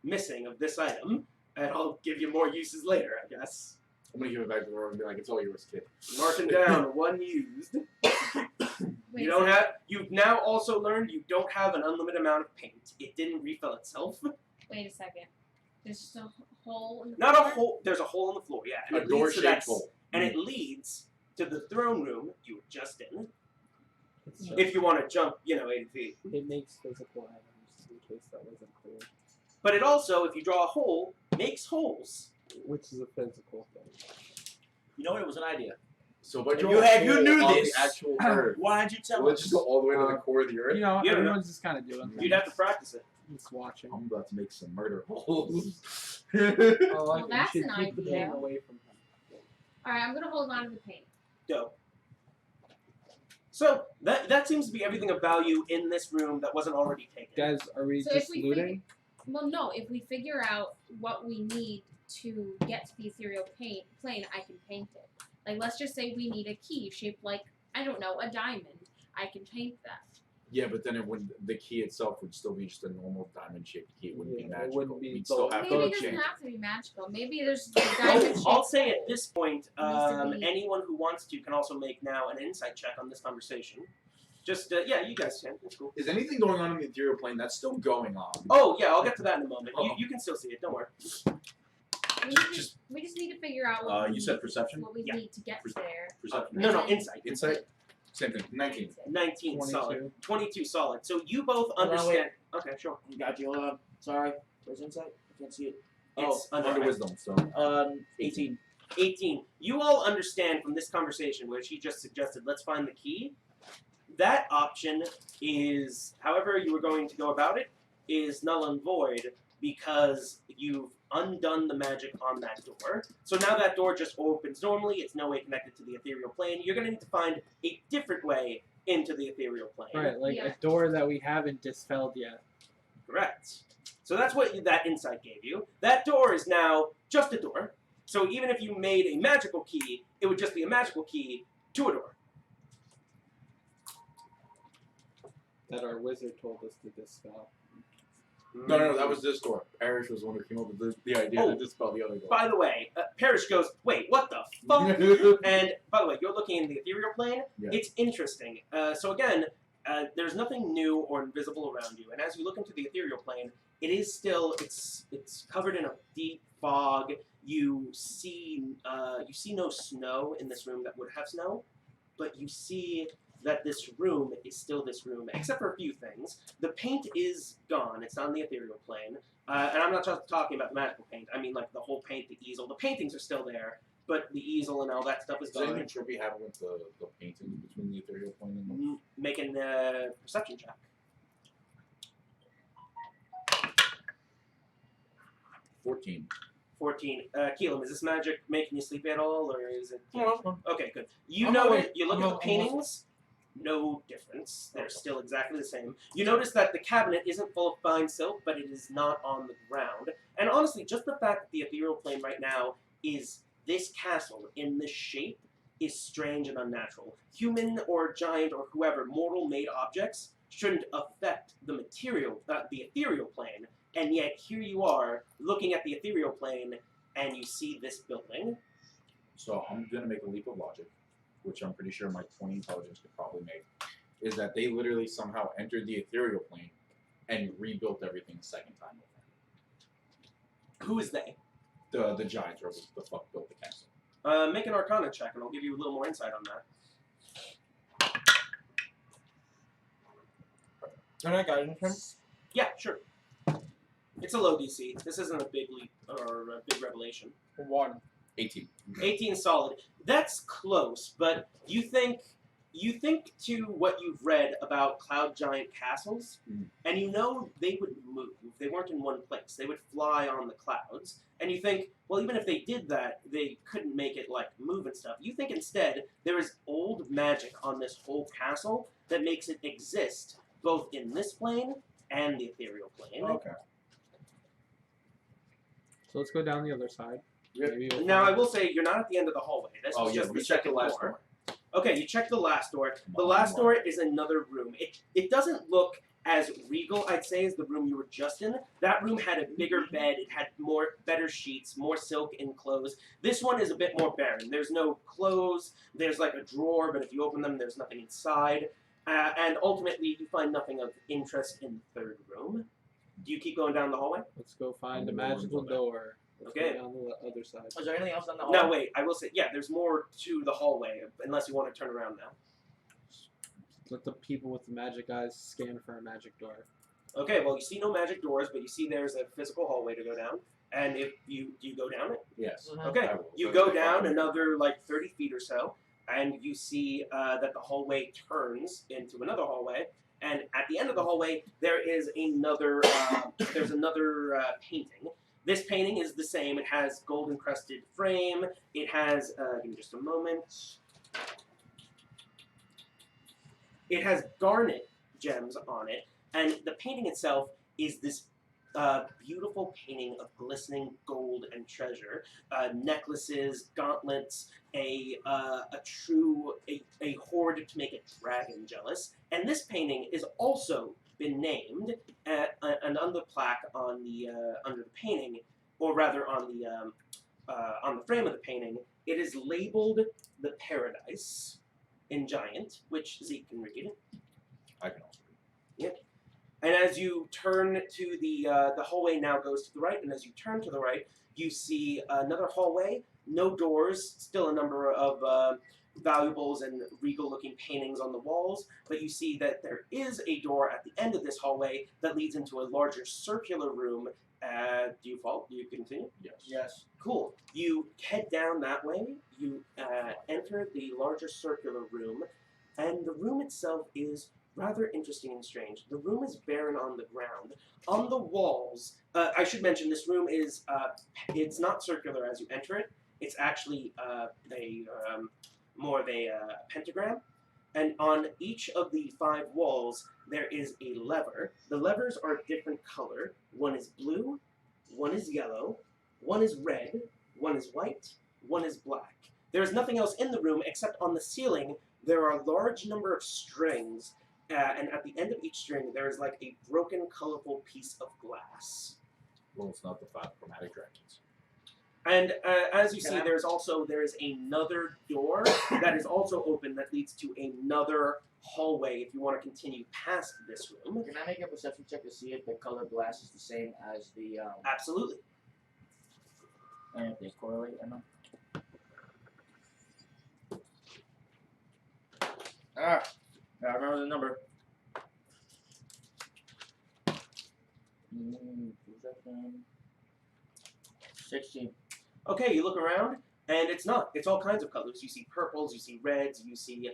missing of this item, and I'll give you more uses later, I guess. I'm gonna give it back to the room and be like, it's all yours, kid. Marking down one used. Wait, You don't have. You've now also learned you don't have an unlimited amount of paint. It didn't refill itself. Wait a second. There's just a hole in the Not a floor? hole. There's a hole in the floor. Yeah, and A it leads to that. door-shaped hole. And it leads to the throne room you were just in. It's just- If you want to jump, 80 feet. it makes physical items in case that wasn't clear, But it also, if you draw a hole, makes holes. which is a physical thing. You know what? It was an idea. So if I draw If you a hole knew on this, the actual earth, why did you tell will it us? just go all the way to the core of the earth? You know, You don't know. everyone's just kind of doing things. You'd have to practice it. Just watching. I'm about to make some murder holes. I like Well, it. that's You should an keep the idea. pain away from him. Alright, I'm gonna hold on to the paint. Dope. So that seems to be everything of value in this room that wasn't already taken. Guys, are we So if just we looting? Well, no. If we figure out what we need to get to the ethereal plane, I can paint it. Like, let's just say we need a key shaped like, I don't know, a diamond. I can paint that. Yeah, but then the key itself would still be just a normal diamond-shaped key. It wouldn't be Yeah, it magical. wouldn't be We'd still gold. have Maybe to it doesn't change. have to be magical. Maybe there's a diamond shaped I'll say hole. at this point, to be- anyone who wants to can also make now an insight check on this conversation. Just, yeah, you guys can. It's cool. Is anything going on in the ethereal plane? That's still going on. Oh, yeah, I'll get to that in a moment. Oh. You can still see it, don't worry. We just need to figure out what we You said need- perception? what we Yeah. need to get there. Perception. No, insight. Insight? Same thing. 19. 19 solid. 22. 22 solid. So you both Hold on, understand. Okay, sure. Got you. Hold on. Sorry. Where's insight? I can't see it. It's under Under wisdom, so. 18. 18. You all understand from this conversation, which he just suggested, let's find the key. That option is, however you were going to go about it, is null and void because you've undone the magic on that door. So now that door just opens normally. It's no way connected to the ethereal plane. You're going to need to find a different way into the ethereal plane. Right, like Yeah. a door that we haven't dispelled yet. Correct. So that's what that insight gave you. That door is now just a door. So even if you made a magical key, it would just be a magical key to a door. That our wizard told us to dispel. No, that was this door. Parrish was the one who came up with the idea Oh. to dispel the other door. By the way, Parrish goes, wait, what the fuck? And by the way, you're looking in the ethereal plane. Yeah. It's interesting. So again, there's nothing new or invisible around you, and as you look into the ethereal plane, it is still it's covered in a deep fog. You see no snow in this room that would have snow, but you see that this room is still this room, except for a few things. The paint is gone; it's on the ethereal plane, and I'm not just talking about the magical paint. I mean, like the whole paint, the easel, the paintings are still there, but the easel and all that stuff is Does gone. anything trippy happen with the paintings between the ethereal plane and the... Making a perception check. 14. 14. Keelan, is this magic making you sleepy at all, or is it? Okay, good. You I'm notice. awake. You look I'm at the awake. paintings. No difference. They're still exactly the same. You notice that the cabinet isn't full of fine silk, but it is not on the ground. And honestly, just the fact that the ethereal plane right now is this castle in this shape is strange and unnatural. Human or giant or whoever, mortal-made objects shouldn't affect the material, the ethereal plane. And yet here you are looking at the ethereal plane, and you see this building. So I'm going to make a leap of logic, which I'm pretty sure my 20 intelligence could probably make, is that they literally somehow entered the ethereal plane and rebuilt everything a second time. Who is they? The giants, or the fuck built the castle. Make an Arcana check, and I'll give you a little more insight on that. Can I guide him? Yeah, sure. It's a low DC. This isn't a big leap or a big revelation. 1. 18. 18 solid. That's close, but you think to what you've read about cloud giant castles, and you know they would move. They weren't in one place. They would fly on the clouds. And you think, well, even if they did that, they couldn't make it like move and stuff. You think instead there is old magic on this whole castle that makes it exist both in this plane and the ethereal plane. Okay. So let's go down the other side. Maybe we'll Now, I find- will say you're not at the end of the hallway. This Oh, is yeah, just we the checked the second last door. door. Okay, you check the last door. The Come last on. door is another room. It doesn't look as regal, I'd say, as the room you were just in. That room had a bigger bed. It had better sheets, more silk and clothes. This one is a bit more barren. There's no clothes. There's like a drawer, but if you open them, there's nothing inside. And ultimately, you find nothing of interest in the third room. Do you keep going down the hallway? Let's go find a I'm going magical to go back. door. Let's Okay. go down the other side. Is there anything else on the hallway? No, wait. I will say, yeah, there's more to the hallway, unless you want to turn around now. Let the people with the magic eyes scan for a magic door. Okay, well, you see no magic doors, but you see there's a physical hallway to go down. And if you go down it? Yes. Okay, I will. you So go if I down find- another like 30 feet or so, and you see that the hallway turns into another hallway. And at the end of the hallway, there is another. There's another painting. This painting is the same. It has gold encrusted frame. It has. Give me just a moment. It has garnet gems on it, and the painting itself is this beautiful painting of glistening gold and treasure, necklaces, gauntlets, a hoard to make a dragon jealous. And this painting is also been named, and on the plaque on the under the painting, or rather on the frame of the painting, it is labeled the Paradise in giant, which Zeke can read. I can also read. And as you turn to the hallway now goes to the right, and as you turn to the right, you see another hallway, no doors, still a number of valuables and regal-looking paintings on the walls, but you see that there is a door at the end of this hallway that leads into a larger circular room. Do you continue? Yes. Yes. Cool. You head down that way, you enter the larger circular room, and the room itself is rather interesting and strange. The room is barren on the ground. On the walls, I should mention this room is, it's not circular as you enter it. It's actually more of a pentagram. And on each of the 5 walls, there is a lever. The levers are different color. One is blue, one is yellow, one is red, one is white, one is black. There is nothing else in the room except on the ceiling there are a large number of strings, and at the end of each string there is like a broken, colorful piece of glass. Well, it's not the 5 chromatic dragons. And as you Can see, I- there is another door that is also open that leads to another hallway. If you want to continue past this room, Can I make a perception check to see if the color glass is the same as the absolutely. and if they correlate or not? I remember the number. Perception. 16. Okay, you look around, and it's not. It's all kinds of colors. You see purples, you see reds, you see.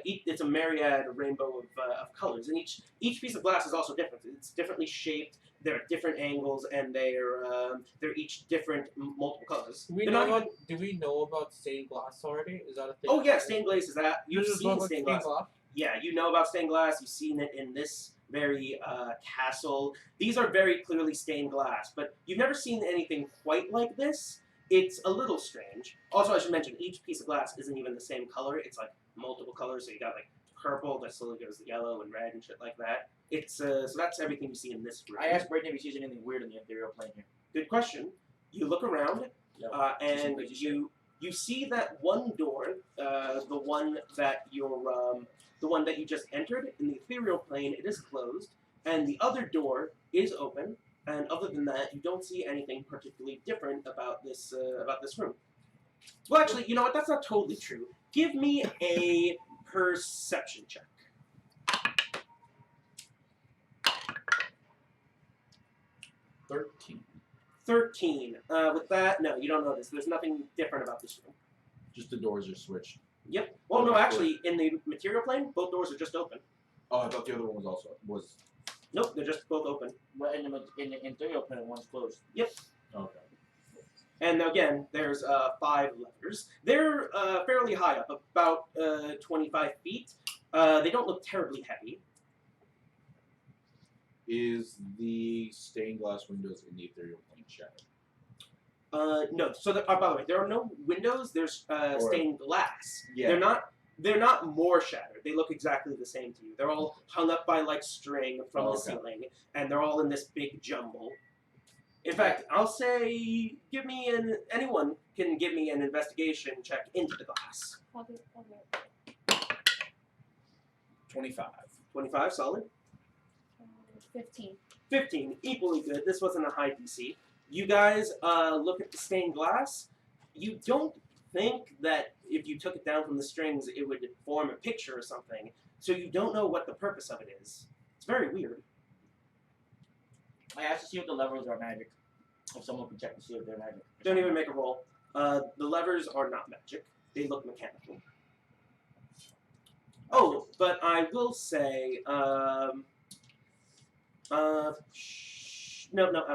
It's a myriad rainbow of colors, and each piece of glass is also different. It's differently shaped. They're at different angles, and they're each different multiple colors. Do we They're know not about? Do we know about stained glass already? Is that a thing? Oh yeah, stained glass is that. You've This is seen about stained glass. Yeah, you know about stained glass. You've seen it in this very castle. These are very clearly stained glass, but you've never seen anything quite like this. It's a little strange. Also, I should mention, each piece of glass isn't even the same color. It's like multiple colors. So you got like purple that slowly goes to yellow and red and shit like that. It's so that's everything you see in this room. I asked Brayden if he sees anything weird in the ethereal plane here. Good question. You look around, Yep. and you see that one door, the one that you just entered in the ethereal plane. It is closed, and the other door is open. And other than that, you don't see anything particularly different about this room. Well, actually, you know what? That's not totally true. Give me a perception check. 13. 13. With that, no, you don't notice. There's nothing different about this room. Just the doors are switched. Yep. Well, no, actually, in the material plane, both doors are just open. Oh, I thought the other one was. Nope, they're just both open. But in the ethereal plane, one's closed. Okay. And again, there's 5 levers. They're fairly high up, about 25 feet. They don't look terribly heavy. Is the stained glass windows in the ethereal plane shattered? No. So, by the way, there are no windows. There's stained glass. Yeah. They're not more shattered. They look exactly the same to you. They're all hung up by like string from the ceiling, and they're all in this big jumble. In fact, I'll say, anyone can give me an investigation check into the glass. 25. 25, solid. 15. 15, equally good. This wasn't a high DC. You guys look at the stained glass. You don't think that if you took it down from the strings, it would form a picture or something. So you don't know what the purpose of it is. It's very weird. I asked to see if the levers are magic. If someone could check to see if they're magic. Don't even make a roll. The levers are not magic. They look mechanical. Oh, but I will say, no, I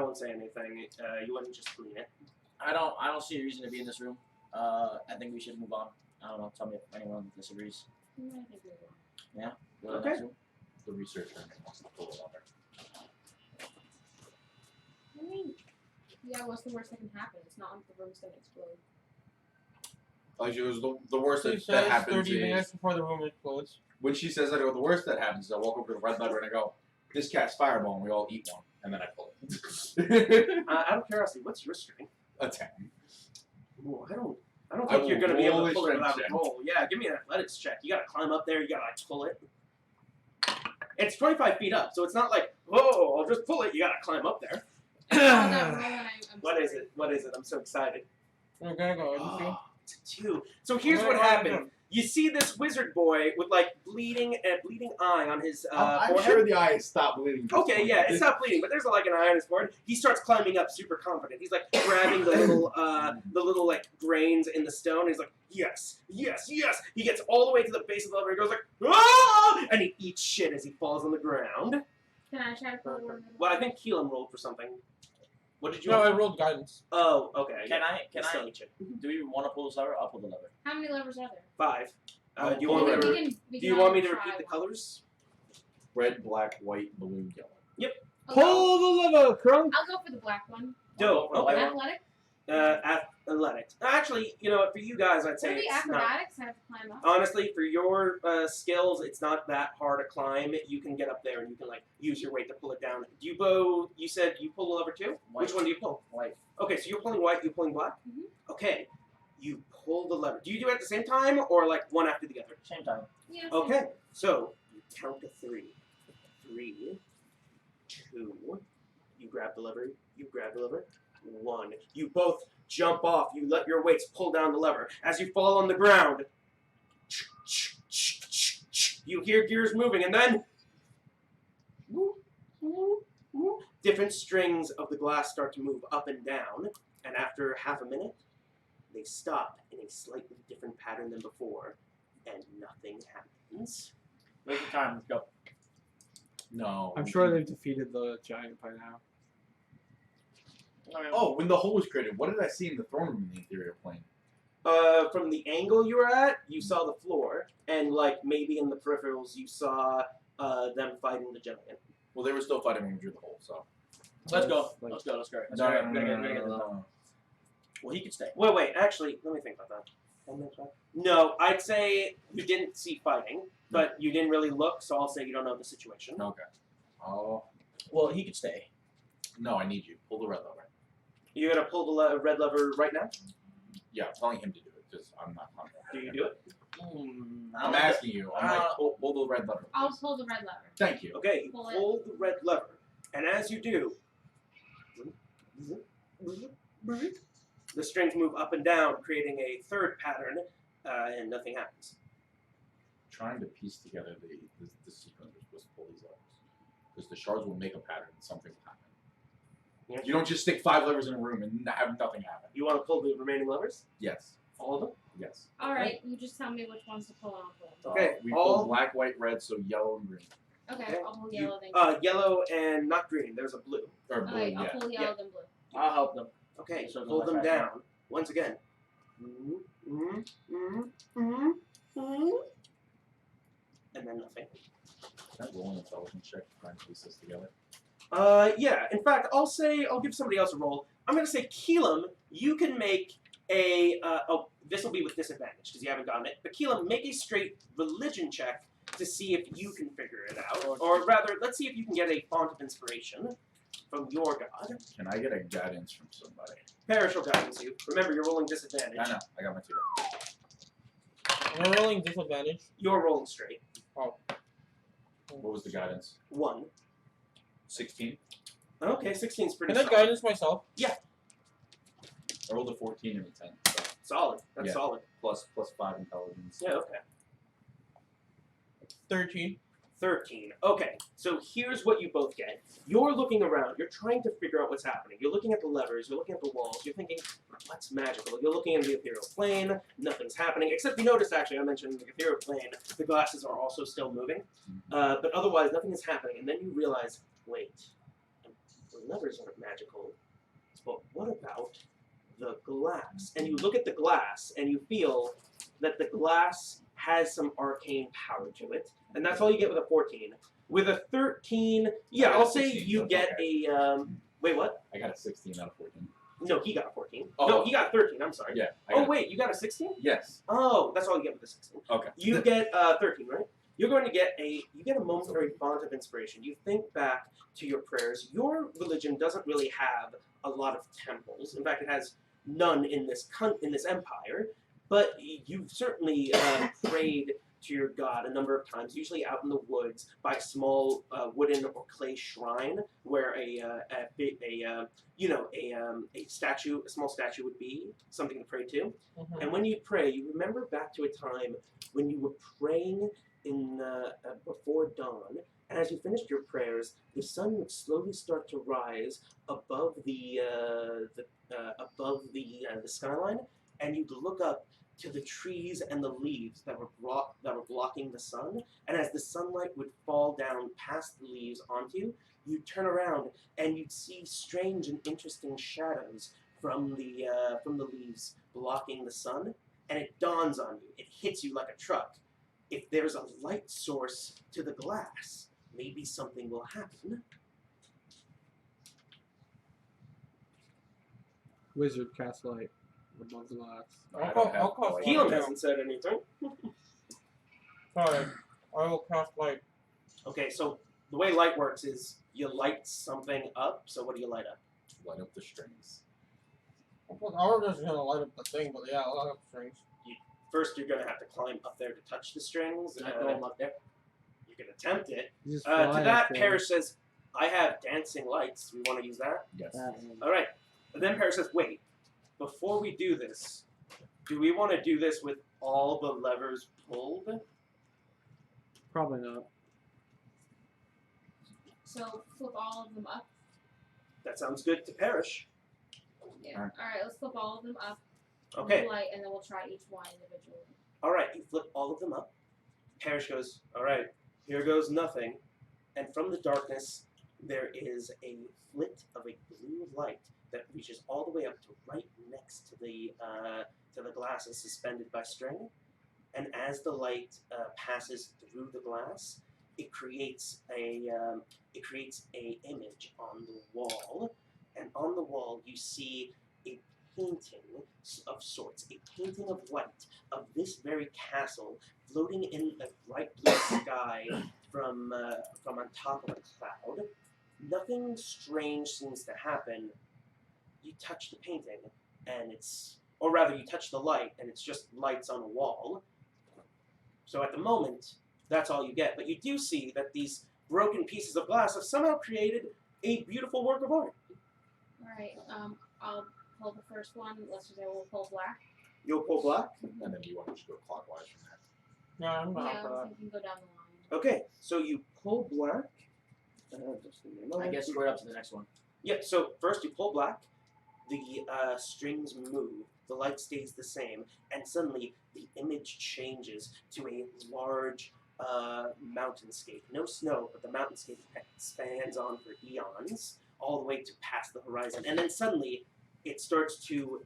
won't say anything. You wouldn't just clean it. I don't see a reason to be in this room. I think we should move on. I don't know. Tell me if anyone disagrees. I think you're right. Go to the Okay. next room. The researcher wants to pull it on there. I mean, yeah, what's the worst that can happen? It's not like the room's gonna explode. Like, it was the worst She that says happens 30 is minutes before the room explodes. when she says that, I go, the worst that happens is I walk over to the red letter and I go, this cat's fireball, and we all eat one, and then I pull it. Out of curiosity, what's your strength? A 10. Ooh, I don't I think will you're gonna be able roll to a pull it strength without a check. roll. Yeah, give me an athletics check. You gotta climb up there. You gotta like pull it. It's 25 feet up, so it's not like, whoa, I'll just pull it. You gotta climb up there. On that roll, and I'm What is sorry. it? What is it? I'm so excited. We're gonna go. Into Oh, it's a 2. So here's We're what going happened. into- You see this wizard boy with like bleeding eye on his I'm forehead. sure the eyes stop bleeding. Okay, yeah, it's not bleeding, but there's like an eye on his forehead. He starts climbing up, super confident. He's like grabbing the little like grains in the stone. He's like, yes, yes, yes. He gets all the way to the base of the lever. He goes like, ah! And he eats shit as he falls on the ground. Can I try to pull one? Well, I think Keelan rolled for something. What did you? No, I rolled guidance. Oh, okay. Can yeah. I? It's still eat shit. Do we want to pull this lever? I'll pull the lever. How many levers are there? 5. Oh, Do you pull want me the to? lever. We Do you can want me only to try repeat the one. colors? Red, black, white, blue, yellow. I'll go- Pull the lever, Crunk. I'll go for the black one. Dope. I'll go for the Okay. white one. Athletic? Athletics. Actually, you know what? For you guys, I'd say Maybe it's not. acrobatics I have to climb up. Honestly, for your skills, it's not that hard to climb. You can get up there and you can like use your weight to pull it down. Do you both? You said you pull the lever too. White. Which one do you pull? White. Okay, so you're pulling white. You're pulling black. Mhm. Okay, you pull the lever. Do you do it at the same time or like one after the other? Same time. Yeah. Okay, so you count to 3. 3, 2. You grab the lever. You grab the lever. 1. You both jump off. You let your weights pull down the lever. As you fall on the ground, you hear gears moving, and then different strings of the glass start to move up and down. And after half a minute, they stop in a slightly different pattern than before, and nothing happens. Wait for time. Let's go. No. I'm sure they've defeated the giant by now. Oh, when the hole was created, what did I see in the throne room in the interior plane? From the angle you were at, you saw the floor, and like maybe in the peripherals, you saw them fighting the giant. Well, they were still fighting when we drew the hole, so. Let's go. Like- Let's go. Let's go. Let's No, go. no, Gotta no, get this done. no. Well, he could stay. Wait, actually, let me think about that. No, I'd say you didn't see fighting, but you didn't really look, so I'll say you don't know the situation. Okay. Oh. Well, he could stay. No, I need you. Pull the red lever. You're gonna pull the red lever right now? Yeah, I'm telling him to do it because I'm not confident. Do you do it? I'm asking you. I'm like, pull the red lever. I'll please. pull the red lever. Thank you. Okay, you Pull it. pull the red lever, and as you do, the strings move up and down, creating a third pattern, and nothing happens. Trying to piece together the sequence we're supposed to pull these levers. Because the shards will make a pattern and something will happen. Yeah. You don't just stick 5 levers in a room and have nothing happen. You want to pull the remaining levers? Yes. All of them? Yes. All right, you just tell me which ones to pull and I'll pull them. Okay, We all- pull black, white, red, so yellow and green. Okay, I'll pull yellow then. Yellow and not green. There's a blue. Or blue, Okay, I'll yeah. pull yellow then blue. I'll help them. Okay, So pull go them left, right, down. Once again. And then nothing. Can I roll an intelligence check to try and piece this together? Yeah. In fact, I'll give somebody else a roll. I'm gonna say Keelam, you can make a. This will be with disadvantage because you haven't gotten it. But Keelam, make a straight religion check to see if you can figure it out, or rather, let's see if you can get a font of inspiration from your god. Can I get a guidance from somebody? Parish will guidance you. Remember, you're rolling disadvantage. I know. I got my 2. We're rolling disadvantage. You're rolling straight. What was the guidance? 1. 16. Okay, 16 is pretty Can I solid. guidance myself? I rolled a 14 and a 10. So Solid. That's Yeah. solid. plus 5 intelligence. Yeah, okay. 13. 13. Okay, so here's what you both get. You're looking around. You're trying to figure out what's happening. You're looking at the levers. You're looking at the walls. You're thinking, what's magical? You're looking at the ethereal plane. Nothing's happening. Except you notice, actually, I mentioned the ethereal plane. The glasses are also still moving. But otherwise, nothing is happening. And then you realize, wait, the levers aren't magical. But what about the glass? And you look at the glass, and you feel that the glass has some arcane power to it. And that's all you get with a 14. With a 13, yeah, I'll say 16, you that's get okay. a, wait, what? I got a 16 out of 14. No, he got a 14. Oh. No, he got a 13, I'm sorry. Yeah. I Oh, got wait, you got a 16? Yes. Oh, that's all you get with a 16. Okay. You get 13, right? You're going to get a momentary font of inspiration. You think back to your prayers. Your religion doesn't really have a lot of temples. In fact, it has none in this empire. But you've certainly prayed to your god a number of times, usually out in the woods by a small wooden or clay shrine where a small statue would be something to pray to. And when you pray, you remember back to a time when you were praying in before dawn, and as you finished your prayers, the sun would slowly start to rise above the skyline, and you'd look up to the trees and the leaves that were blocking the sun. And as the sunlight would fall down past the leaves onto you, you'd turn around and you'd see strange and interesting shadows from the leaves blocking the sun. And it dawns on you. It hits you like a truck. If there's a light source to the glass, maybe something will happen. Wizard cast light above the glass. I don't have cast light. Keelan hasn't said anything. Sorry, I will cast light. Okay, so the way light works is you light something up. So what do you light up? Light up the strings. I was just gonna light up the thing, but yeah, I'll light up strings. First, you're gonna have to climb up there to touch the strings. Can I throw him up there? You can attempt it. You just To fly that, up there. Parrish says, "I have dancing lights. We want to use that." Yes. All right. And then Parrish says, "Wait, before we do this, do we want to do this with all the levers pulled?" Probably not. So flip all of them up. That sounds good to Parrish. Yeah. Alright. All right, let's flip all of them up. Okay. Light, and then we'll try each one individually. All right. You flip all of them up. Parrish goes, "All right. Here goes nothing." And from the darkness, there is a flit of a blue light that reaches all the way up to right next to the glasses suspended by string. And as the light passes through the glass, it creates a image on the wall. And on the wall, you see a painting of sorts, a painting of light of this very castle floating in a bright blue sky from on top of a cloud. Nothing strange seems to happen. You touch the painting, and or rather, you touch the light, and it's just lights on a wall. So at the moment, that's all you get. But you do see that these broken pieces of glass have somehow created a beautiful work of art. All right. I'll pull the first one. Let's just say we'll pull black. You'll pull black. And then you want to just go clockwise from there. Yeah, I'm Yeah, not for that. we can go down the line. Okay, so you pull black. Just give me a I moment. guess right up to the next one. Yep, so first you pull black, the strings move, the light stays the same, and suddenly the image changes to a large mountainscape. No snow, but the mountainscape spans on for eons, all the way to past the horizon. And then suddenly it starts to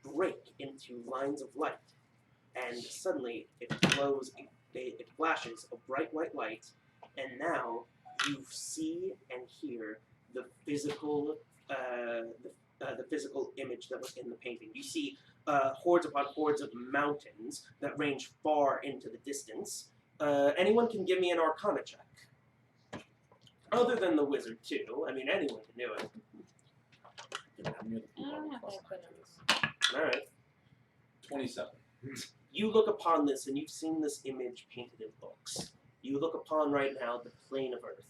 break into lines of light. And suddenly it flashes a bright white light, and now you see and hear the physical image that was in the painting. You see hordes upon hordes of mountains that range far into the distance. Anyone can give me an Arcana check. Other than the wizard, too. I mean, anyone can do it. I don't have that good All right. 27. You look upon this, and you've seen this image painted in books. You look upon right now the plane of Earth,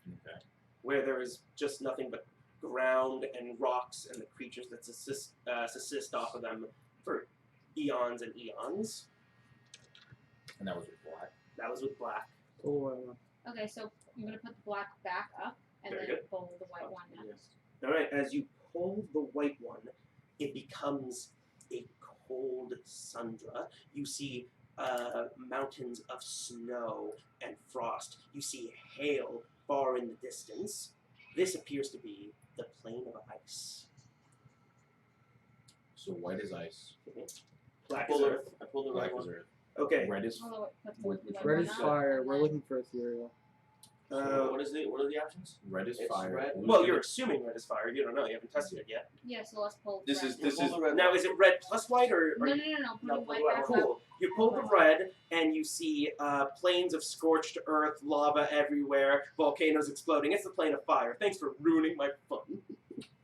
Okay. where there is just nothing but ground and rocks and the creatures that subsist off of them for eons and eons. And that was with black. That was with black. Oh, Okay, so I'm gonna put the black back up and Very then good. pull the white one next. All right, as you pull the white one, it becomes a cold Sundra. You see mountains of snow and frost. You see hail far in the distance. This appears to be the plain of ice. So white is ice. Black I is earth. pull the right Black is one. earth. Okay. Red is Although put the Which white red one is up, fire. and We're then- looking for ethereal. What are the fire. red. blue Well, is- you're assuming red is fire. You don't know. You haven't tested it yet. Yeah, so let's pull. This red. is this Pull is the red Now, one. is it red plus white or? No, Put No, the white pull the back up. Cool. You pull the red, and you see plains of scorched earth, lava everywhere, volcanoes exploding. It's the plane of fire. Thanks for ruining my fun.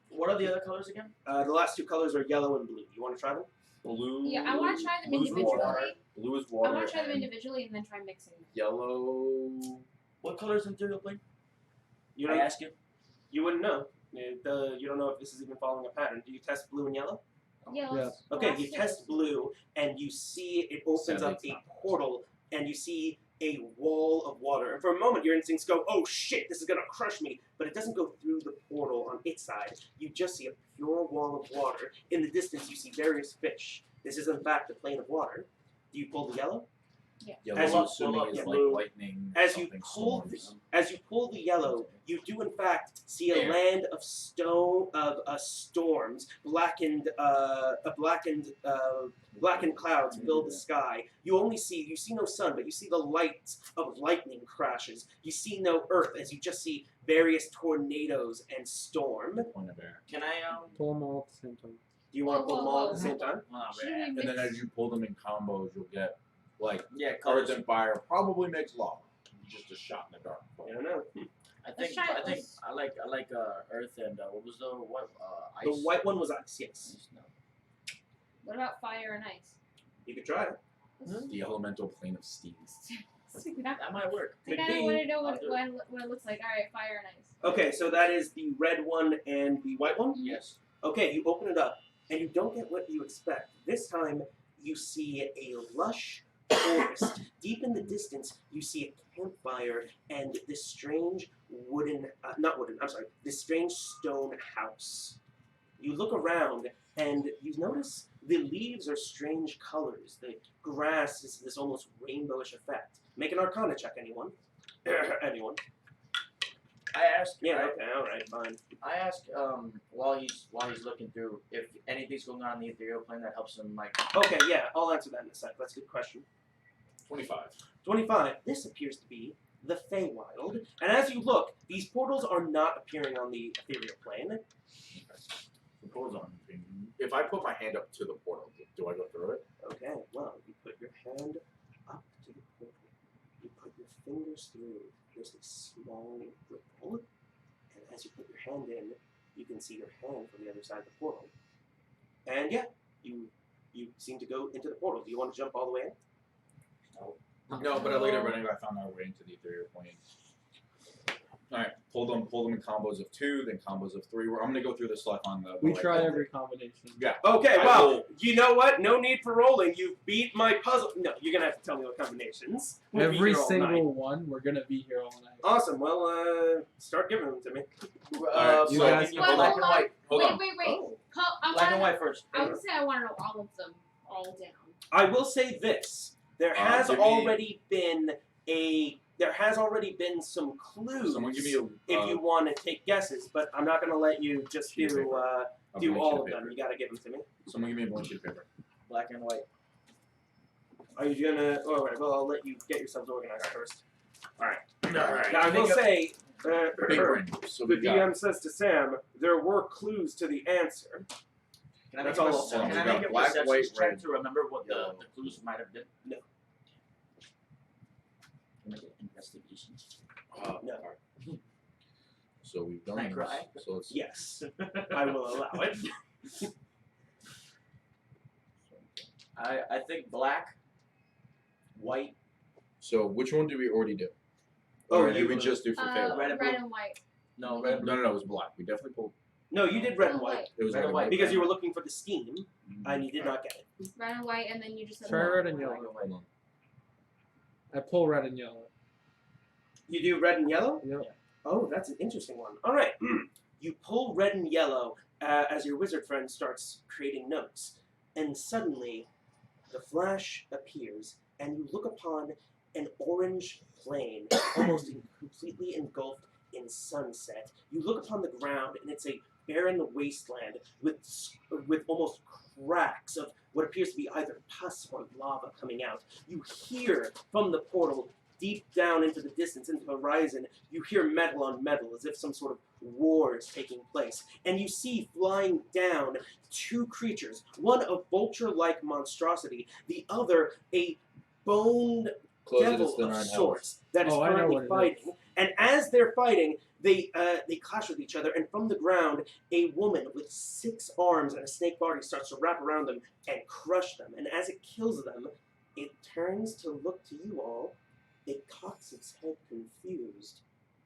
What are the other colors again? The last two colors are yellow and blue. You want to try them? blue. Yeah, I want to try them blue's individually. water. Blue is I water. want to try them and individually and then try mixing them. Yellow. What color is Imperial Plane? You I don't. ask you. You wouldn't know. You don't know if this is even following a pattern. Do you test blue and yellow? Yeah, let's. Okay, let's you do test it. blue, and you see it opens Sadly, up it's a not. portal, and you see a wall of water. And for a moment, your instincts go, "Oh shit, this is gonna crush me!" But it doesn't go through the portal on its side. You just see a pure wall of water. In the distance, you see various fish. This is in fact the plane of water. Do you pull the yellow? Yellow, As I'm you assuming, pull up is the like blue, lightning. as you something pull storms. as you pull the yellow, you do in fact see a Air. land of storms, blackened clouds fill the sky. You see no sun, but you see the lights of lightning crashes. You see no earth, as you just see various tornadoes and storm. Do Point of air. Can I Pull them all at the same time. you want to pull them all at the Whoa. same time? Oh, Shouldn't man. we And then mix- as you pull them in combos, you'll get like Yeah, earth colors. and fire. Probably makes lava. Just a shot in the dark. I don't know. I Let's think try it. I think I like Earth and what was the what ice? The white one was ice, yes. No. What about fire and ice? You could try it. The elemental plane of steam. That, That might work. I Could kind of be. want to know I'll do it. what it looks like. All right, fire and ice. Okay, so that is the red one and the white one? Yes. Okay, you open it up, and you don't get what you expect. This time, you see a lush forest. Deep in the distance, you see a campfire and this strange this strange stone house. You look around, and you notice the leaves are strange colors. The grass is this almost rainbowish effect. Make an Arcana check, anyone. Anyone. I asked. Yeah, okay, alright, fine. I asked while he's looking through if anything's going on in the ethereal plane that helps him like. Okay, yeah, I'll answer that in a sec. That's a good question. 25. 25. This appears to be the Feywild. And as you look, these portals are not appearing on the ethereal plane. The portal's on. If I put my hand up to the portal, do I go through it? Okay, well, you put your hand up to the portal. You put your fingers through. There's a small ripple. And as you put your hand in, you can see your hand from the other side of the portal. And yeah, you seem to go into the portal. Do you want to jump all the way in? No, but I later running, I found our way into the ethereal plane. Alright, pull them in combos of 2, then combos of 3. I'm gonna go through this stuff on the. We like, try every combination. Yeah. Okay, I well, will- you know what? No need for rolling. You beat my puzzle. No, you're gonna have to tell me what combinations. We'll be Every here all single night. one, we're gonna be here all night. Awesome. Well, start giving them to me. Alright, you so guys you Wait, go hold black on. and white. Hold wait, on. wait. Oh. I Black and wanna- white first. I would say I want to know all of them all down. I will say this: there has give me- already been some clues. Someone give me a. if you want to take guesses, but I'm not gonna let you just Sheet of do paper. uh, a do blank all sheet of them. paper. You gotta give them to me. Someone give me a blank sheet of paper. Black and white. Are you gonna? All right. Well, I'll let you get yourselves organized first. Alright. Now I will say. Big brain. So The we got. DM says to Sam, there were clues to the answer. Can I That's make a all I'll perception- say. Can I We got make a black, perception white, check red, to remember what yellow. the clues might have been? No. Make an investigation. No. So we've done Can I this. cry? So let's. Yes, I will allow it. I think black, white, So which one did we already do? Oh, Or you did we were- just do for Feywild? red and blue. and white. no Mhm. red and No, blue. no, it was black. We definitely pulled. No, you did red and white It was Red and white. because you were looking for the scheme Mhm. and you did not get it. Red and white, and then you just said Try black red and white. yellow. Hold on. I pull red and yellow. You do red and yellow? Yep. Oh, that's an interesting one. All right. You pull red and yellow as your wizard friend starts creating notes. And suddenly, the flash appears, and you look upon an orange plain, almost completely engulfed in sunset. You look upon the ground, and it's a barren wasteland with almost cracks of what appears to be either pus or lava coming out. You hear from the portal, deep down into the distance, into the horizon, you hear metal on metal, as if some sort of war is taking place. And you see flying down 2 creatures, one a vulture-like monstrosity, the other a boned Close it, devil it's the of 9 hells. sorts that is Oh, I know currently what it fighting. And as they're fighting, they clash with each other, and from the ground, a woman with 6 arms and a snake body starts to wrap around them and crush them. And as it kills them, it turns to look to you all. It cocks its head confused.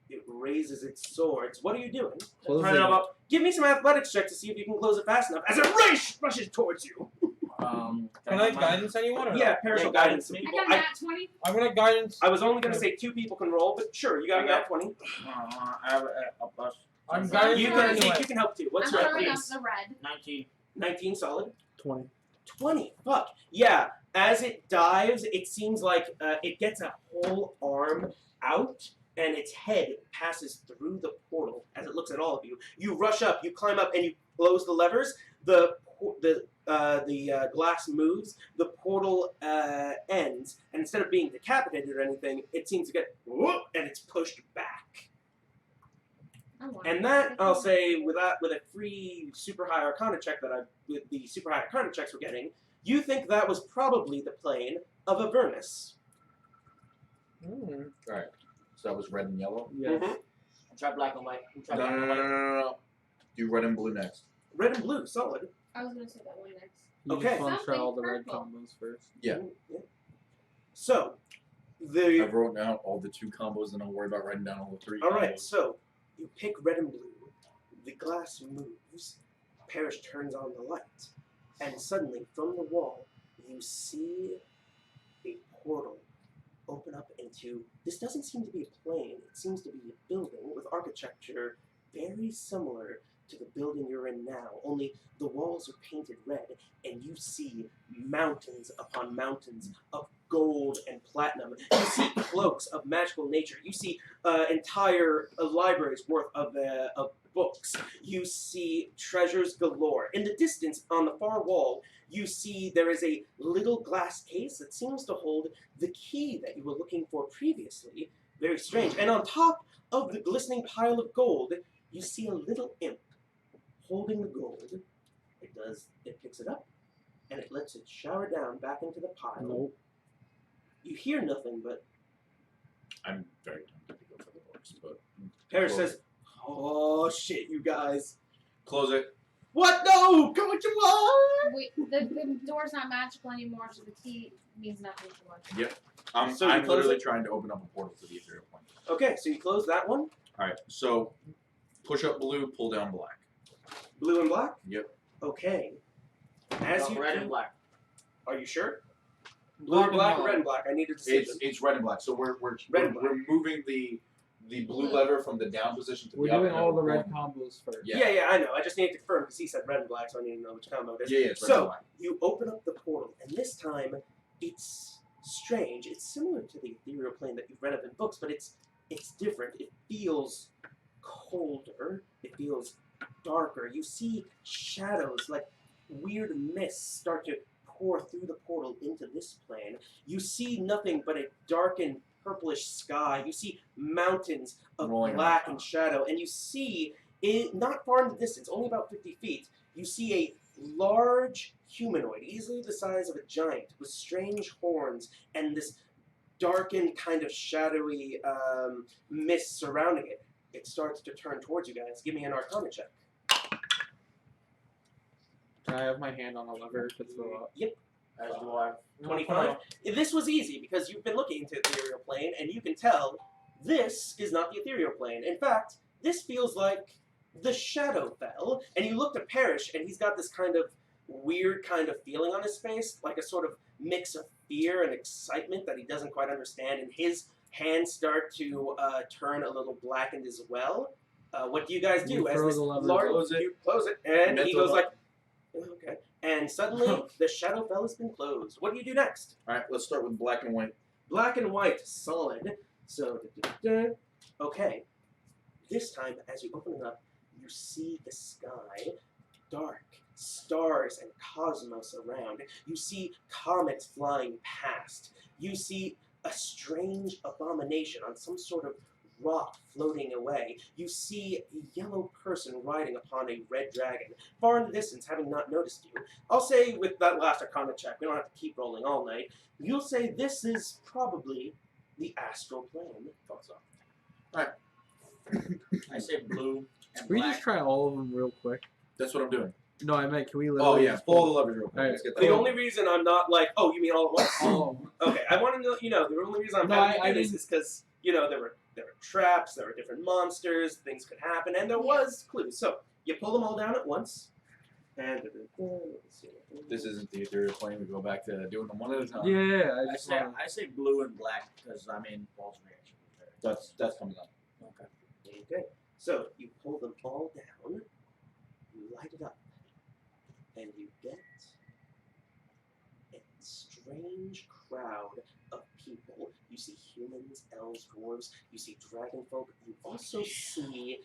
It raises its swords. What are you doing? Closing Turn it it. up. Give me some athletics check to see if you can close it fast enough as it rushes towards you. Can I guidance anyone? Or Yeah, not? partial Yeah, guidance. guidance I People. got that 20. I'm gonna guidance. I was only going to say 2 people can roll, but sure, you got Okay. that 20. I have a plus. I'm So guidance. You I'm can, sorry. see, you can help too. What's I'm your throwing up please? the red. 19. 19 solid. 20. 20. Fuck. Yeah. as it dives, it seems like it gets a whole arm out, and its head passes through the portal as it looks at all of you. You rush up, you climb up, and you close the levers. The glass moves, the portal ends, and instead of being decapitated or anything, it seems to get whoop, and it's pushed back. And that I'll say with a free super high arcana check with the super high arcana checks we're getting, you think that was probably the plane of Avernus. Alright. So that was red and yellow? Yes. Try black and white. Try No, black no, and no, white. no, no, no. Do red and blue next. Red and blue, solid. I was gonna say that one next. You Okay. just want to try all the Something red purple. combos first. Yeah. So, the I've wrote down all the 2 combos and I'll worry about writing down all the 3 all right. combos. So you pick red and blue. The glass moves. Parrish turns on the light, and suddenly from the wall you see a portal open up into. This doesn't seem to be a plane. It seems to be a building with architecture very similar to the building you're in now. Only the walls are painted red, and you see mountains upon mountains of gold and platinum. You see cloaks of magical nature. You see entire libraries worth of books. You see treasures galore. In the distance, on the far wall, you see there is a little glass case that seems to hold the key that you were looking for previously. Very strange. And on top of the glistening pile of gold, you see a little imp holding the gold. It picks it up, and it lets it shower down back into the pile. Nope. You hear nothing, but I'm very tempted to go for the books, but Parrish Close says, "Oh shit, you guys! close it. What? No! Come what you want!" Wait, the door's not magical anymore, so the key means nothing to us. I'm So you close literally it? trying to open up a portal to the ethereal plane. Okay, so you close that one. Alright, so push up blue, pull down black. Blue and black. Yep. Okay. As No, you red do- and black. Are you sure? Blue and black, red and black. I need a decision. It's red and black. So we're Red and black. moving the blue lever from the down position to We're the up. doing and all then the we're red going- combos first. Yeah, I know. I just need to confirm because he said red and black, so I need to know which combo it is. Yeah, it's red So- and black. You open up the portal, and this time it's strange. It's similar to the ethereal plane that you've read of in books, but it's different. It feels colder. It feels darker. You see shadows, like weird mists, start to pour through the portal into this plane. You see nothing but a darkened purplish sky. You see mountains of Rolling black around. and shadow, and you see not far in the distance, only about 50 feet, you see a large humanoid, easily the size of a giant, with strange horns and this darkened kind of shadowy mist surrounding it. It starts to turn towards you guys. Give me an Arcana check. Can I have my hand on a lever to throw up? Yep. As do I. 25. This was easy because you've been looking into the ethereal plane and you can tell this is not the ethereal plane. In fact, this feels like the Shadowfell. And you look at Parrish and he's got this kind of weird kind of feeling on his face, like a sort of mix of fear and excitement that he doesn't quite understand. And his hands start to turn a little blackened as well. What do you guys do? You As throw this the lever, large, close it. you close it, and he Mental goes note. like, okay. And suddenly, the Shadowfell has been closed. What do you do next? Alright, let's start with black and white. Black and white, solid. So, okay. This time, as you open it up, you see the sky, dark, stars and cosmos around. You see comets flying past. You see a strange abomination on some sort of rock floating away. You see a yellow person riding upon a red dragon. Far in the distance, having not noticed you. I'll say with that last Arcana check, we don't have to keep rolling all night. You'll say this is probably the astral plane. Thought so. I say blue and Can we black. just try all of them real quick? That's what I'm doing. No, I meant can we Oh literally yeah, just pull the levers real quick. Alright. Let's get The that. only reason I'm not like, oh, you mean all at once? all of them. Okay, I want to know, the only reason I'm No, having I you do this didn't- is because, there were traps, there were different monsters, things could happen, and there was clues. So, you pull them all down at once, and let's see. This isn't the ethereal plane. We go back to doing them one at a time. Yeah, I I just say, want I say blue and black because Paul's reaction was That's coming up. Okay, so you pull them all down, you light it up, and you get it. strange crowd of people. You see humans, elves, dwarves. You see dragon folk. You also see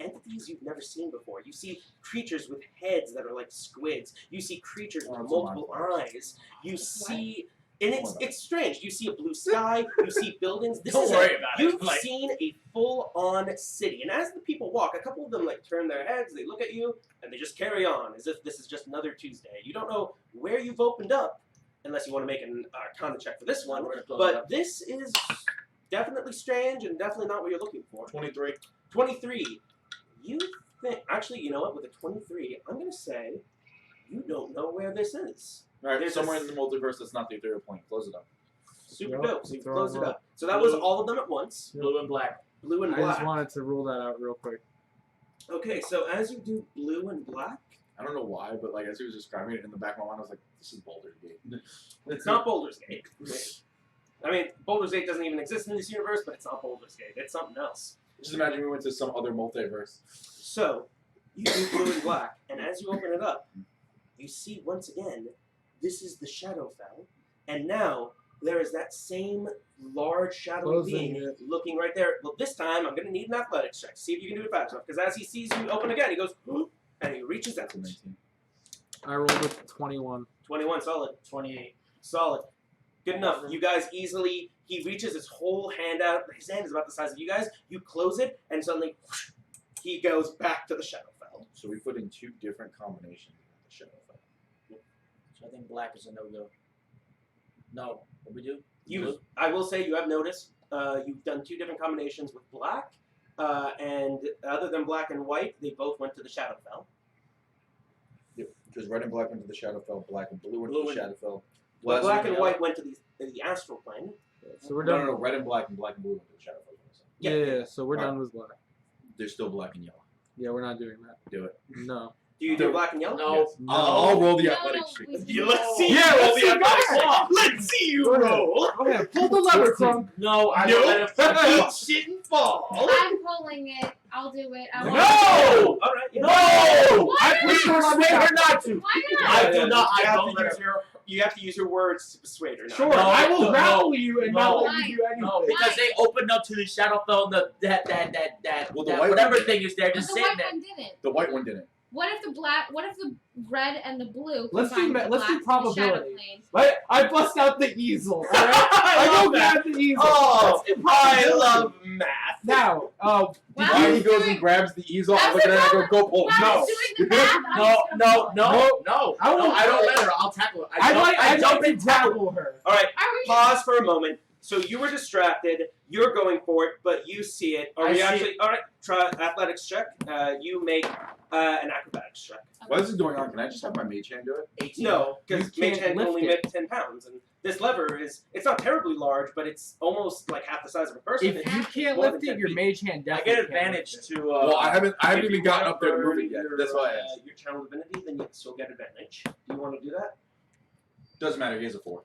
entities you've never seen before. You see creatures with heads that are like squids. You see creatures with multiple eyes. You see, and it's strange. You see a blue sky. You see buildings. Don't worry about it. You've Like- seen a full-on city, and as the people walk, a couple of them like turn their heads. They look at you, and they just carry on as if this is just another Tuesday. You don't know where you've opened up, unless you want to make an Arcana check for this one. We're gonna close it But up. this is definitely strange and definitely not what you're looking for. 23. 23. You think, actually, you know what? With a 23, I'm going to say you don't know where this is. Alright, There's somewhere a- in the multiverse that's not the ethereal plane. Close it up. Super Yep, dope. So you throw close them it up. up. So that was all of them at once. Blue and black. Blue and I just black. wanted to rule that out real quick. Okay, so as you do blue and black, I don't know why, but like as he was describing it in the back of my mind, I was like, this is Baldur's Gate. it's not Baldur's Gate. I mean, Baldur's Gate doesn't even exist in this universe, but it's not Baldur's Gate. It's something else. Just imagine we went to some other multiverse. So, you do blue and black, and as you open it up, you see once again, this is the Shadowfell, and now there is that same large shadowy Closing being it. looking right there. Well, this time I'm going to need an athletics check. See if you can do it fast enough, because as he sees you open again, he goes, and he reaches out. That's a 19. I rolled with 21. 21, solid. 28. Solid. Good enough. You guys easily, he reaches his whole hand out. His hand is about the size of you guys. You close it, and suddenly whoosh, he goes back to the Shadowfell. So we put in 2 different combinations of the Shadowfell. So I think black is a no-go. No. What we do? You, I will say, you have noticed you've done 2 different combinations with black, and other than black and white, they both went to the Shadowfell. Yep. Because red and black went to the Shadowfell, black and blue went Blue to the Shadowfell. Well, Plasma black and yellow- white went to the astral plane. So we're No, done. no, no, red and black and blue went to the Shadowfell. Yeah, so we're Alright. done with black. They're still black and yellow. Yeah, we're not doing that. Do it. No. Do you do black and yellow? No. Yes. I'll roll the No, athletics check. we- Let's see. Yeah, you roll let's the see, athletics go check. ahead. Let's see you Go ahead. roll. Oh yeah, pull the lever, Crumb. No, I No, don't let him. eat shit and fall. I'm pulling it. I'll do it. I No! won't. All right. No! Why I not? persuade her not to. Why not? I do not. You I have don't to let use her. you have to use your words to persuade her. Not Sure, No, I will no, grapple you and not no. let you do anything. No, because they opened up to the Shadowfell and Well, the that white whatever one- thing is there, But just the sitting white there. one didn't. The white one didn't. What if the red and the blue? Let's do combined ma- with let's do black to the shadow probability. plane? Right? I bust out the easel. Alright? I go love that. grab the easel. Oh, That's I impossibility. love math. Now, Well, Why he goes doing- and grabs the easel, I That's look at it and I the go, go pull. While I No. was doing the math, I No, was gonna no, fall. no. I I don't let her. I'll tackle her. I'd jump like to and tackle. grapple her. All right. Are we? Pause for a moment. So you were distracted. You're going for it, but you see it. Are I we see actually? All right. Try athletics check. You make an acrobatics check. While this is going on, can I just have my mage hand do it? 18. No, because You mage can't hand can lift only it. lift 10 pounds, and this lever is—it's not terribly large, but it's almost like half the size of a person. If you can't More lift than it, 10 your feet. mage hand I definitely get can't advantage lift it. to. Well, I haven't if even you gotten wanna up there to move burn it yet. your, That's why I asked. Your channel divinity, then you still get advantage. Do you want to do that? Doesn't matter, he has a 4.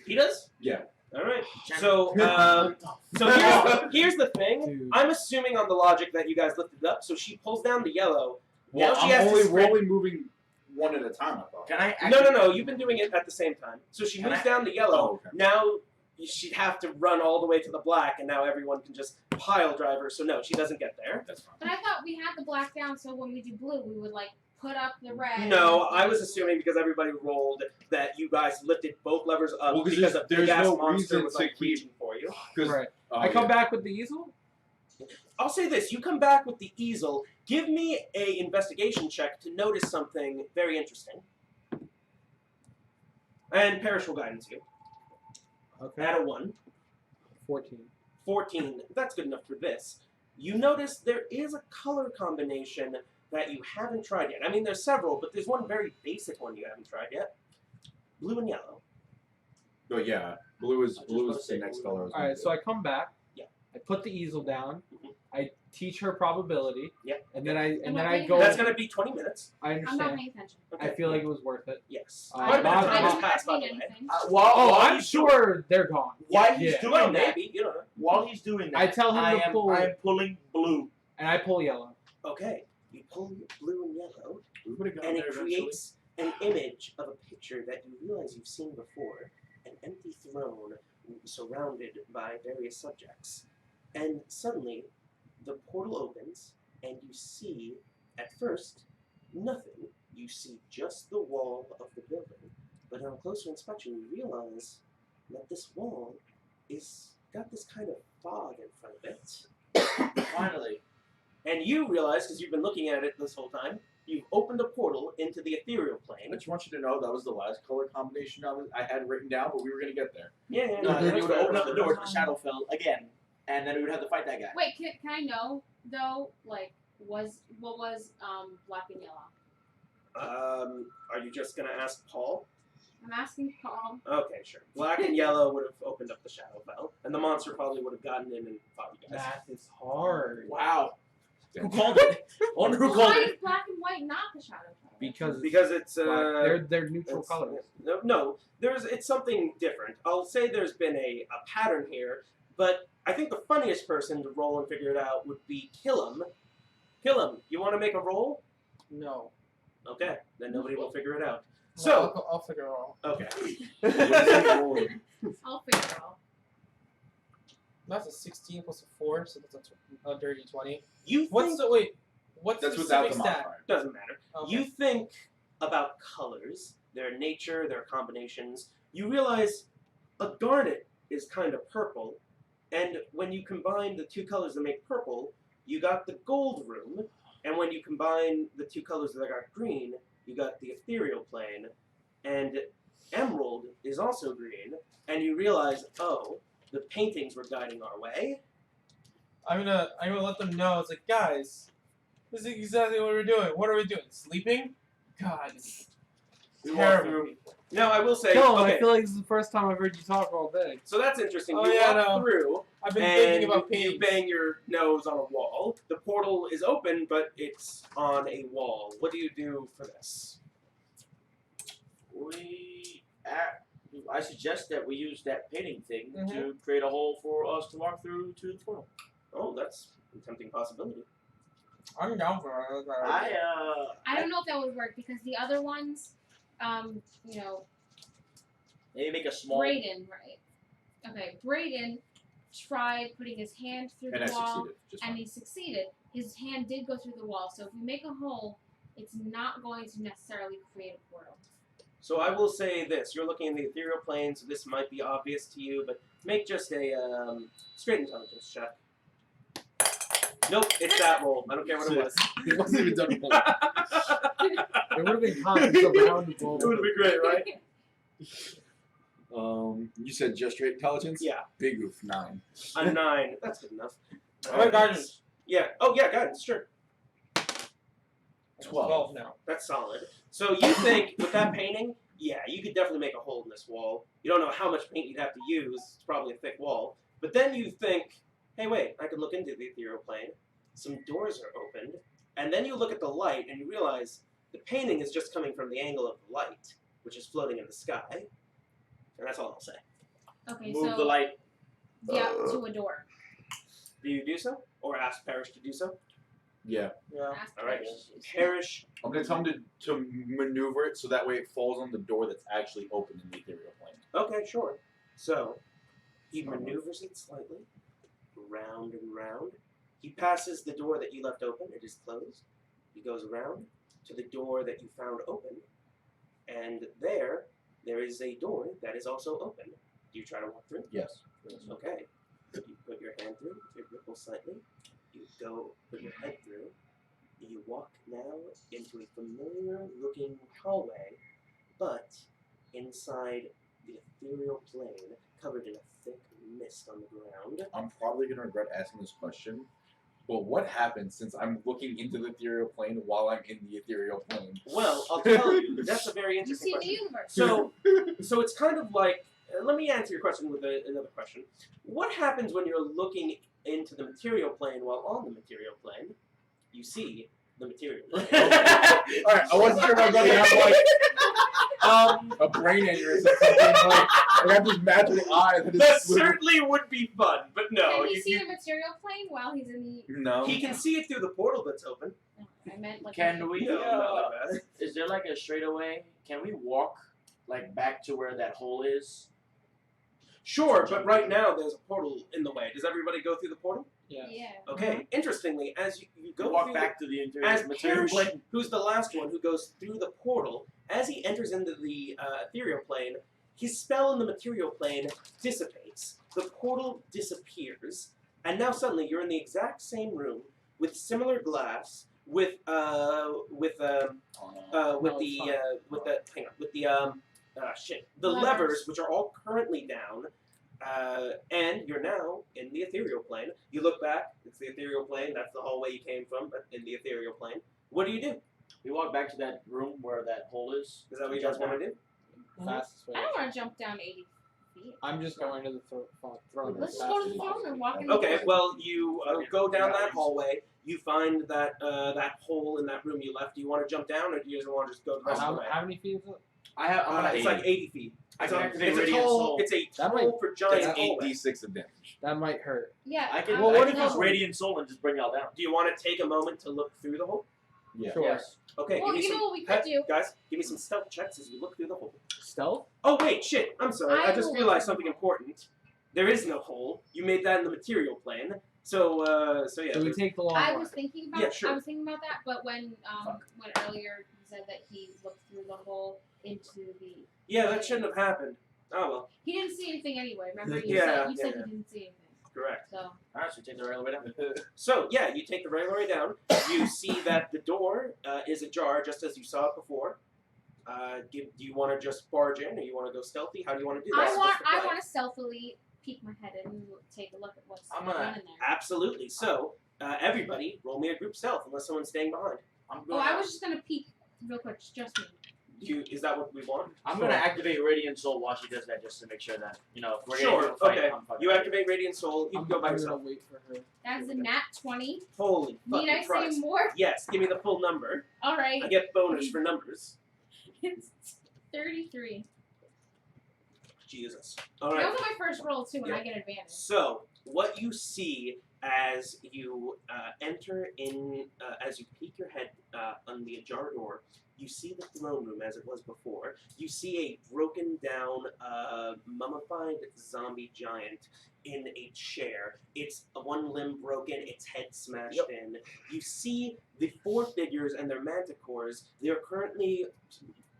He does. Yeah. All right. So here's the thing. Dude. I'm assuming on the logic that you guys lifted it up, so she pulls down the yellow. Well, Now she has I'm to only sprint. rolling moving one at a time, I thought. Can I? No. You've been doing it at the same time. So she Can moves I- down the yellow. Oh, okay. Now she'd have to run all the way to the black, and now everyone can just pile drive her. So no, she doesn't get there. That's fine. But I thought we had the black down, so when we do blue, we would like put up the red. No, I was assuming because everybody rolled that you guys lifted both levers up Well, 'cause because there's- a big there's ass no monster reason was to like keep- reaching for you. Right. Oh, I come yeah. back with the easel? I'll say this: you come back with the easel. Give me a investigation check to notice something very interesting. And Parrish will guidance you. Okay. At a 1. 14. 14. That's good enough for this. You notice there is a color combination that you haven't tried yet. I mean, there's several, but there's one very basic one you haven't tried yet. Blue and yellow. But yeah, blue is I was about to the say next blue. color. I was Alright, gonna so I come back. Yeah. I put the easel down. Mhm. I teach her probability. Yeah. And then I what I page go. is That's going to be 20 minutes. I I'm not understand. paying attention. I feel like it was worth it. Yes. Uh, Quite a bit of Bob- time I has don't passed, by have the seen way. anything. Oh, I'm sure they're gone. While Yeah. he's doing Well, that, maybe. You don't know. while he's doing that, I tell him to pull- I am pulling blue. And I pull yellow. Okay. You pull your blue and yellow, We would have and gotten it there creates an image of a picture that you realize you've seen before, an empty throne surrounded by various subjects. And suddenly, the portal opens, and you see, at first, nothing. You see just the wall of the building. But on closer inspection, you realize that this wall is got this kind of fog in front of it. Finally. And you realize, because you've been looking at it this whole time, you've opened a portal into the ethereal I plane. just want you to know that was the last color combination I had written down, but we were gonna get there. Yeah, No, then that's you would fair, open that's up the fair. door to the Shadowfell again, and then we would have to fight that guy. Wait, can I know though? Like, what was black and yellow? Are you just gonna ask Paul? I'm asking Paul. Okay, sure. Black and yellow would have opened up the Shadowfell, and the monster probably would have gotten in and fought you guys. Math is hard. Wow. Who called it? I wonder who called Why it. is black and white not the shadow color? Because it's they're neutral it's- colors. No, it's something different. I'll say there's been a pattern here, but I think the funniest person to roll and figure it out would be Killam. Killam, you want to make a roll? No. Okay, then nobody will figure it out. No, So, I'll figure it out. okay. I'll figure it out. That's a 16 plus a 4, so that's a dirty 20. You What's think, the wait? What's That's the without specific the stat? modifier. doesn't matter. Okay. You think about colors, their nature, their combinations. You realize a garnet is kind of purple, and when you combine the two colors that make purple, you got the gold room, and when you combine the two colors that got green, you got the ethereal plane, and emerald is also green, and you realize, oh, the paintings were guiding our way. I'm gonna let them know. It's like, guys, this is exactly what we're doing. What are we doing? Sleeping? God, it's We walk terrible. through. Now I will say, No, okay, I feel like this is the first time I've heard you talk all day. so that's interesting. Oh, You yeah, walk no. through, I've been and thinking about you paintings. bang your nose on a wall. The portal is open, but it's on a wall. What do you do for this? I suggest that we use that painting thing Mm-hmm. to create a hole for us to walk through to the portal. Oh, that's a tempting possibility. I'm down for it. I don't know if that would work because the other ones, you know, Maybe make a small. Brayden, right? Okay, Brayden tried putting his hand through And the I wall, succeeded. Just and fine. he succeeded. His hand did go through the wall, so if you make a hole, it's not going to necessarily create a portal. So I will say this: you're looking in the ethereal plane, so this might be obvious to you, but make just a straight intelligence check. Nope, it's that roll. I don't care what it was. It wasn't even done. It would have been conscious around the It would have been great, right? You said just straight intelligence? Yeah, Big oof, 9. a 9. That's good enough. What guidance? Yeah. Oh, yeah, guidance. Sure. 12 now. That's solid. So you think with that painting, yeah, you could definitely make a hole in this wall. You don't know how much paint you'd have to use. It's probably a thick wall. But then you think, hey, wait, I could look into the ethereal plane. Some doors are opened. And then you look at the light and you realize the painting is just coming from the angle of the light, which is floating in the sky. And that's all I'll say. Okay, Move so the light. yeah, to a door. Do you do so? Or ask Parrish to do so? Yeah. Yeah. Ask All right. Parrish. Parrish. I'm going to tell him to maneuver it so that way it falls on the door that's actually open in the ethereal plane. Okay, sure. So he maneuvers it slightly, round and round. He passes the door that you left open. It is closed. He goes around to the door that you found open, and there is a door that is also open. Do you try to walk through? Yes. Okay. You put your hand through, you ripple slightly. You go put your head through. You walk now into a familiar-looking hallway, but inside the ethereal plane, covered in a thick mist on the ground. I'm probably going to regret asking this question, but what happens since I'm looking into the ethereal plane while I'm in the ethereal plane? Well, I'll tell you. That's a very You interesting see the question. universe. So it's kind of like. Let me answer your question with another question. What happens when you're looking into the material plane while on the material plane? You see the material plane. Alright, I wasn't sure if I was going to have like a brain aneurysm or something. Like, I got this magic eye that That is certainly would be fun, but no. Can he see the material plane while he's in the? No. He can see it through the portal that's open. I meant like. Can we? No, not like that. Is there like a straightaway? Can we walk like back to where that hole is? Sure, but right now there's a portal in the way. Does everybody go through the portal? Yeah. Okay. Interestingly, as you go Walk through back to the interior as material Parrish, plane. who's the last one who goes through the portal, as he enters into the ethereal plane, his spell in the material plane dissipates. The portal disappears, and now suddenly you're in the exact same room with similar glass, with Oh, no. the Levers. levers, which are all currently down. And you're now in the ethereal plane. You look back, it's the ethereal plane, that's the hallway you came from, but in the ethereal plane. What do? We walk back to that room where that hole is. Is that what you guys want to do? Fastest way. I don't want to jump down 80 feet. I'm just going to the throne. Let's as just go fast to the as throne and possible. walk in the Okay, door. well, you go down that hallway, you find that that hole in that room you left. Do you want to jump down, or do you just want to just go the rest of the way? How many feet is it? I'm gonna It's like 80 feet. I It's can a, activate it's a Radiant tall, Soul. it's a That tall might- for giant That's hallway. 8d6 of damage. That might hurt. Yeah. I can. Well, I what can if use it's- Radiant Soul and just bring y'all down. Do you want to take a moment to look through the hole? Yeah. Sure. Yes. Okay, Well, give me you some, know what we could do? guys, give me some stealth checks as you look through the hole. Stealth? Oh wait, shit! I'm sorry. I I just will realized look something through the important. There is no hole. You made that in the material plane. So yeah. So we there's- take the long I way. was thinking about. Yeah, sure. I was thinking about that, but when earlier he said that he looked through the hole into the. yeah, that shouldn't have happened. Oh well, He didn't see anything anyway. Remember, you Yeah, said yeah. he didn't see anything. correct. So Alright, so take the railway down. So yeah, you take the regular way down. You see that the door is ajar, just as you saw it before. Do you want to just barge in, or you want to go stealthy? How do you want to do that? I want to stealthily peek my head in and take a look at what's I'm going gonna- on in there. Absolutely. So everybody, roll me a group stealth, unless someone's staying behind. I'm Oh, going. I was just gonna peek real quick, just me. Is that what we want? I'm gonna activate Radiant Soul while she does that, just to make sure that if we're Sure, gonna do a fight, okay. I'm fucking You ready. activate Radiant Soul. You I'm can go by gonna yourself. wait for her. That's a nat 20. Holy Need I fucking Christ! say more? Yes, give me the full number. All right. I get bonus for numbers. It's 33. Jesus. All That right. was my first roll too, and Yeah. I get advantage. So, what you see as you enter in, as you peek your head on the ajar door, you see the throne room as it was before. You see a broken down, mummified zombie giant in a chair. It's one limb broken, its head smashed in. You see the four figures and their manticores. They are currently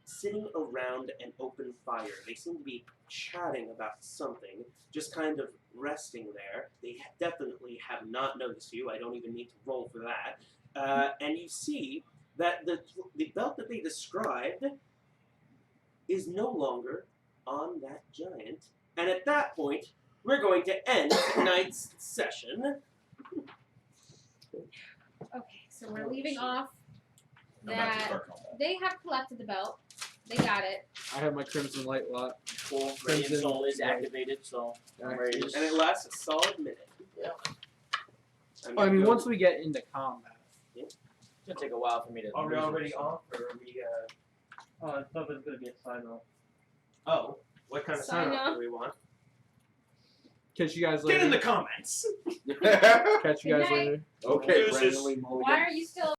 sitting around an open fire. They seem to be chatting about something, just kind of resting there. They definitely have not noticed you. I don't even need to roll for that. And you see that the belt that they described is no longer on that giant. And at that point, we're going to end tonight's session. Okay, so we're leaving off I'm about to that start combat. they have collected the belt. They got it. I have my Crimson Light lot. Cool. Radiant Crimson. Soul is activated, so I'm ready to And it lasts a solid minute. Yeah. I mean, once we get into combat. It's gonna take a while for me to. Are we lose it, already so- off, or are we? I thought it was gonna be a sign off. Oh, what kind of Sign sign-off off. do we want? Catch you guys Get later. in the comments. Catch you Good guys night. later. Okay, Deuces. randomly Why mulligan. are you still